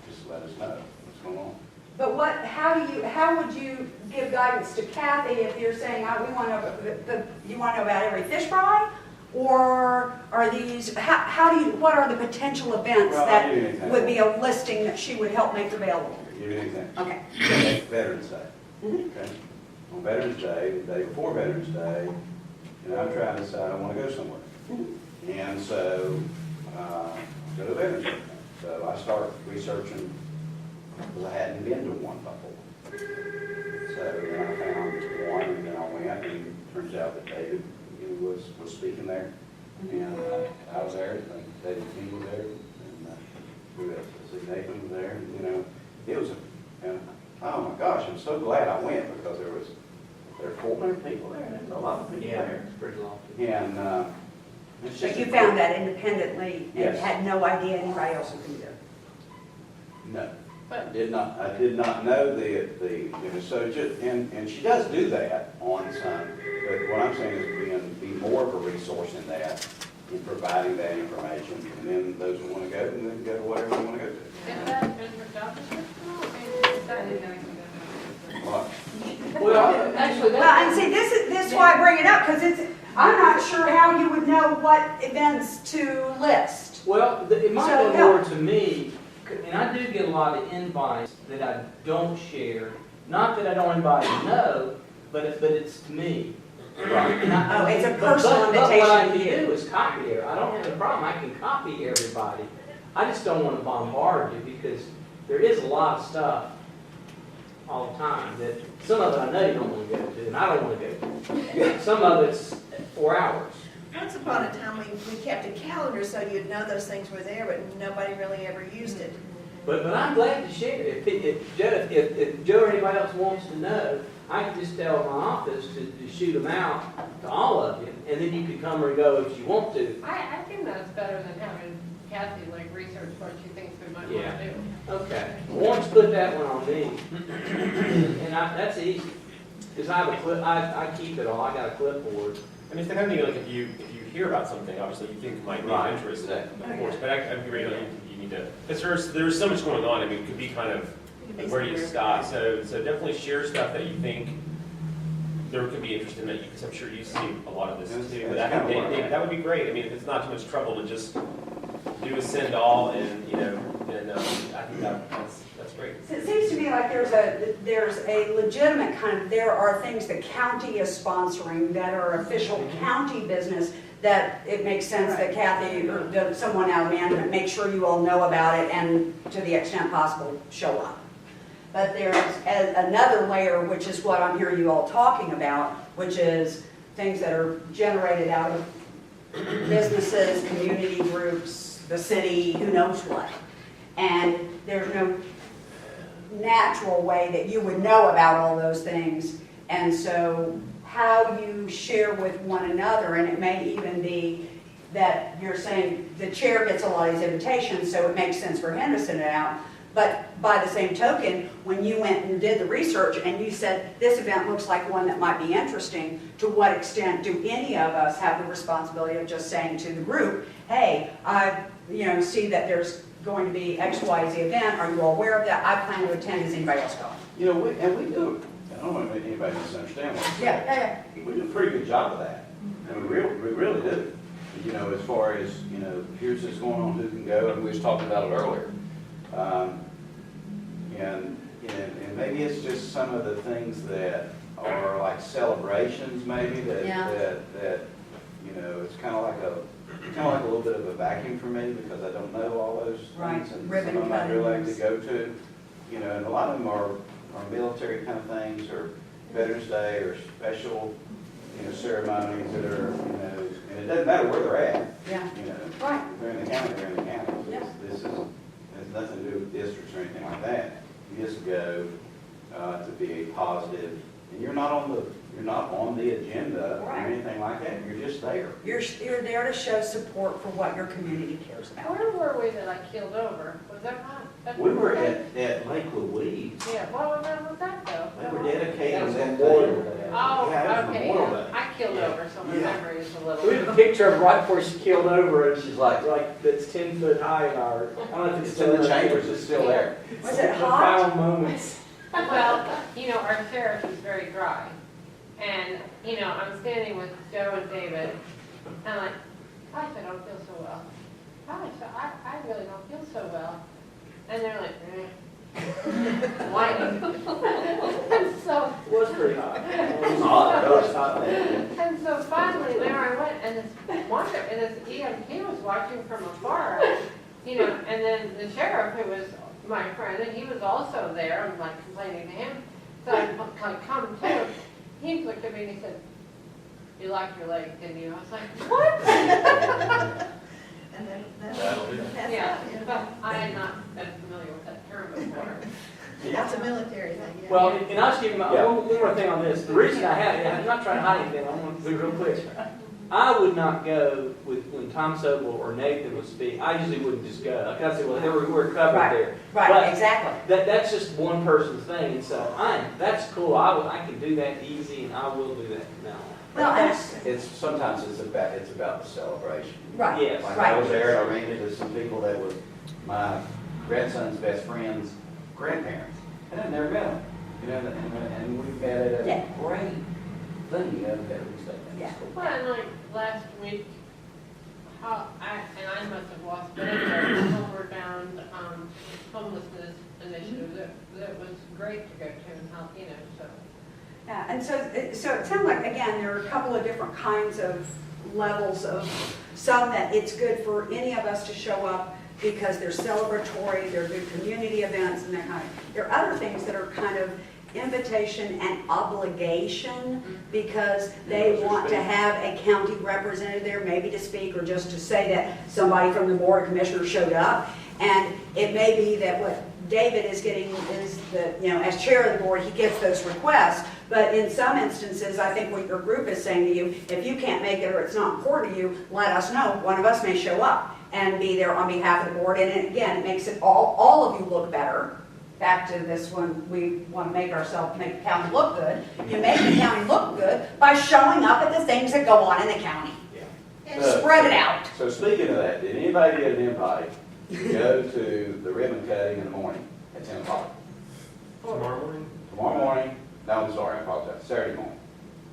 just let us know what's going on. But how would you give guidance to Kathy if you're saying, we want to, you want to know about every fish fry? Or are these, what are the potential events Well, I'll give you an that example. would be a listing that she would help make available? Give you an example. Okay. Take Veterans Day. Mhm. Okay? On Veterans Day, the day before Veterans Day, I'm trying to decide I want to go somewhere. Mhm. And so, go to Veterans Day. So I start researching, because I hadn't been to one before. So then I found one, and then I went, and it turns out that David was speaking there. And I was there, and David King was there, and who else? I see Nathan was there, and, it was, and oh my gosh, I'm so glad I went, because there were 400 people there, and there was a lot of people Yeah, there. it's pretty long. And, it's But just. you found that independently and Yes. had no idea anybody else would be there? No. But- I did not know so just, and she does do that on some, but what I'm saying is be more of a resource in that, in providing that information, and then those who want to go, and then go to whatever they want to go to. Is that in her job description? Is that Well, Well, actually, Well, and see, this is why I bring it up, because I'm not sure how you would know what events to list. well, it might So, be yeah. more to me, and I do get a lot of invites that I don't share. Not that I don't want anybody to know, but it's to me. And Oh, it's a but- personal But what I invitation can to you. do is copy it. I don't have a problem. I can copy everybody. I just don't want to bombard you because there is a lot of stuff all the time that some of it I know you don't want to go to, and I don't want to go to. Some of it's 4 hours. Once upon a time, we kept a calendar so you'd know those things were there, but nobody really ever used it. But I'm glad to share. If Joe or anybody else wants to know, I can just tell my office to shoot them out to all of you, and then you can come or go if you want to. I think that's better than having Kathy like research what she thinks we might want to do. Okay. Why don't you put that one on me? And that's easy, because I have a clip, I keep it all, I got a clipboard. I mean, it's the kind of thing, like, if you hear about something, obviously you think might be Right. of interest, of Oh, course, but I really don't think you need to, because there's so much going on, I mean, it could be kind of, like, where do you stop? So definitely share stuff that you think there could be interest in, that because I'm sure you see a lot of this That's- too, that's but I kind of think what I- that would be great, I mean, if it's not too much trouble to just do a send all, and, and I think that's great. So it seems to me like there's a legitimate there are things the county is sponsoring that are official county business that it makes sense that Kathy or someone out of management make sure you all know about it and to the extent possible show up. But there's another layer, which is what I'm hearing you all talking about, which is things that are generated out of businesses, community groups, the city, who knows what. And there's no natural way that you would know about all those things. And so how you share with one another, and it may even be that you're saying the chair gets a lot of these invitations, so it makes sense for him to send it out. But by the same token, when you went and did the research and you said, this event looks like one that might be interesting, to what extent do any of us have the responsibility of just saying to the group, hey, I see that there's going to be X, Y, Z event, are you all aware of that? I plan to attend, is anybody else going? We do, I don't want anybody to misunderstand what we're saying. Yeah. We do a pretty good job of that, and we really do. As far as, here's this going on, who can go, and we was talking about it earlier. And maybe it's just some of the things that are like celebrations, maybe, that it's kind of like a little bit of a vacuum for me, because I don't know all those Right. things, and Ribbon some of them I really like to cuttings. go to, and a lot of them are military kind of things, or Veterans Day, or special, ceremonies that are, and it doesn't matter where they're at. Yeah. Right. If they're in the county, they're in the county. Yeah. This has nothing to do with districts or anything like that. You just go to be a positive, and you're not on the agenda or Right. anything like that. You're just there. You're there to show support for what your community cares about. Where were we that I keeled over? Was that not? We were at Lake Louise. Yeah, what was that though? They were dedicating That was that Memorial thing. Day. Oh, Yeah, it was okay, Memorial yeah. Day. I killed over, so my Yeah. memory is a We little. have a picture of right before she killed over, and she's like, that's 10 foot high in our, I don't know if it's It's in the chambers, it's still there. Was it The hot? final moments. Well, our sheriff is very dry. And, I'm standing with Joe and David, and I'm like, gosh, I don't feel so well. Gosh, I really don't feel so well. And they're like, whining. And so, It was pretty hot. It was hot. It was hot then. and so finally, there I went, and this EMT was watching from afar, and then the sheriff, who was my friend, and he was also there, I'm like complaining to him. So I come to him, he looked at me and he said, "You liked your leg, didn't you?" I was like, "What?" And then, That'll do. that's Yeah, it. but I had not been familiar with that term before. That's a military thing, yeah. Well, and I'll just give you my, Yeah. one more thing on this. The reason I have it, I'm not trying to hide anything, I want to be real clear. I would not go when Tom Sobel or Nathan would speak, I usually wouldn't just go. Like I said, well, we're covered Right. there. Right, But exactly. that's just one person's thing, and so that's cool. I can do that easy, and I will do that now. Well, and- Sometimes it's about the celebration. Right, Yes. Like I right. was there, I ran into some people that was my grandson's best friend's grandparents, and I'd never met them. And we met at Yeah. a great thing at Veterans Day. Yeah. Well, and like last week, I must have lost it, the Homeward Bound homelessness initiative, that was great to go to and help, so. Yeah, and so it sounds like, again, there are a couple of different kinds of levels of, some that it's good for any of us to show up because they're celebratory, they're good community events and that kind of. There are other things that are kind of invitation and obligation because they want to have a county representative there, maybe to speak or just to say that somebody from the board of commissioners showed up. And it may be that what David is getting is that, as chair of the board, he gets those requests. But in some instances, I think what your group is saying to you, if you can't make it or it's not important to you, let us know. One of us may show up and be there on behalf of the board. And again, it makes it all of you look better. Back to this one, we want to make the county look good. You make the county look good by showing up at the things that go on in the county. And Spread it out. So speaking of that, did anybody get an invite to go to the ribbon cutting in the morning at 10 o'clock? Tomorrow morning? Tomorrow morning, no, I'm sorry, I apologize, Saturday morning,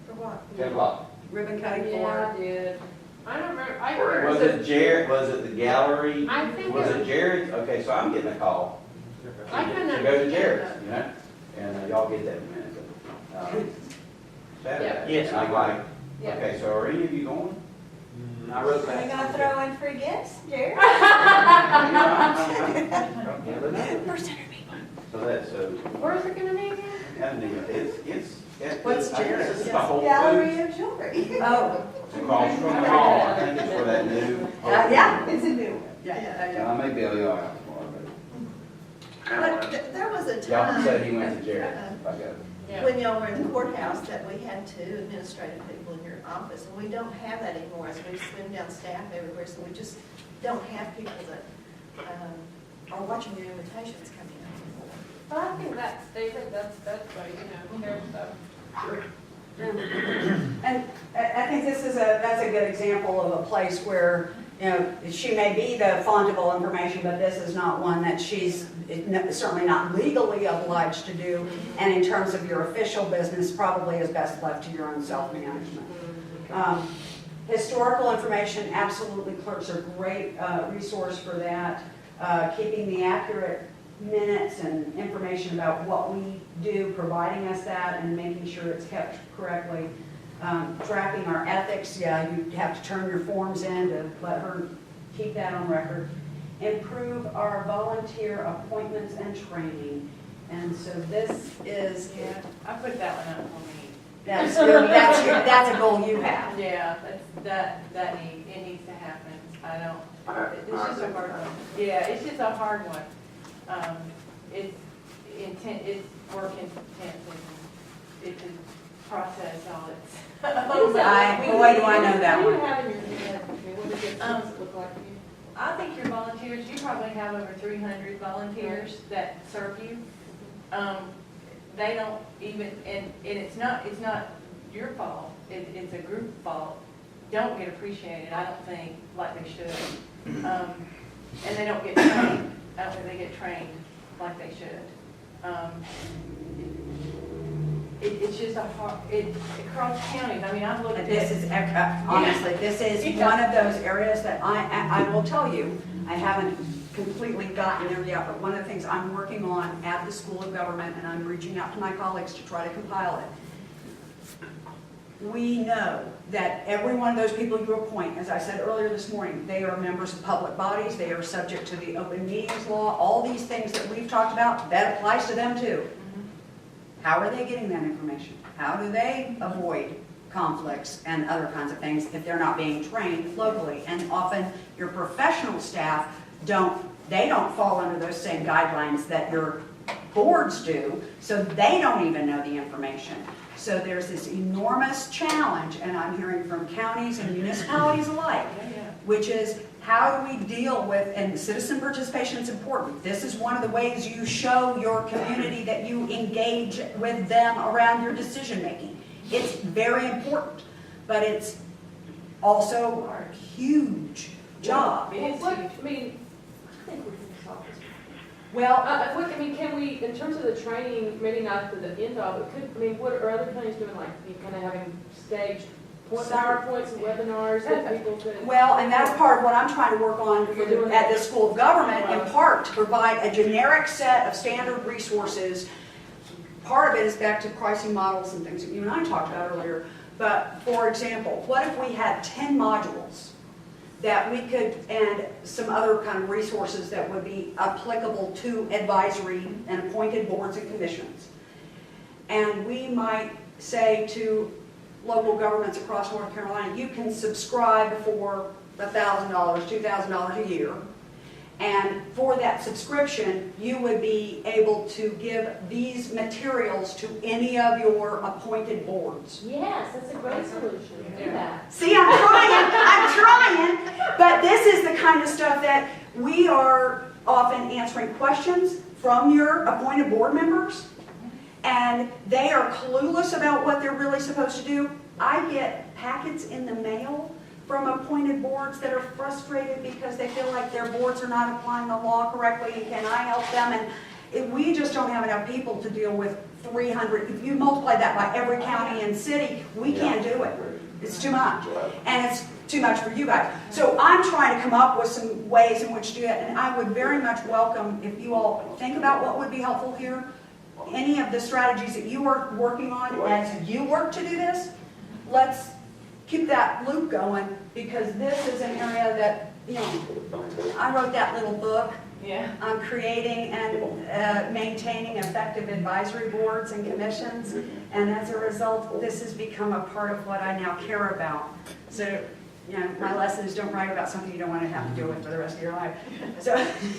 For what? 10 o'clock. Ribbon cutting Yeah, I for, did. I don't remember, I remember. Was it Jared, was it the gallery? I think Was it it Jared? Okay, so I'm getting a call I couldn't to go to understand Jared's, that. And y'all get that in a minute. Saturday. Yeah. Yes, And I'm like, Yeah. okay, so are any of you going? I wrote Are we that. gonna throw in free gifts, Jared? Never know. So that's, Where's it gonna be again? it's. What's Jared's? It's the whole Gallery of Jewelry. oh, across from the hall, I think it's for that new. yeah. It's a new one. And I may be able to go out tomorrow, But there was a but y'all time said he went to Jared. If I go. Yeah. when y'all were in the courthouse that we had two administrative people in your office, and we don't have that anymore as we slim down staff everywhere, so we just don't have people that are watching your invitations come in. But I think that's, David, that's way, their stuff. And I think that's a good example of a place where, she may be the font of all information, but this is not one that she's certainly not legally obliged to do. And in terms of your official business, probably is best left to your own self-management. Historical information, absolutely, clerks are a great resource for that. Keeping the accurate minutes and information about what we do, providing us that and making sure it's kept correctly. Tracking our ethics, yeah, you have to turn your forms in to let her keep that on record. Improve our volunteer appointments and training. And so this is, Yeah, I put that one up for me. that's a goal you have. Yeah, it needs to happen. It's just a hard one. Yeah, it's just a hard one. It's work intensive. It's a process all it's. Boy, do I know that What do you one. have in your head? What does it look like to you? I think your volunteers, you probably have over 300 volunteers that serve you. They don't even, and it's not your fault, it's a group fault, don't get appreciated, I don't think, like they should. And they don't get trained, I don't think they get trained like they should. It's just a hard, across counties, I mean, I've looked at. This is, honestly, this is one of those areas that I will tell you, I haven't completely gotten there yet, but one of the things I'm working on at the School of Government, and I'm reaching out to my colleagues to try to compile it. We know that every one of those people you appoint, as I said earlier this morning, they are members of public bodies, they are subject to the open meetings law, all these things that we've talked about, that applies to them too. How are they getting that information? How do they avoid conflicts and other kinds of things if they're not being trained locally? And often your professional staff don't fall under those same guidelines that your boards do, so they don't even know the information. So there's this enormous challenge, and I'm hearing from counties and municipalities alike, which is how do we deal with, and citizen participation is important. This is one of the ways you show your community that you engage with them around your decision making. It's very important, but it's also a huge job. Well, what, I mean, I think we can solve this. Well, I mean, can we, in terms of the training, maybe not to the end of it, I mean, what are other counties doing, like, you kind of having staged PowerPoints and webinars that people could? well, and that's part of what I'm trying to work on at the School of Government, in part, to provide a generic set of standard resources. Part of it is back to pricing models and things that you and I talked about earlier. But, for example, what if we had 10 modules that we could, and some other kind of resources that would be applicable to advisory and appointed boards and commissions. And we might say to local governments across North Carolina, you can subscribe for $1,000, $2,000 a year. And for that subscription, you would be able to give these materials to any of your appointed boards. Yes, that's a great solution. Do that. See, I'm trying, but this is the kind of stuff that we are often answering questions from your appointed board members, and they are clueless about what they're really supposed to do. I get packets in the mail from appointed boards that are frustrated because they feel like their boards are not applying the law correctly, and can I help them? And if we just don't have enough people to deal with 300, if you multiply that by every county and city, we can't do it. It's too much. And it's too much for you guys. So I'm trying to come up with some ways in which to do it, and I would very much welcome if you all think about what would be helpful here. Any of the strategies that you are working on as you work to do this, let's keep that loop going, because this is an area that, you know, I wrote that little book on creating and maintaining effective advisory boards and commissions, and as a result, this has become a part of what I now care about. So, you know, my lesson is don't write about something you don't want to have to deal with for the rest of your life. So,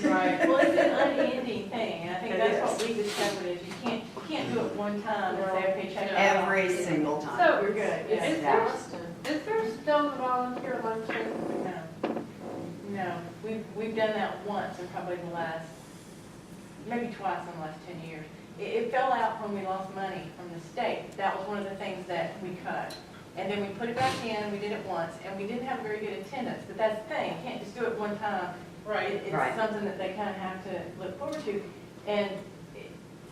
Right, well, it's an unending thing, and I think that's what we discovered is you can't do it one time and say, okay, check it out. every single time. So, We're good, is yeah. there still the volunteer luncheon? No, we've done that once in probably the last, maybe twice in the last 10 years. It fell out when we lost money from the state. That was one of the things that we cut. And then we put it back in, we did it once, and we didn't have very good attendance. But that's the thing, you can't just do it one time. Right. It's something that they kind of have to look forward to. And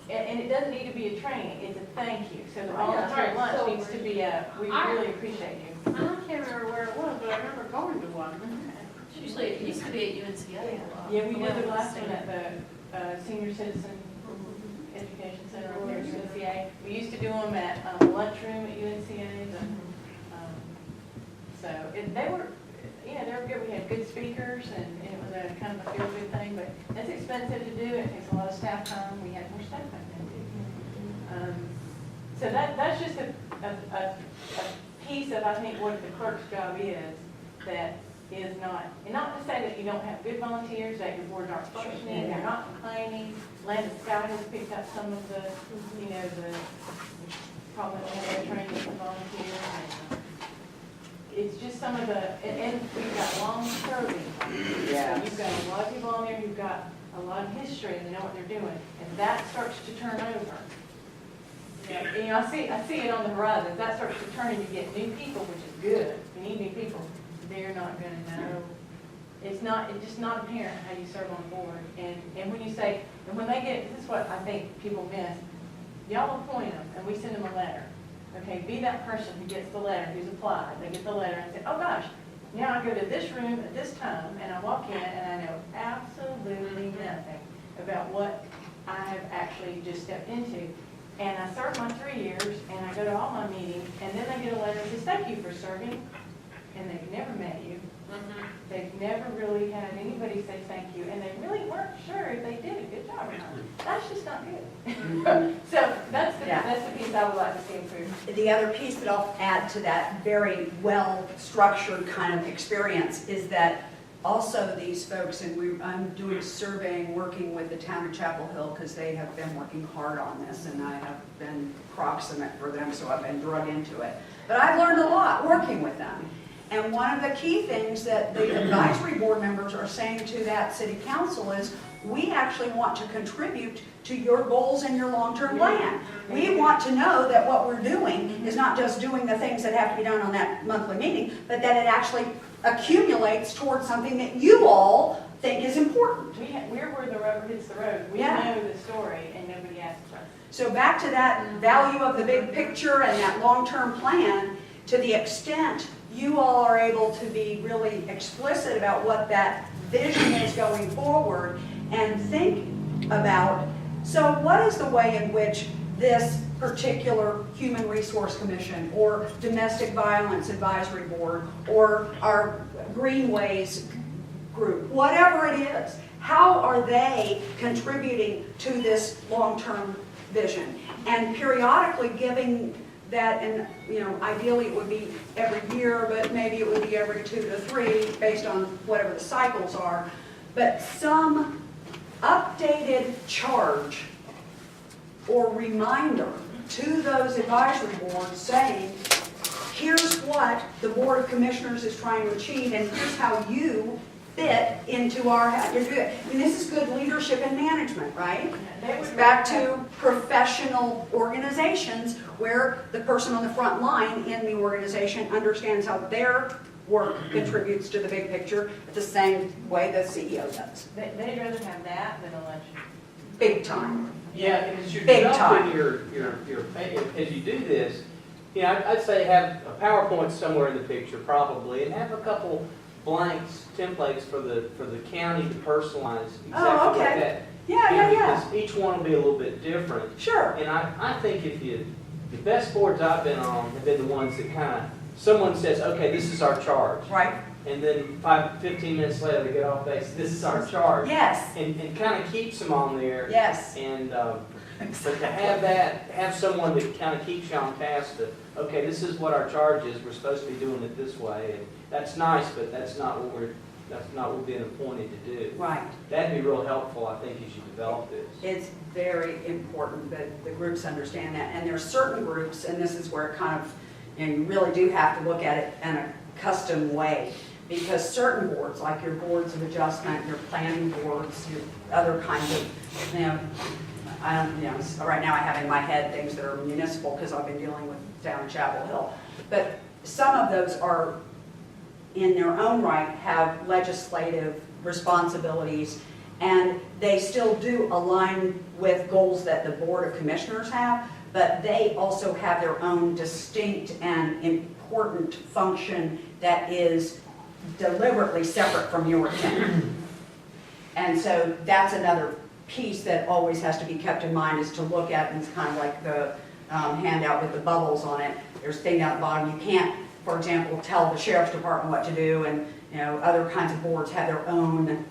it doesn't need to be a training, it's a thank you. So the volunteer Right, lunch so needs to be we really appreciate you. I can't remember where it was, but I remember going to one. Usually, it used to be at UNCA a lot. Yeah, we did the last one at the Senior Citizen Education Center over here at UNCA. We used to do them at lunchroom at UNCA. So they were, they were good. We had good speakers, and it was a kind of a feel-good thing. But it's expensive to do. It takes a lot of staff time. We had more staff back then too. So that's just a piece of, I think, what the clerk's job is that is not, and not to say that you don't have good volunteers, that your boards aren't functioning, they're not complaining. Landon Scott has picked up some of the, the problems with training for volunteers. And, it's just some of the, and we've got long-serving. Yeah. So you've got a lot of people on there who've got a lot of history and they know what they're doing. And that starts to turn over. Yeah, you know, I see it on the horizon. If that starts to turn and you get new people, which is good. If you need new people, they're not gonna know. It's just not apparent how you serve on board. And when you say, and when they get, this is what I think people miss. Y'all appoint them and we send them a letter. Okay, be that person who gets the letter, who's applied. They get the letter and say, oh gosh, now I go to this room at this time and I walk in and I know absolutely nothing about what I have actually just stepped into. And I serve my 3 years and I go to all my meetings and then I get a letter that says, thank you for serving. And they've never met you. They've never really had anybody say thank you, and they really weren't sure if they did a good job or not. That's just not good. So that's the piece I would like to see improved. The other piece that I'll add to that very well-structured kind of experience is that also these folks, and I'm doing surveying, working with the town of Chapel Hill, because they have been working hard on this, and I have been proximate for them, so I've been drug into it. But I've learned a lot working with them. And one of the key things that the advisory board members are saying to that city council is, we actually want to contribute to your goals and your long-term plan. We want to know that what we're doing is not just doing the things that have to be done on that monthly meeting, but that it actually accumulates towards something that you all think is important. We're where the rubber hits the road. We know the story and nobody asks us. So back to that value of the big picture and that long-term plan, to the extent you all are able to be really explicit about what that vision is going forward and think about, so what is the way in which this particular Human Resource Commission or Domestic Violence Advisory Board or our Greenways group, whatever it is, how are they contributing to this long-term vision? And periodically giving that, and ideally it would be every year, but maybe it would be every 2 to 3 based on whatever the cycles are, but some updated charge or reminder to those advisory boards saying, here's what the Board of Commissioners is trying to achieve, and here's how you fit into our, you're doing. I mean, this is good leadership and management, right? It's back to professional organizations where the person on the front line in the organization understands how their work contributes to the big picture the same way the CEO does. They'd rather have that than election. Big time. Yeah, because you're Big developing time. your, as you do this, I'd say have a PowerPoint somewhere in the picture probably, and have a couple blanks, templates for the county to personalize exactly Oh, okay. what that. Yeah. Because each one will be a little bit different. Sure. And I think the best boards I've been on have been the ones that kind of, someone says, okay, this is our charge. Right. And then 15 minutes later they get off base, this is our charge. Yes. And kind of keeps them on there. Yes. And, but to have someone that kind of keeps you on task to, okay, this is what our charge is, we're supposed to be doing it this way. And that's nice, but that's not what we're being appointed to do. Right. That'd be real helpful, I think, as you develop this. It's very important that the groups understand that. And there's certain groups, and this is where it kind of, you really do have to look at it in a custom way. Because certain boards, like your boards of adjustment, your planning boards, your other kinds of, right now I have in my head things that are municipal because I've been dealing with down in Chapel Hill. But some of those are, in their own right, have legislative responsibilities, and they still do align with goals that the Board of Commissioners have, but they also have their own distinct and important function that is deliberately separate from your intent. And so that's another piece that always has to be kept in mind, is to look at, and it's kind of like the handout with the bubbles on it. There's a thing down at the bottom. You can't, for example, tell the sheriff's department what to do, and other kinds of boards have their own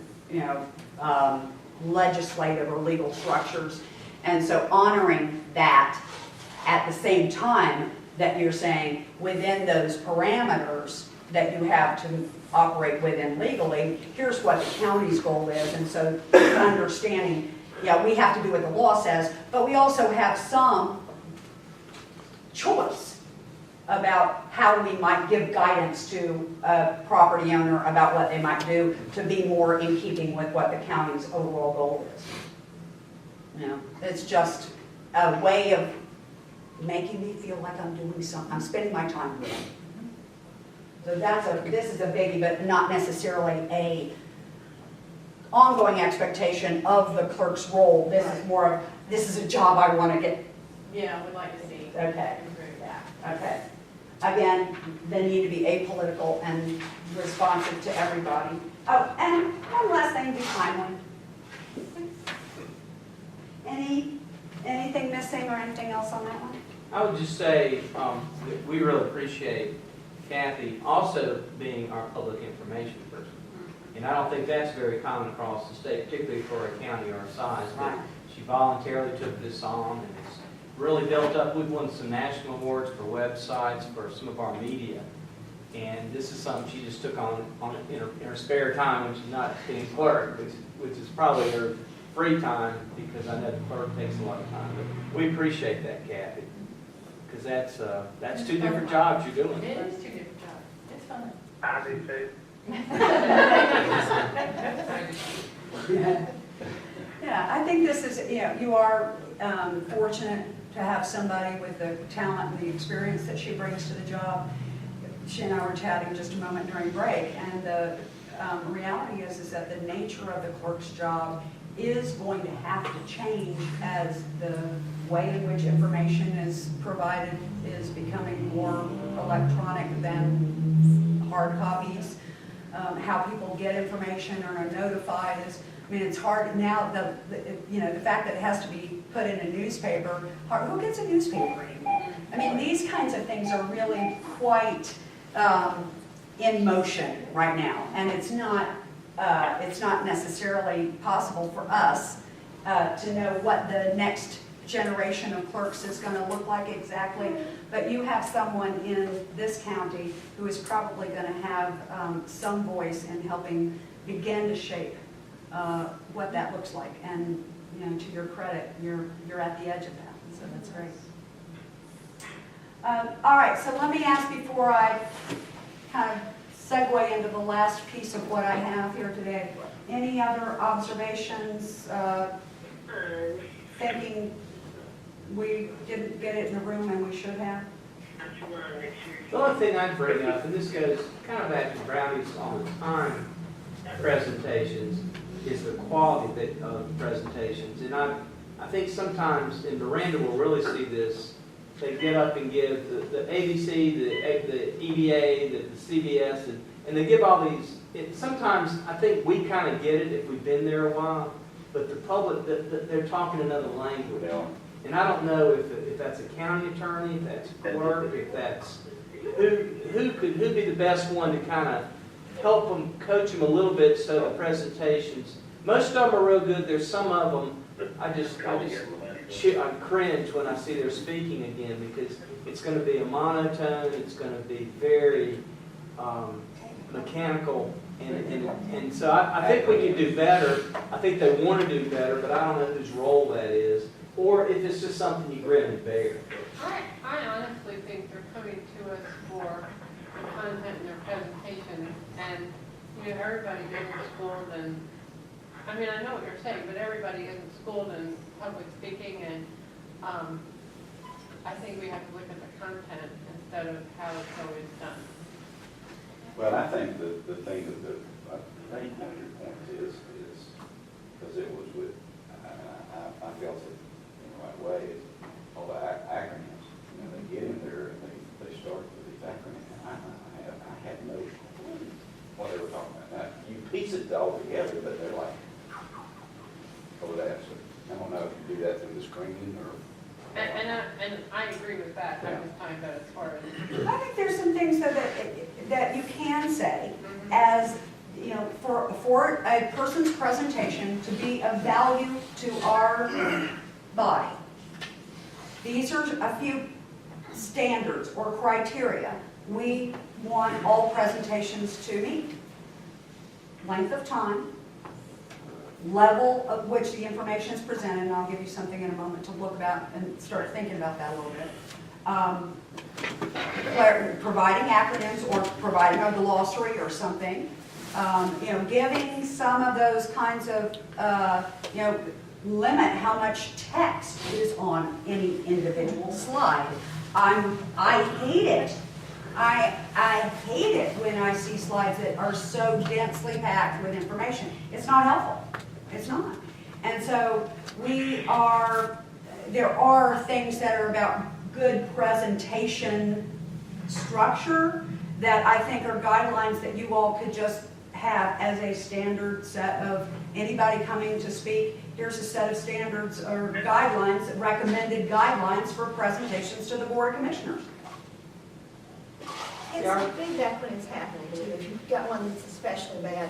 legislative or legal structures. And so honoring that at the same time that you're saying within those parameters that you have to operate within legally, here's what the county's goal is. And so understanding, we have to do what the law says, but we also have some choice about how we might give guidance to a property owner about what they might do to be more in keeping with what the county's overall goal is. It's just a way of making me feel like I'm doing something, I'm spending my time with them. So this is a biggie, but not necessarily a ongoing expectation of the clerk's role. This is more of, this is a job I want to get. Yeah, we'd like to see. Okay. Yeah, okay. Again, they need to be apolitical and responsive to everybody. Oh, and one last thing, be timely. Anything missing or anything else on that one? I would just say, that we really appreciate Kathy also being our public information person. And I don't think that's very common across the state, particularly for a county our size. But Right. she voluntarily took this on, and it's really built up. We've won some national awards for websites, for some of our media. And this is something she just took on in her spare time when she's not being clerk, which is probably her free time, because I know the clerk takes a lot of time. But we appreciate that, Kathy, because that's two different jobs you're doing. It is two different jobs. It's fun. I do too. Yeah, I think this is, you are fortunate to have somebody with the talent and the experience that she brings to the job. She and I were chatting just a moment during break, and the reality is that the nature of the clerk's job is going to have to change as the way in which information is provided is becoming more electronic than hard copies. How people get information or are notified is, I mean, it's hard now, the fact that it has to be put in a newspaper, who gets a newspaper anymore? I mean, these kinds of things are really quite in motion right now, and it's not necessarily possible for us to know what the next generation of clerks is going to look like exactly, but you have someone in this county who is probably going to have some voice in helping begin to shape what that looks like. And to your credit, you're at the edge of that, so that's great. All right, so let me ask before I kind of segue into the last piece of what I have here today. Any other observations, thinking we didn't get it in the room and we should have? The only thing I'd bring up, and this goes kind of back to Brownie's all the time presentations, is the quality of presentations. And I think sometimes, and Miranda will really see this, they get up and give the ABC, the EBA, the CBS, and they give all these. Sometimes I think we kind of get it if we've been there a while, but the public, they're talking another language. And I don't know if that's a county attorney, if that's a clerk, if that's who'd be the best one to kind of help them, coach them a little bit so the presentations. Most of them are real good. There's some of them I cringe when I see they're speaking again, because it's going to be a monotone. It's going to be very mechanical, and so I think we can do better. I think they want to do better, but I don't know whose role that is, or if it's just something you grin and bear. I honestly think they're coming to us for the content in their presentation, and everybody isn't schooled in, I mean, I know what you're saying, but everybody isn't schooled in public speaking, and I think we have to look at the content instead of how it's always done. Well, I think the thing that I think one of your points is because it was with, I felt it in the right way, is all the acronyms. They get in there and they start with these acronyms. I had no clue what they were talking about. Now, you piece it all together, but they're like, oh, that's it. I don't know if you do that through the screen or. And I agree with that. I was talking about as far as. I think there's some things that you can say as, for a person's presentation to be of value to our body. These are a few standards or criteria we want all presentations to meet. Length of time, level of which the information is presented, and I'll give you something in a moment to look about and start thinking about that a little bit. Providing acronyms or providing a glossary or something. Giving some of those kinds of, limit how much text is on any individual slide. I hate it. I hate it when I see slides that are so densely packed with information. It's not helpful. It's not. And so there are things that are about good presentation structure that I think are guidelines that you all could just have as a standard set of anybody coming to speak. Here's a set of standards or guidelines, recommended guidelines for presentations to the Board of Commissioners. It's feedback when it's happening too. If you've got one that's especially bad,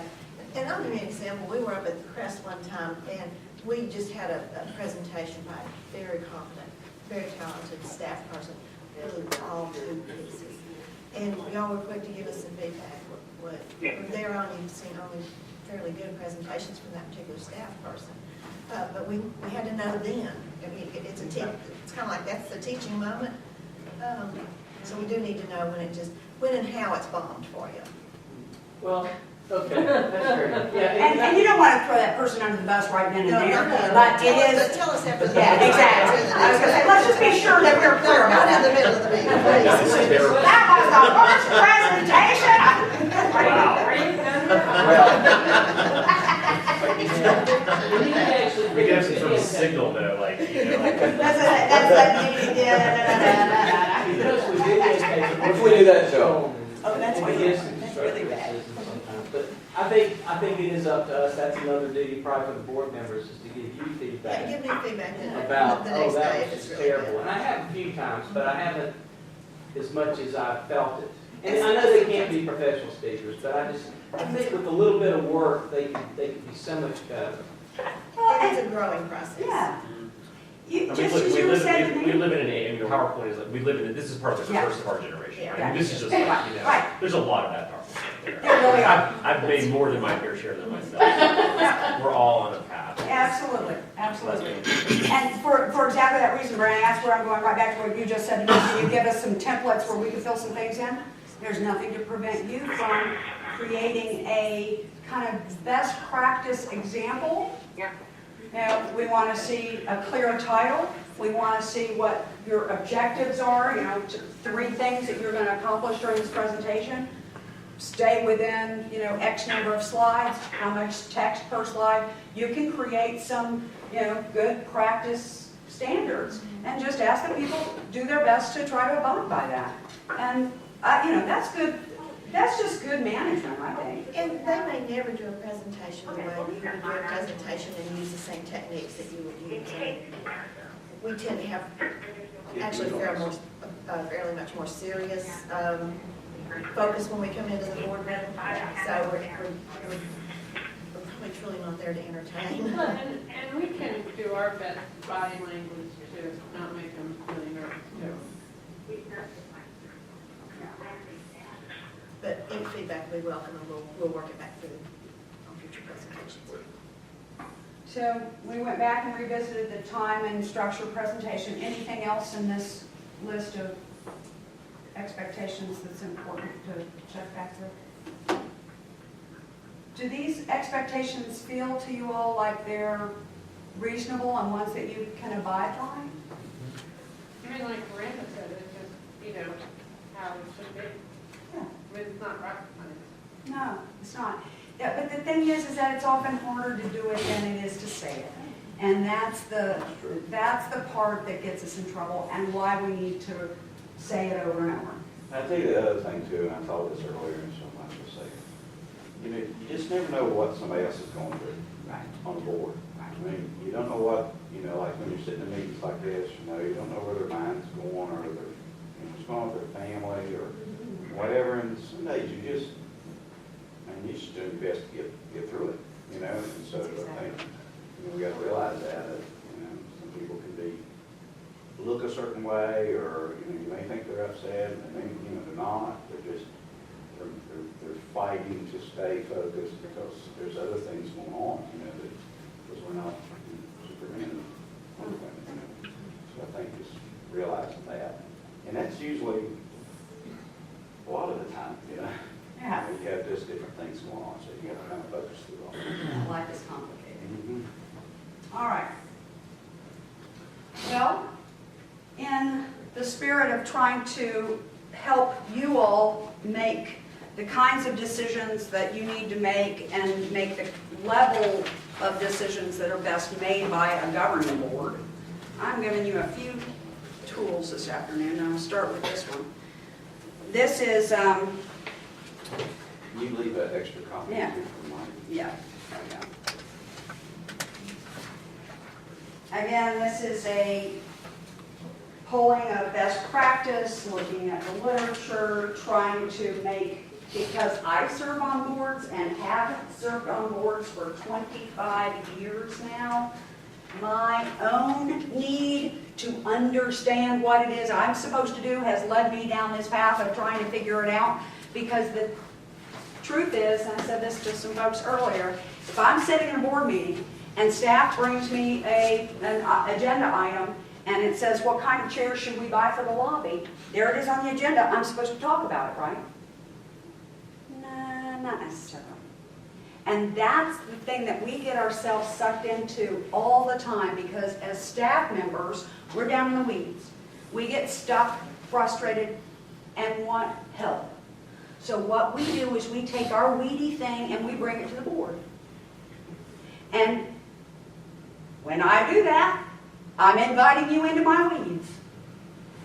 and I'll give you an example. We were up at the Crest one time, and we just had a presentation by a very competent, very talented staff person, really all two pieces. And y'all were quick to give us some feedback. From there on, you've seen only fairly good presentations from that particular staff person. But we had to know then. I mean, it's kind of like that's the teaching moment. So we do need to know when and how it's bombed for you. Well, okay, that's fair enough. Yeah, And you don't want to throw that person under the bus right then and there, but it is. Tell us after the Yeah, exactly. I was going to say, let's just be sure that we're clear about Not in that. the middle of the meeting, please. That was the worst presentation. We can have some sort of signal though, like, That's like, yeah. Because we videotape. What if we do that, Joe? Oh, that's I guess it's really bad. But I think it is up to us, that's another duty probably for the board members, is to give you Yeah, feedback give me feedback then. about, the oh, next day that if was it's just really terrible. bad. And I have a few times, but I haven't as much as I felt it. And I know they can't be professional speakers, but I think with a little bit of work, they could be so much better. It's a growing process. Yeah. You, I mean, just look, as we you were live, saying. we live in an age, I mean, PowerPoint is like, we live in, this is part of the Yeah. first of our generation. Yeah. Right? I mean, this is just like, you know, Right. there's a lot of that PowerPoint there. There really are. I've made more than my fair share of them myself. We're all on a path. Absolutely, absolutely. And for exactly that reason, Brian, that's where I'm going right back to what you just said. Can you give us some templates where we can fill some things in? There's nothing to prevent you from creating a kind of best practice example. Yeah. Now, we want to see a clear title. We want to see what your objectives are, 3 things that you're going to accomplish during this presentation. Stay within, X number of slides, how much text per slide. You can create some, good practice standards and just ask the people do their best to try to abide by that. And, that's good. That's just good management, I think. And they may never do a presentation the way you would do a presentation and use the same techniques that you would use. I mean, we tend to have actually fairly much more serious focus when we come into the boardroom. So we're probably truly not there to entertain. And we can do our best body language to not make them really nervous too. But any feedback we welcome, and we'll work it back through on future presentations. So we went back and revisited the time and structure presentation. Anything else in this list of expectations that's important to check back through? Do these expectations feel to you all like they're reasonable and ones that you can abide by? I mean, like Miranda said, it's just, how it should be. Yeah. I mean, it's not rocket science. No, it's not. Yeah, but the thing is that it's often harder to do it than it is to say it. And that's the part that gets us in trouble and why we need to say it over and over. I'll tell you the other thing too, and I told this earlier, and so I'm just saying, you just never know what somebody else is going through on the board. I mean, you don't know what, like when you're sitting in meetings like this, you don't know where their mind's going or what's going on with their family or whatever. And some days you just do your best to get through it, and so I think we got to realize that some people can look a certain way, or you may think they're upset, and they they're not. They're fighting to stay focused because there's other things going on, because we're not Superman. So I think just realizing that, and that's usually a lot of the time, Yeah. You have just different things going on, so you got to kind of focus through all. Life is complicated. Mm-hmm. All right. So Well, in the spirit of trying to help you all make the kinds of decisions that you need to make and make the level of decisions that are best made by a governing board, I'm giving you a few tools this afternoon, and I'll start with this one. This is, Can you leave that extra copy Yeah. here for Mike? yeah, there we go. Again, this is a polling of best practice, looking at the literature, trying to make, because I serve on boards and have served on boards for 25 years now, my own need to understand what it is I'm supposed to do has led me down this path of trying to figure it out, because the truth is, and I said this to some folks earlier, if I'm sitting in a board meeting and staff brings me an agenda item and it says, what kind of chairs should we buy for the lobby? There it is on the agenda. I'm supposed to talk about it, right? No, not necessarily. And that's the thing that we get ourselves sucked into all the time, because as staff members, we're down in the weeds. We get stuck, frustrated, and want help. So what we do is we take our weedy thing and we bring it to the board. And when I do that, I'm inviting you into my weeds.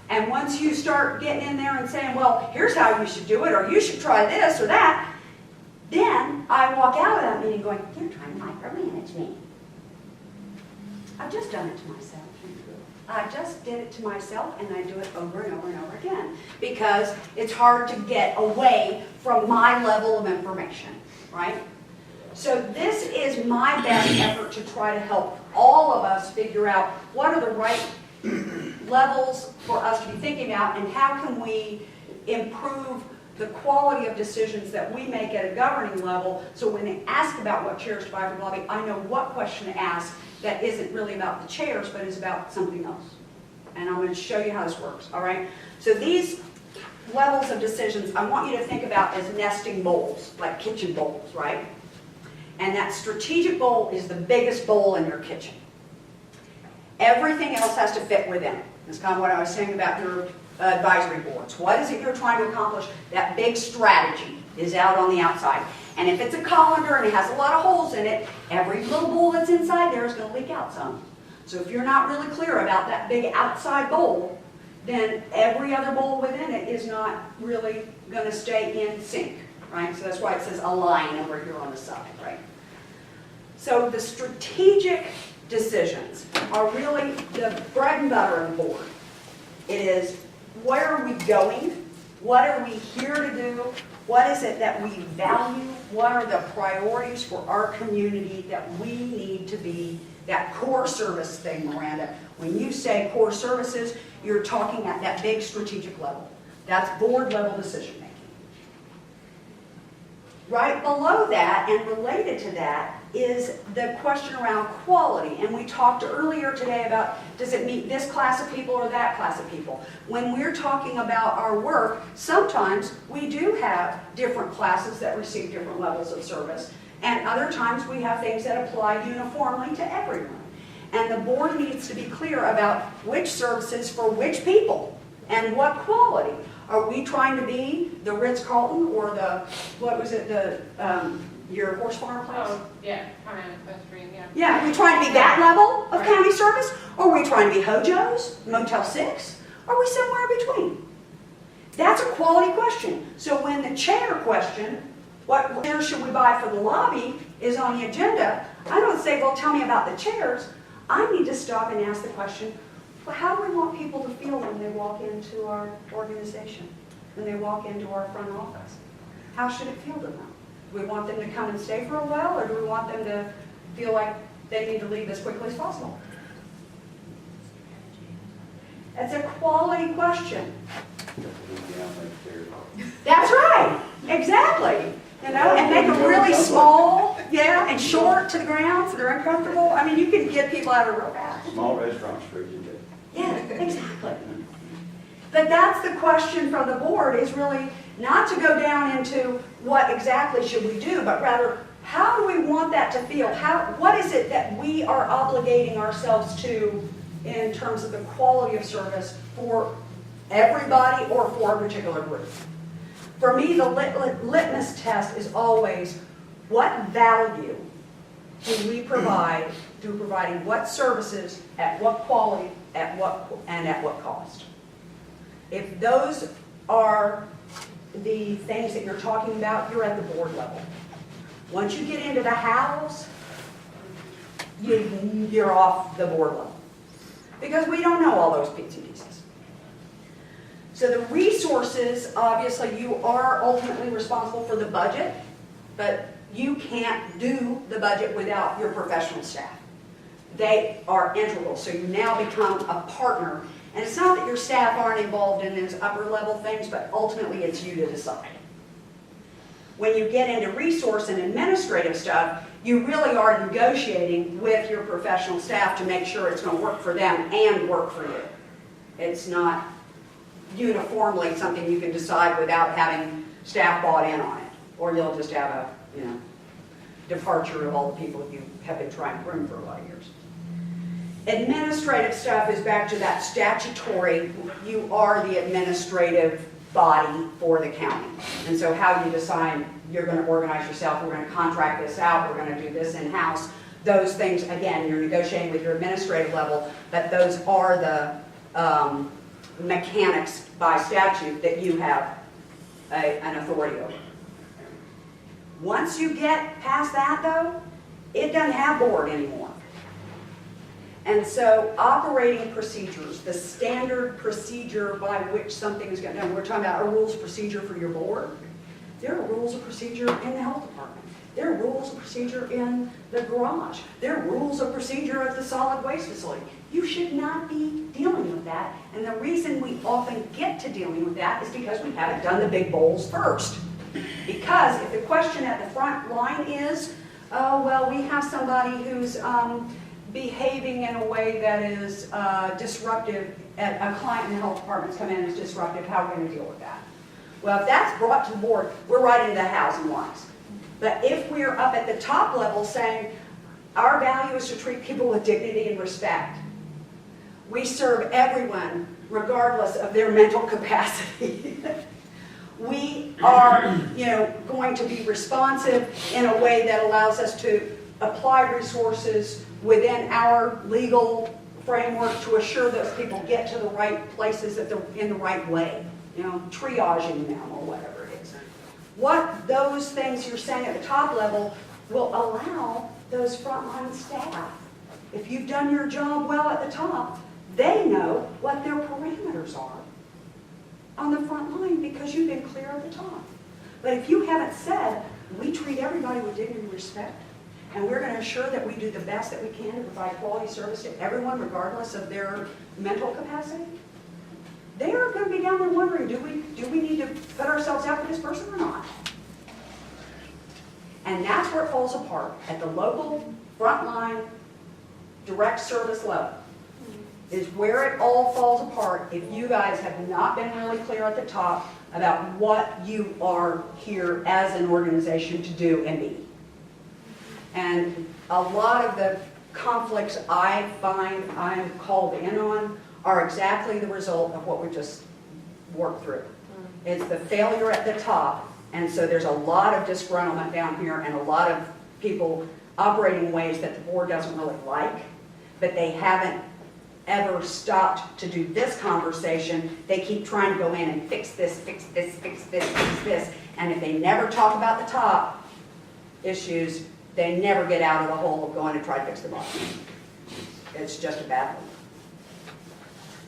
And once you start getting in there and saying, well, here's how you should do it, or you should try this or that, then I walk out of that meeting going, you're trying to micromanage me. I've just done it to myself. I just did it to myself, and I do it over and over and over again, because it's hard to get away from my level of information, right? So this is my best effort to try to help all of us figure out what are the right levels for us to be thinking about, and how can we improve the quality of decisions that we make at a governing level, so when they ask about what chairs to buy for the lobby, I know what question to ask that isn't really about the chairs, but is about something else. And I'm going to show you how this works, all right? So these levels of decisions, I want you to think about as nesting bowls, like kitchen bowls, right? And that strategic bowl is the biggest bowl in your kitchen. Everything else has to fit within. That's kind of what I was saying about your advisory boards. What is it you're trying to accomplish? That big strategy is out on the outside. And if it's a colander and it has a lot of holes in it, every little bowl that's inside there is going to leak out some. So if you're not really clear about that big outside bowl, then every other bowl within it is not really going to stay in sync, right? So that's why it says align over here on the side, right? So the strategic decisions are really the bread and butter of the board. It is, where are we going? What are we here to do? What is it that we value? What are the priorities for our community that we need to be that core service thing, Miranda? When you say core services, you're talking at that big strategic level. That's board level decision making. Right below that and related to that is the question around quality. And we talked earlier today about, does it meet this class of people or that class of people? When we're talking about our work, sometimes we do have different classes that receive different levels of service. And other times we have things that apply uniformly to everyone. And the board needs to be clear about which services for which people and what quality. Are we trying to be the Ritz-Carlton or the, what was it, your horse farm place? Oh, yeah, county equestrian, yeah. Yeah, are we trying to be that level of county service? Or are we trying to be Hojo's, Motel 6? Are we somewhere in between? That's a quality question. So when the chair question, what chairs should we buy for the lobby, is on the agenda, I don't say, well, tell me about the chairs. I need to stop and ask the question, well, how do we want people to feel when they walk into our organization, when they walk into our front office? How should it feel to them? Do we want them to come and stay for a while, or do we want them to feel like they need to leave as quickly as possible? It's a quality question. That's right, exactly. You know, and make them really small, yeah, and short to the ground so they're uncomfortable. I mean, you can get people out of real fast. Small restaurants, Bridget. Yeah, exactly. But that's the question from the board, is really not to go down into what exactly should we do, but rather, how do we want that to feel? What is it that we are obligating ourselves to in terms of the quality of service for everybody or for a particular group. For me, the litmus test is always, what value do we provide through providing what services, at what quality, at what cost? If those are the things that you're talking about, you're at the board level. Once you get into the hows, you're off the board level. Because we don't know all those bits and pieces. So the resources, obviously, you are ultimately responsible for the budget, but you can't do the budget without your professional staff. They are integral, so you now become a partner. And it's not that your staff aren't involved in those upper level things, but ultimately it's you to decide. When you get into resource and administrative stuff, you really are negotiating with your professional staff to make sure it's going to work for them and work for you. It's not uniformly something you can decide without having staff bought in on it, or you'll just have a, departure of all the people you have been trying to groom for a lot of years. Administrative stuff is back to that statutory, you are the administrative body for the county. And so how you decide you're going to organize yourself, we're going to contract this out, we're going to do this in-house, those things, again, you're negotiating with your administrative level, but those are the mechanics by statute that you have an authority over. Once you get past that, though, it doesn't have board anymore. And so operating procedures, the standard procedure by which something is going to, we're talking about a rules of procedure for your board. There are rules of procedure in the health department. There are rules of procedure in the garage. There are rules of procedure at the solid waste facility. You should not be dealing with that. And the reason we often get to dealing with that is because we haven't done the big bowls first. Because if the question at the front line is, oh, well, we have somebody who's behaving in a way that is disruptive, a client in the health department's come in and is disruptive, how are we going to deal with that? Well, if that's brought to the board, we're right into the housing wise. But if we're up at the top level saying, our value is to treat people with dignity and respect, we serve everyone regardless of their mental capacity. We are, going to be responsive in a way that allows us to apply resources within our legal framework to assure those people get to the right places in the right way, triaging them or whatever it is. What those things you're saying at the top level will allow those frontline staff, if you've done your job well at the top, they know what their parameters are on the front line because you've been clear at the top. But if you haven't said, we treat everybody with dignity and respect, and we're going to assure that we do the best that we can to provide quality service to everyone regardless of their mental capacity, they are going to be down there wondering, do we need to put ourselves out for this person or not? And that's where it falls apart, at the local, frontline, direct service level, is where it all falls apart if you guys have not been really clear at the top about what you are here as an organization to do and be. And a lot of the conflicts I find I'm called in on are exactly the result of what we just worked through. It's the failure at the top, and so there's a lot of disgruntlement down here and a lot of people operating in ways that the board doesn't really like, but they haven't ever stopped to do this conversation. They keep trying to go in and fix this, fix this, fix this, fix this, and if they never talk about the top issues, they never get out of the hole of going to try to fix the bottom. It's just a bad one.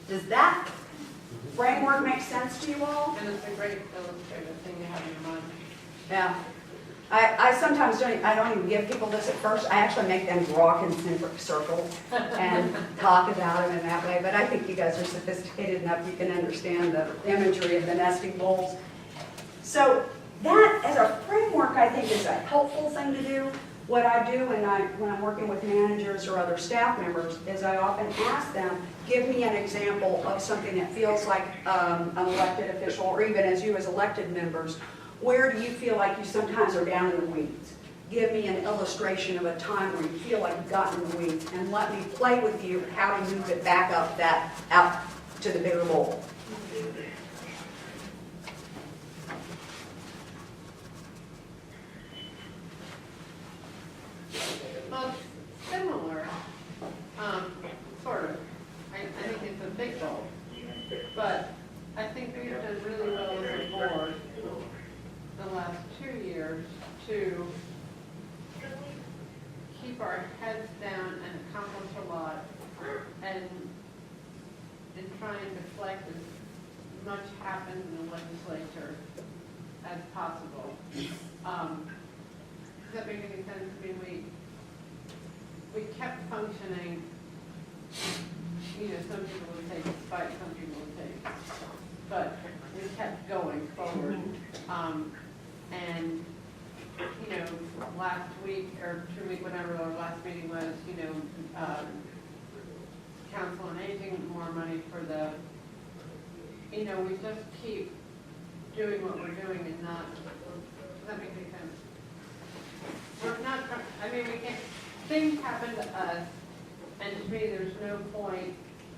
Does that framework make sense to you all? And it's a great illustrative thing to have in your mind. Yeah. I sometimes don't even give people this at first. I actually make them draw concentric circles and talk about them in that way. But I think you guys are sophisticated enough you can understand the imagery of the nesting bowls. So that, as a framework, I think is a helpful thing to do. What I do when I'm working with managers or other staff members is I often ask them, give me an example of something that feels like an elected official, or even as you as elected members, where do you feel like you sometimes are down in the weeds? give me an illustration of a time where you feel like you've gotten in the weeds, and let me play with you how to move it back up out to the bigger bowl. Well, similar, sort of. I think it's a big goal, but I think we've done really well as a board the last 2 years to keep our heads down and accomplish a lot, and try and deflect as much happens in the legislature as possible. Does that make any sense? I mean, we kept functioning, you know, some people would say despite, some people would say, but we kept going forward. And, you know, last week, or 2 weeks, whatever our last meeting was, you know, Council on Aging, more money for the, you know, we just keep doing what we're doing and not, does that make any sense? We're not, I mean, we can't, things happen to us, and to me, there's no point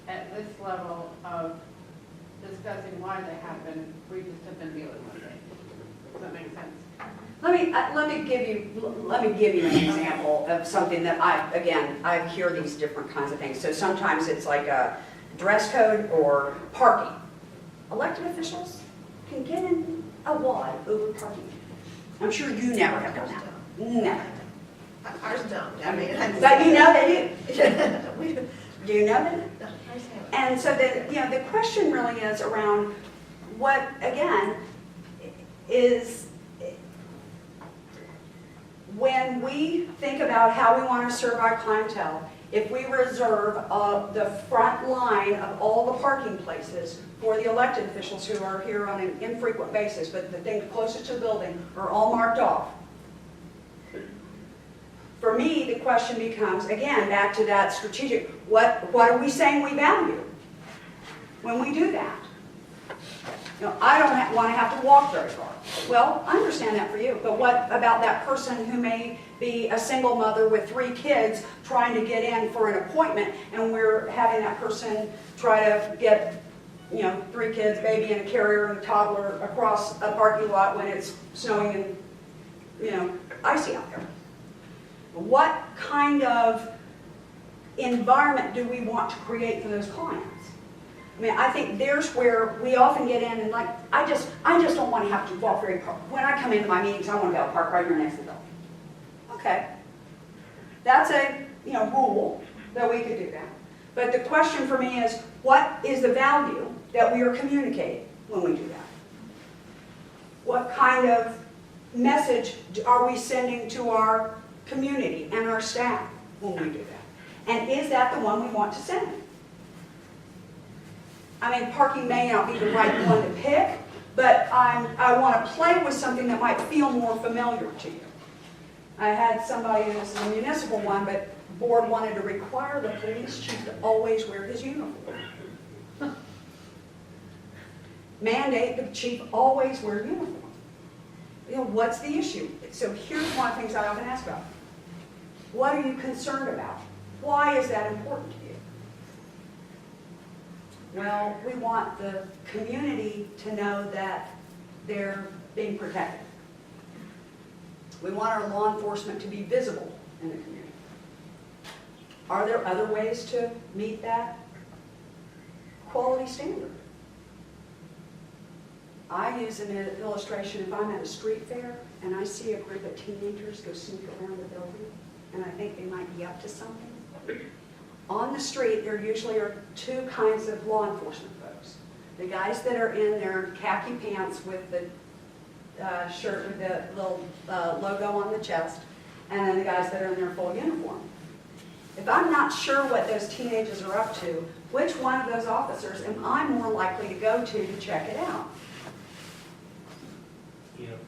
at this level of discussing why they happen. We just have been dealing with it. Does that make sense? Let me give you an example of something that I hear these different kinds of things. So sometimes it's like a dress code or parking. Elected officials can get in a wad over parking. I'm sure you never have done that. Never. Ours don't, I mean. But you know they do. Do you know that? No, ours haven't. And so the question really is around what, again, is when we think about how we want to serve our clientele, if we reserve the front line of all the parking places for the elected officials who are here on an infrequent basis, but the things closest to the building are all marked off. For me, the question becomes, again, back to that strategic, what are we saying we value when we do that? You know, I don't want to have to walk very far. Well, I understand that for you, but what about that person who may be a single mother with 3 kids trying to get in for an appointment, and we're having that person try to get, you know, 3 kids, baby and a carrier and a toddler across a parking lot when it's snowing and, you know, icy out there? What kind of environment do we want to create for those clients? I mean, I think there's where we often get in and like, I just don't want to have to walk very far. When I come into my meetings, I want to be able to park right here next to the building. Okay. That's a, you know, rule that we could do that. But the question for me is, what is the value that we are communicating when we do that? What kind of message are we sending to our community and our staff when we do that? And is that the one we want to send? I mean, parking may not be the right one to pick, but I want to play with something that might feel more familiar to you. I had somebody, and this is a municipal one, but the board wanted to require the police chief to always wear his uniform. Mandate the chief always wear uniform. You know, what's the issue? So here's one of the things I often ask about. What are you concerned about? Why is that important to you? Well, we want the community to know that they're being protected. We want our law enforcement to be visible in the community. Are there other ways to meet that quality standard? I use an illustration if I'm at a street fair and I see a group of teenagers go sneak around the building and I think they might be up to something. On the street, there usually are 2 kinds of law enforcement folks. The guys that are in their khaki pants with the shirt with the little logo on the chest, and then the guys that are in their full uniform. If I'm not sure what those teenagers are up to, which one of those officers am I more likely to go to check it out? Uniform.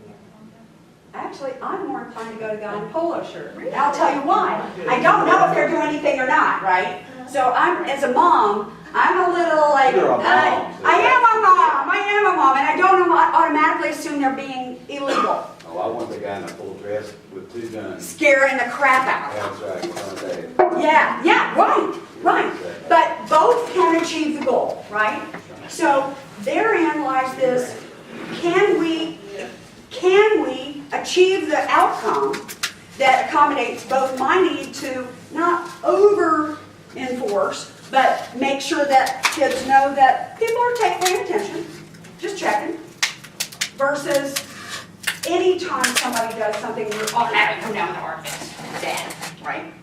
Actually, I'm more inclined to go to the guy in a polo shirt. And I'll tell you why. I don't know if they're doing anything or not, right? So as a mom, I'm a little like, You're a mom. I am a mom. home, and I don't automatically assume they're being illegal, Oh, I want the guy in a full dress with 2 guns. scaring the crap out. That's right, in front of that. Yeah, right. But both can achieve the goal, right? So therein lies this, can we achieve the outcome that accommodates both my need to not over enforce, but make sure that kids know that people are paying attention, just checking, versus anytime somebody does something, you're automatically come down with a hard fist, bad, right?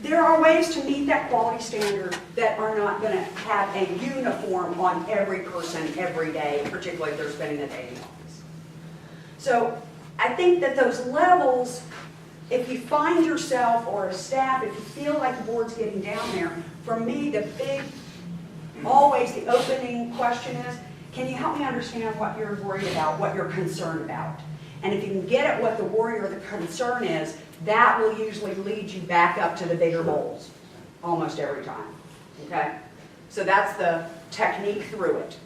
There are ways to meet that quality standard that are not going to have a uniform on every person every day, particularly if they're spending the day in the office. So I think that those levels, if you find yourself or a staff, if you feel like the board's getting down there, for me, always the opening question is, can you help me understand what you're worried about, what you're concerned about? And if you can get at what the worry or the concern is, that will usually lead you back up to the bigger goals, almost every time, okay? So that's the technique through it,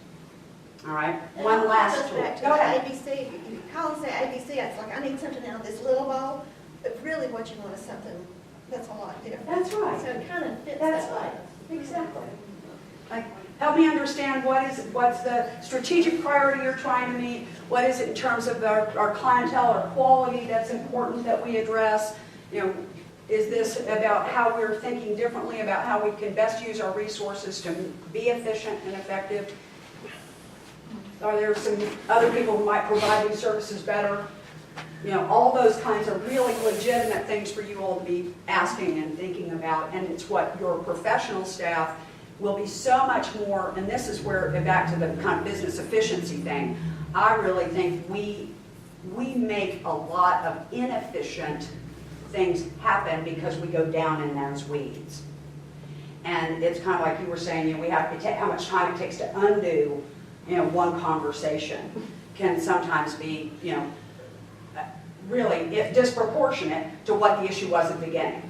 all right? One last Goes tool. back to Go the ahead. ABC. You call and say ABC, it's like, I need something out of this little bowl, but really what you want is something that's a lot different. That's right. So it kind of fits That's that way. right, exactly. Like, help me understand what's the strategic priority you're trying to meet, what is it in terms of our clientele or quality that's important that we address, you know, is this about how we're thinking differently about how we can best use our resources to be efficient and effective? Are there some other people who might provide these services better? You know, all those kinds of really legitimate things for you all to be asking and thinking about, and it's what your professional staff will be so much more, and this is where, back to the kind of business efficiency thing, I really think we make a lot of inefficient things happen because we go down in those weeds. And it's kind of like you were saying, you know, we have to how much time it takes to undo, you know, one conversation can sometimes be, you know, really disproportionate to what the issue was at the beginning.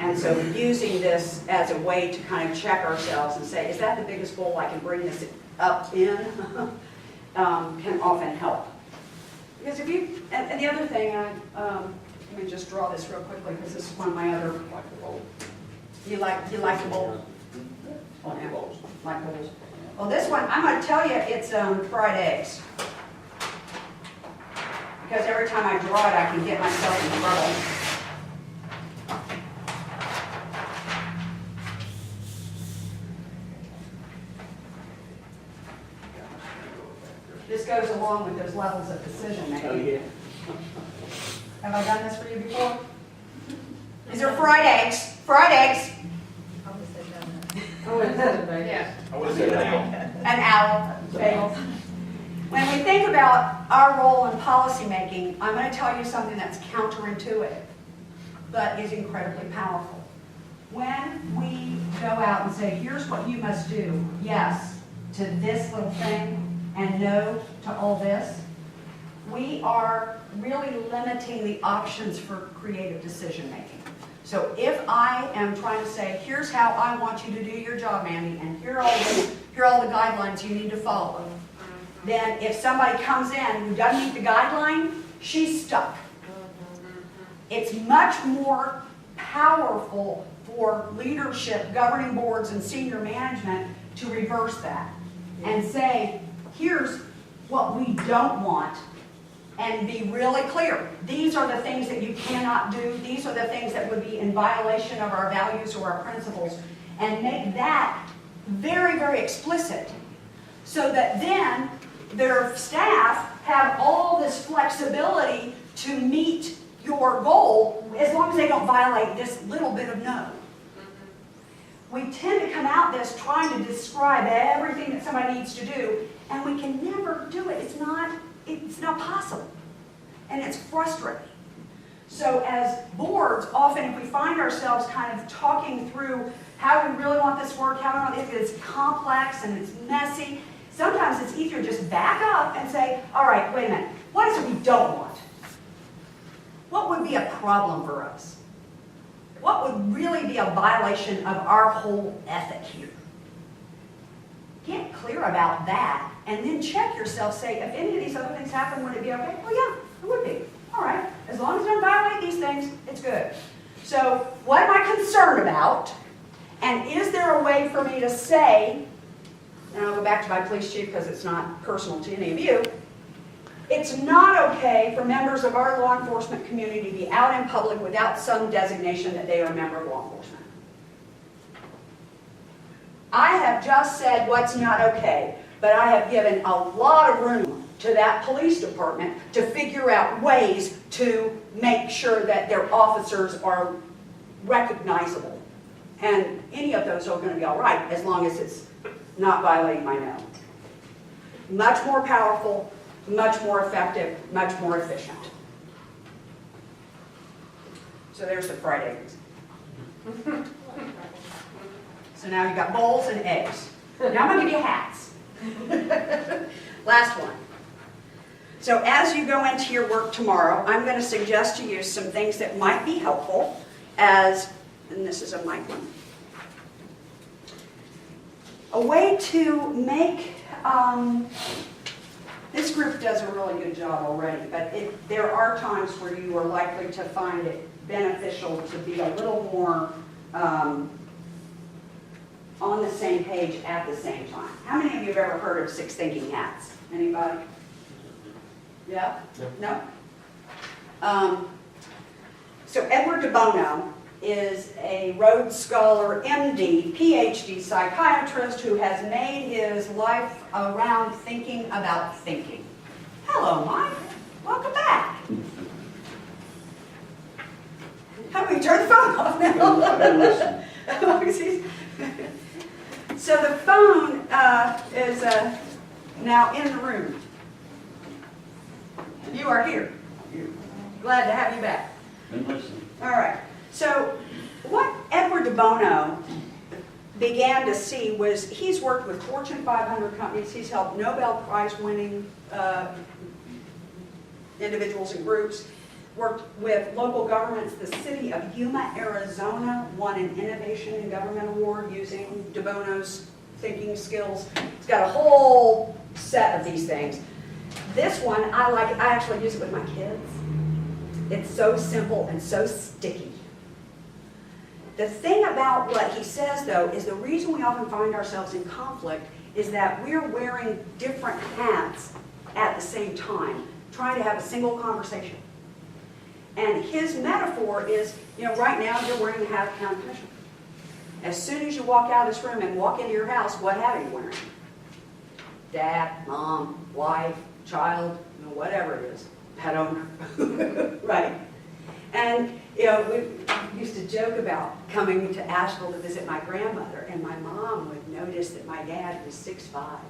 And so using this as a way to kind of check ourselves and say, is that the biggest goal I can bring this up in, can often help. Because if you, and the other thing, let me just draw this real quickly because this is one of my other, you like the bowl? Oh, yeah, like bowls. Well, this one, I'm going to tell you, it's fried eggs. Because every time I draw it, I can get myself in trouble. This goes along with those levels of decision making. Oh, yeah. Have I done this for you before? These are fried eggs. Fried eggs. Oh, yeah. I would say that. An owl. Bagels. When we think about our role in policymaking, I'm going to tell you something that's counterintuitive, but is incredibly powerful. When we go out and say, here's what you must do, yes to this little thing, and no to all this, we are really limiting the options for creative decision making. So if I am trying to say, here's how I want you to do your job, Mandy, and here are all the guidelines you need to follow, then if somebody comes in who doesn't meet the guideline, she's stuck. It's much more powerful for leadership, governing boards, and senior management to reverse that and say, here's what we don't want, and be really clear. These are the things that you cannot do. These are the things that would be in violation of our values or our principles, and make that very, very explicit so that then their staff have all this flexibility to meet your goal as long as they don't violate this little bit of no. We tend to come out this trying to describe everything that somebody needs to do, and we can never do it. It's not possible. And it's frustrating. So as boards, often if we find ourselves kind of talking through how we really want this to work, how we want it, it's complex and it's messy, sometimes it's easier to just back up and say, all right, wait a minute, what is it we don't want? What would be a problem for us? What would really be a violation of our whole ethic here? You can't clear about that, and then check yourself, say, if any of these other things happen, would it be okay? Well, yeah, it would be. All right, as long as I don't violate these things, it's good. So what am I concerned about? And is there a way for me to say, and I'll go back to my police chief because it's not personal to any of you, it's not okay for members of our law enforcement community to be out in public without some designation that they are a member of law enforcement. I have just said what's not okay, but I have given a lot of room to that police department to figure out ways to make sure that their officers are recognizable. And any of those are going to be all right as long as it's not violating my no. Much more powerful, much more effective, much more efficient. So there's the fried eggs. So now you've got bowls and eggs. Now I'm going to give you hats. Last one. So as you go into your work tomorrow, I'm going to suggest to you some things that might be helpful as, and this is a mic one, a way to make, this group does a really good job already, but there are times where you are likely to find it beneficial to be a little more on the same page at the same time. How many of you have ever heard of 6 thinking hats? Anybody? Yeah? No? So Edward de Bono is a Rhodes Scholar, MD, PhD psychiatrist who has made his life around thinking about thinking. Hello, Mike. Welcome back. How do we turn the phone off now? So the phone is now in the room. You are here. Glad to have you back. Been listening. All right. So what Edward de Bono began to see was he's worked with Fortune 500 companies. He's helped Nobel Prize winning individuals and groups. Worked with local governments. The city of Yuma, Arizona won an Innovation in Government Award using de Bono's thinking skills. He's got a whole set of these things. This one, I like it. I actually use it with my kids. It's so simple and so sticky. The thing about what he says, though, is the reason we often find ourselves in conflict is that we're wearing different hats at the same time, trying to have a single conversation. And his metaphor is, right now you're wearing the hat of county commissioner. As soon as you walk out of this room and walk into your house, what hat are you wearing? Dad, mom, wife, child, whatever it is, pet owner, right? And we used to joke about coming to Asheville to visit my grandmother, and my mom would notice that my dad was 6'5".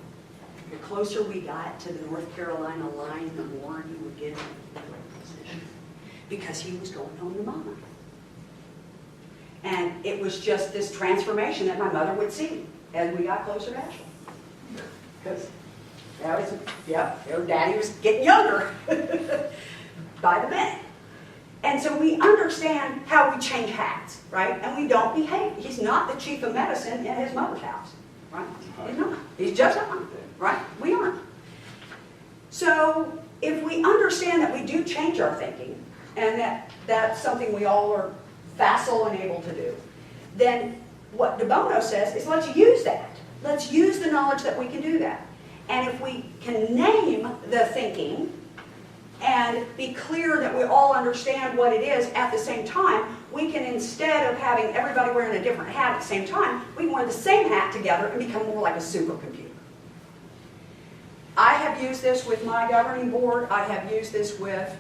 The closer we got to the North Carolina line, the more he would get in the position, because he was going home to mama. And it was just this transformation that my mother would see as we got closer to Asheville. Because that was, Daddy was getting younger by the minute. And so we understand how we change hats, right? And we don't behave. He's not the chief of medicine in his mother's house, right? He's not. He's just not, right? We aren't. So if we understand that we do change our thinking, and that that's something we all are facile and able to do, then what de Bono says is let's use that. Let's use the knowledge that we can do that. And if we can name the thinking and be clear that we all understand what it is at the same time, we can, instead of having everybody wearing a different hat at the same time, we can wear the same hat together and become more like a supercomputer. I have used this with my governing board. I have used this with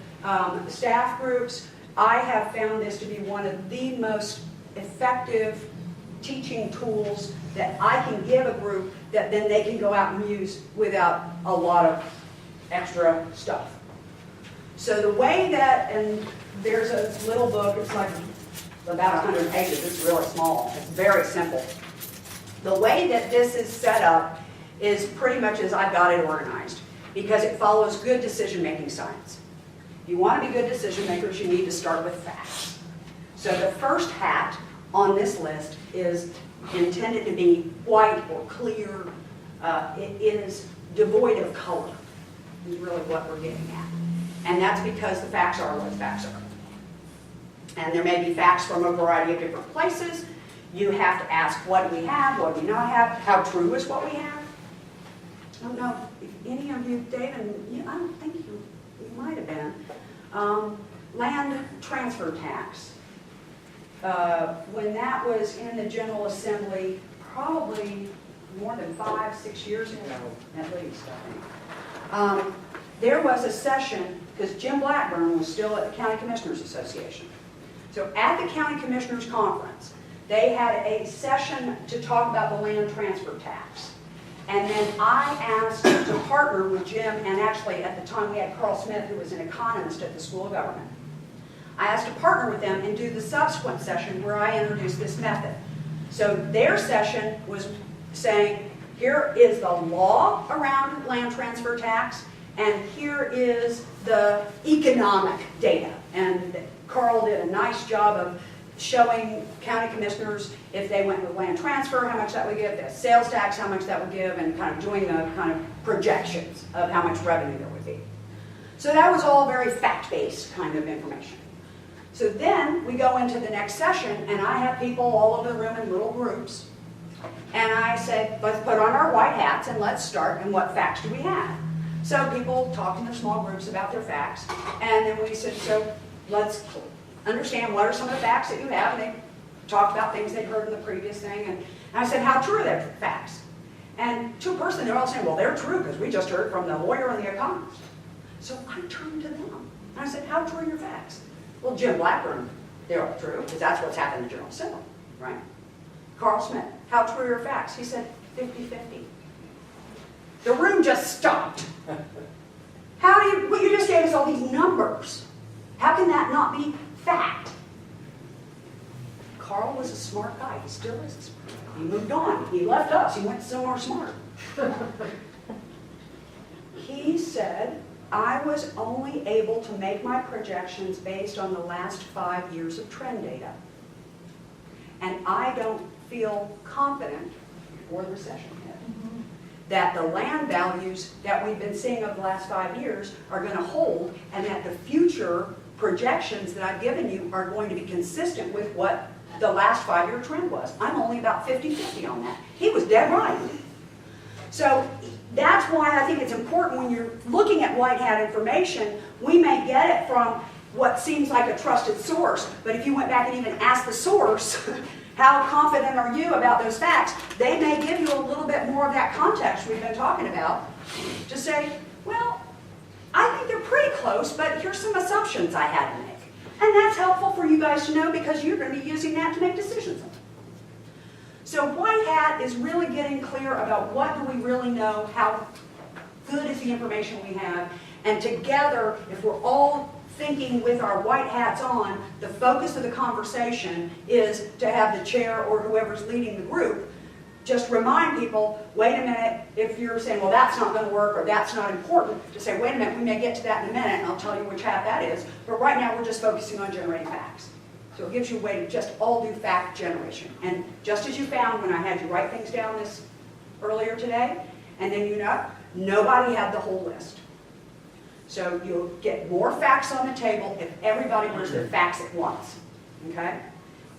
staff groups. I have found this to be one of the most effective teaching tools that I can give a group that then they can go out and use without a lot of extra stuff. So the way that, and there's a little book, it's like about 100 pages, it's really small, it's very simple. The way that this is set up is pretty much as I've got it organized, because it follows good decision-making science. If you want to be good decision makers, you need to start with facts. So the first hat on this list is intended to be white or clear, It is devoid of color, is really what we're getting at. And that's because the facts are what facts are. And there may be facts from a variety of different places. You have to ask, what do we have, what do we not have, how true is what we have? I don't know if any of you, David, I don't think you might have been. Land transfer tax. When that was in the General Assembly, probably more than 5-6 years ago, at least, I think. There was a session, because Jim Blackburn was still at the County Commissioners Association. So at the County Commissioners Conference, they had a session to talk about the land transfer tax. And then I asked to partner with Jim, and actually at the time we had Carl Smith, who was an economist at the School of Government. I asked to partner with them and do the subsequent session where I introduced this method. So their session was saying, here is the law around land transfer tax, and here is the economic data. And Carl did a nice job of showing county commissioners if they went with land transfer, how much that would give, the sales tax, how much that would give, and kind of doing the kind of projections of how much revenue there would be. So that was all very fact-based kind of information. So then we go into the next session, and I have people all over the room in little groups. And I said, let's put on our white hats and let's start, and what facts do we have? So people talked in their small groups about their facts, and then we said, so let's understand what are some of the facts that you have, and they talked about things they'd heard in the previous thing, and I said, how true are their facts? And to a person, they're all saying, well, they're true, because we just heard from the lawyer and the economist. So I turned to them, and I said, how true are your facts? Well, Jim Blackburn, they're all true, because that's what's happened in the General Assembly, right? Carl Smith, how true are your facts? He said, 50-50. The room just stopped. How do you, well, you just gave us all these numbers. How can that not be fact? Carl was a smart guy. He still is a smart guy. He moved on. He left us. He went somewhere smart. He said, I was only able to make my projections based on the last 5 years of trend data. And I don't feel confident, before the recession hit, that the land values that we've been seeing over the last 5 years are going to hold, and that the future projections that I've given you are going to be consistent with what the last 5-year trend was. I'm only about 50-50 on that. He was dead right. So that's why I think it's important when you're looking at white hat information, we may get it from what seems like a trusted source, but if you went back and even asked the source, how confident are you about those facts? They may give you a little bit more of that context we've been talking about to say, well, I think they're pretty close, but here's some assumptions I had to make. And that's helpful for you guys to know because you're going to be using that to make decisions. So white hat is really getting clear about what do we really know, how good is the information we have, and together, if we're all thinking with our white hats on, the focus of the conversation is to have the chair or whoever's leading the group just remind people, wait a minute, if you're saying, well, that's not going to work or that's not important, to say, wait a minute, we may get to that in a minute and I'll tell you which hat that is, but right now we're just focusing on generating facts. So it gives you a way to just all do fact generation. And just as you found when I had you write things down this earlier today, and then you know, nobody had the whole list. So you'll get more facts on the table if everybody brings their facts at once, okay?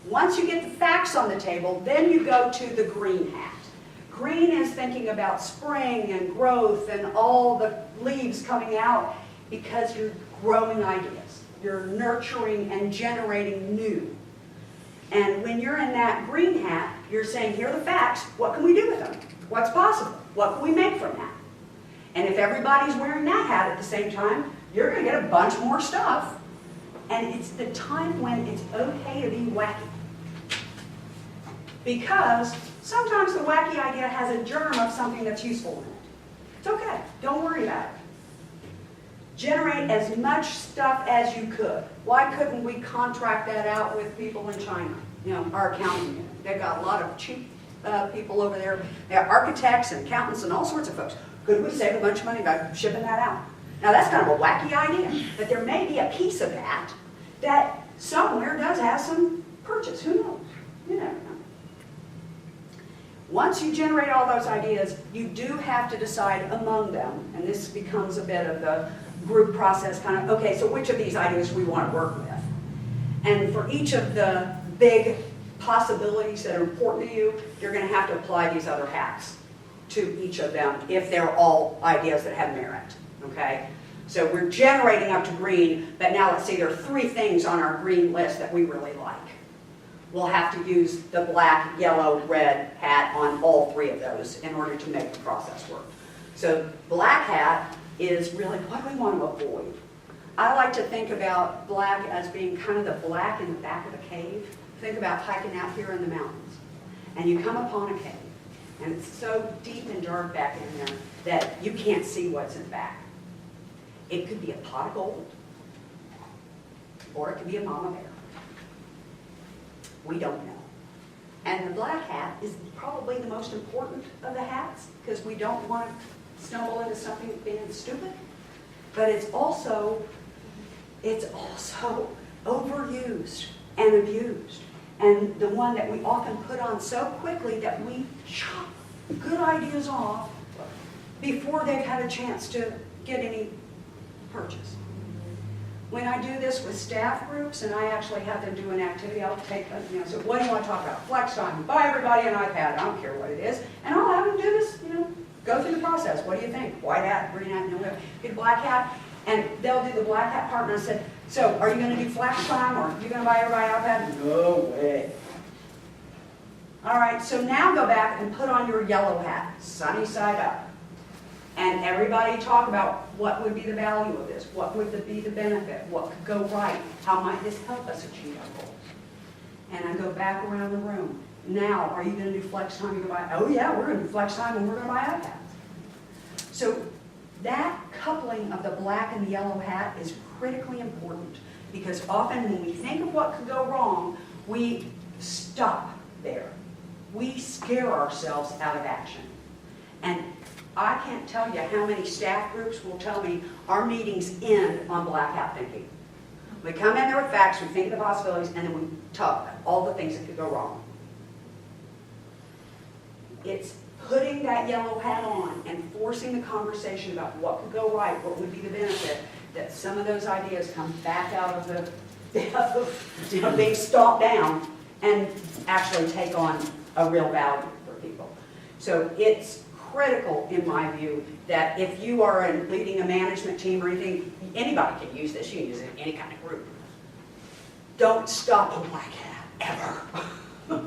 Once you get the facts on the table, then you go to the green hat. Green is thinking about spring and growth and all the leaves coming out because you're growing ideas. You're nurturing and generating new. And when you're in that green hat, you're saying, here are the facts. What can we do with them? What's possible? What can we make from that? And if everybody's wearing that hat at the same time, you're going to get a bunch more stuff. And it's the time when it's okay to be wacky. Because sometimes the wacky idea has a germ of something that's useful in it. It's okay. Don't worry about it. Generate as much stuff as you could. Why couldn't we contract that out with people in China? You know, our accounting unit. They've got a lot of cheap people over there. They have architects and accountants and all sorts of folks. Could we save a bunch of money by shipping that out? Now that's kind of a wacky idea, but there may be a piece of that that somewhere does have some purchase. Who knows? You never know. Once you generate all those ideas, you do have to decide among them, and this becomes a bit of the group process kind of, okay, so which of these ideas we want to work with? And for each of the big possibilities that are important to you, you're going to have to apply these other hacks to each of them if they're all ideas that have merit, okay? So we're generating up to green, but now let's see, there are 3 things on our green list that we really like. We'll have to use the black, yellow, red hat on all 3 of those in order to make the process work. So black hat is really what we want to avoid. I like to think about black as being kind of the black in the back of a cave. Think about hiking out here in the mountains, and you come upon a cave, and it's so deep and dark back in there that you can't see what's in the back. It could be a pot of gold, or it could be a mama bear. We don't know. And the black hat is probably the most important of the hats, because we don't want to stumble into something being stupid, but it's also overused and abused. And the one that we often put on so quickly that we chop good ideas off before they've had a chance to get any purchase. When I do this with staff groups, and I actually have them do an activity, I'll take, so what do you want to talk about? Flex time, buy everybody an iPad, I don't care what it is, and I'll have them do this, go through the process. What do you think? White hat, green hat, get a black hat, and they'll do the black hat part, and I said, so are you going to do flex time, or are you going to buy everybody an iPad? No way. All right, so now go back and put on your yellow hat, sunny side up. And everybody talk about what would be the value of this, what would be the benefit, what could go right, how might this help us achieve our goals. And I go back around the room. Now, are you going to do flex time? You go buy, oh yeah, we're going to do flex time and we're going to buy iPads. So that coupling of the black and the yellow hat is critically important, because often when we think of what could go wrong, we stop there. We scare ourselves out of action. And I can't tell you how many staff groups will tell me our meetings end on black hat thinking. We come in there with facts, we think of the possibilities, and then we talk about all the things that could go wrong. It's putting that yellow hat on and forcing the conversation about what could go right, what would be the benefit, that some of those ideas come back out of the being stomped down and actually take on a real value for people. So it's critical, in my view, that if you are leading a management team or anything, anybody can use this, you can use it in any kind of group. Don't stop on black hat, ever.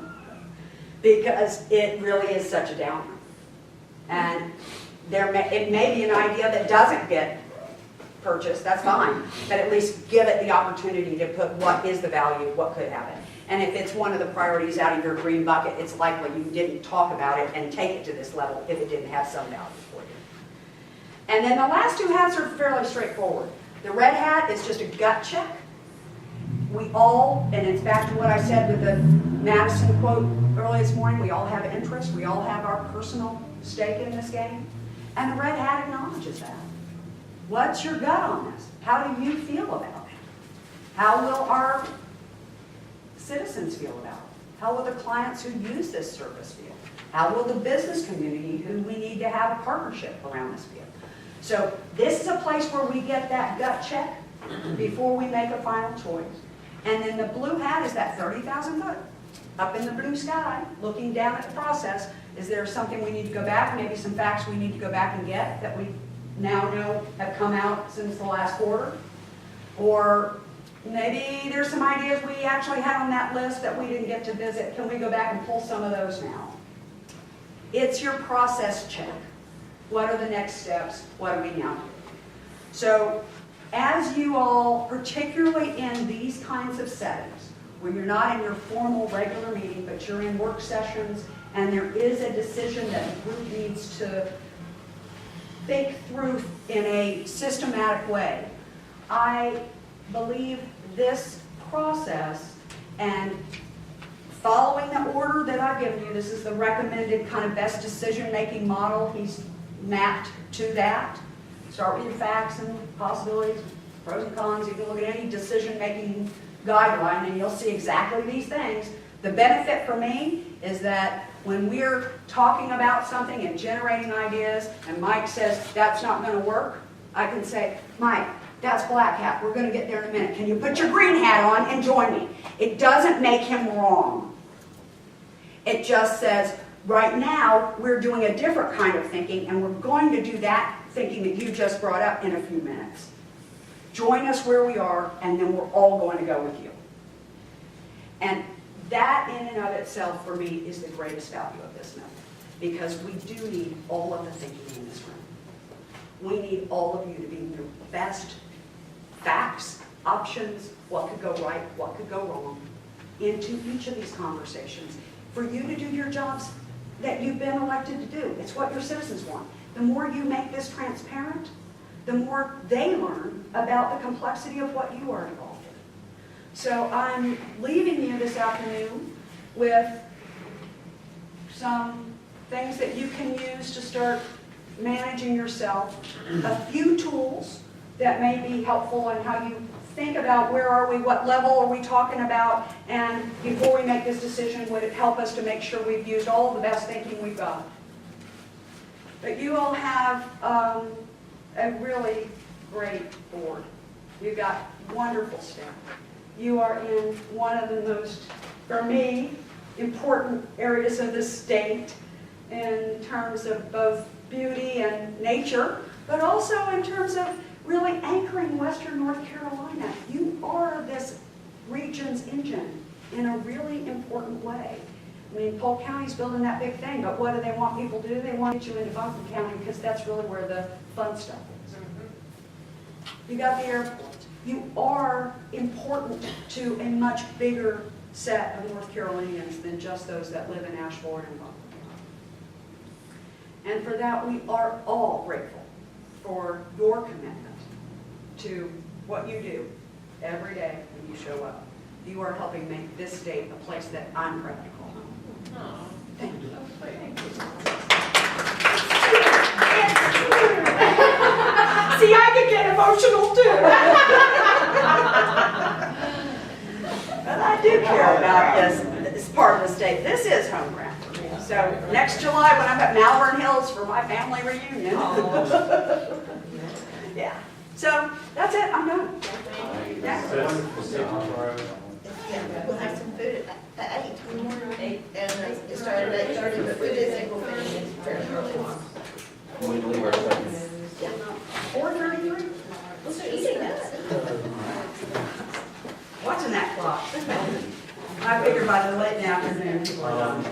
Because it really is such a downer. And it may be an idea that doesn't get purchased, that's fine, but at least give it the opportunity to put what is the value, what could happen. And if it's one of the priorities out of your green bucket, it's likely you didn't talk about it and take it to this level if it didn't have some value for you. And then the last 2 hats are fairly straightforward. The red hat is just a gut check. We all, and it's back to what I said with the Madison quote early this morning, we all have interest, we all have our personal stake in this game. And the red hat acknowledges that. What's your gut on this? How do you feel about it? How will our citizens feel about it? How will the clients who use this service feel? How will the business community who we need to have a partnership around this feel? So this is a place where we get that gut check before we make a final choice. And then the blue hat is that 30,000 foot up in the blue sky, looking down at the process. Is there something we need to go back, maybe some facts we need to go back and get that we now know have come out since the last quarter? Or maybe there's some ideas we actually had on that list that we didn't get to visit. Can we go back and pull some of those now? It's your process check. What are the next steps? What do we now do? So as you all, particularly in these kinds of settings, where you're not in your formal regular meeting, but you're in work sessions, and there is a decision that the group needs to think through in a systematic way, I believe this process and following the order that I've given you, this is the recommended kind of best decision-making model. He's mapped to that. Start with your facts and possibilities, pros and cons. You can look at any decision-making guideline and you'll see exactly these things. The benefit for me is that When we're talking about something and generating ideas, and Mike says, that's not gonna work, I can say, Mike, that's black hat, we're gonna get there in a minute. Can you put your green hat on and join me? It doesn't make him wrong. It just says, right now, we're doing a different kind of thinking, and we're going to do that thinking that you just brought up in a few minutes. Join us where we are, and then we're all going to go with you. And that in and of itself, for me, is the greatest value of this method, because we do need all of the thinking in this room. We need all of you to be your best facts, options, what could go right, what could go wrong, into each of these conversations, for you to do your jobs that you've been elected to do. It's what your citizens want. The more you make this transparent, the more they learn about the complexity of what you are involved in. So I'm leaving you this afternoon with some things that you can use to start managing yourself, a few tools that may be helpful in how you think about where are we, what level are we talking about, and before we make this decision, would it help us to make sure we've used all of the best thinking we've got. But you all have a really great board. You've got wonderful staff. You are in one of the most, for me, important areas of the state in terms of both beauty and nature, but also in terms of really anchoring Western North Carolina. You are this region's engine in a really important way. I mean, Polk County's building that big thing, but what do they want people to do? They want you into Buncombe County because that's really where the fun stuff is. You got the airport. You are important to a much bigger set of North Carolinians than just those that live in Ashford and Buncombe County. And for that, we are all grateful for your commitment to what you do every day when you show up. You are helping make this state a place that I'm proud to call home. Oh, Thank you. thank you. See, I can get emotional too. But I do care about this part of the state. This is home ground for me. So next July when I'm at Malvern Hills for my family reunion. Yeah. So that's it. I'm done. Yeah. Yeah, we'll have some food at 8 tomorrow. And it started at 8:30, but food is equal finish fairly early. We leave our seconds. 4:33. Well, so eating that. Watching that clock. I figure by the late afternoon, people are done.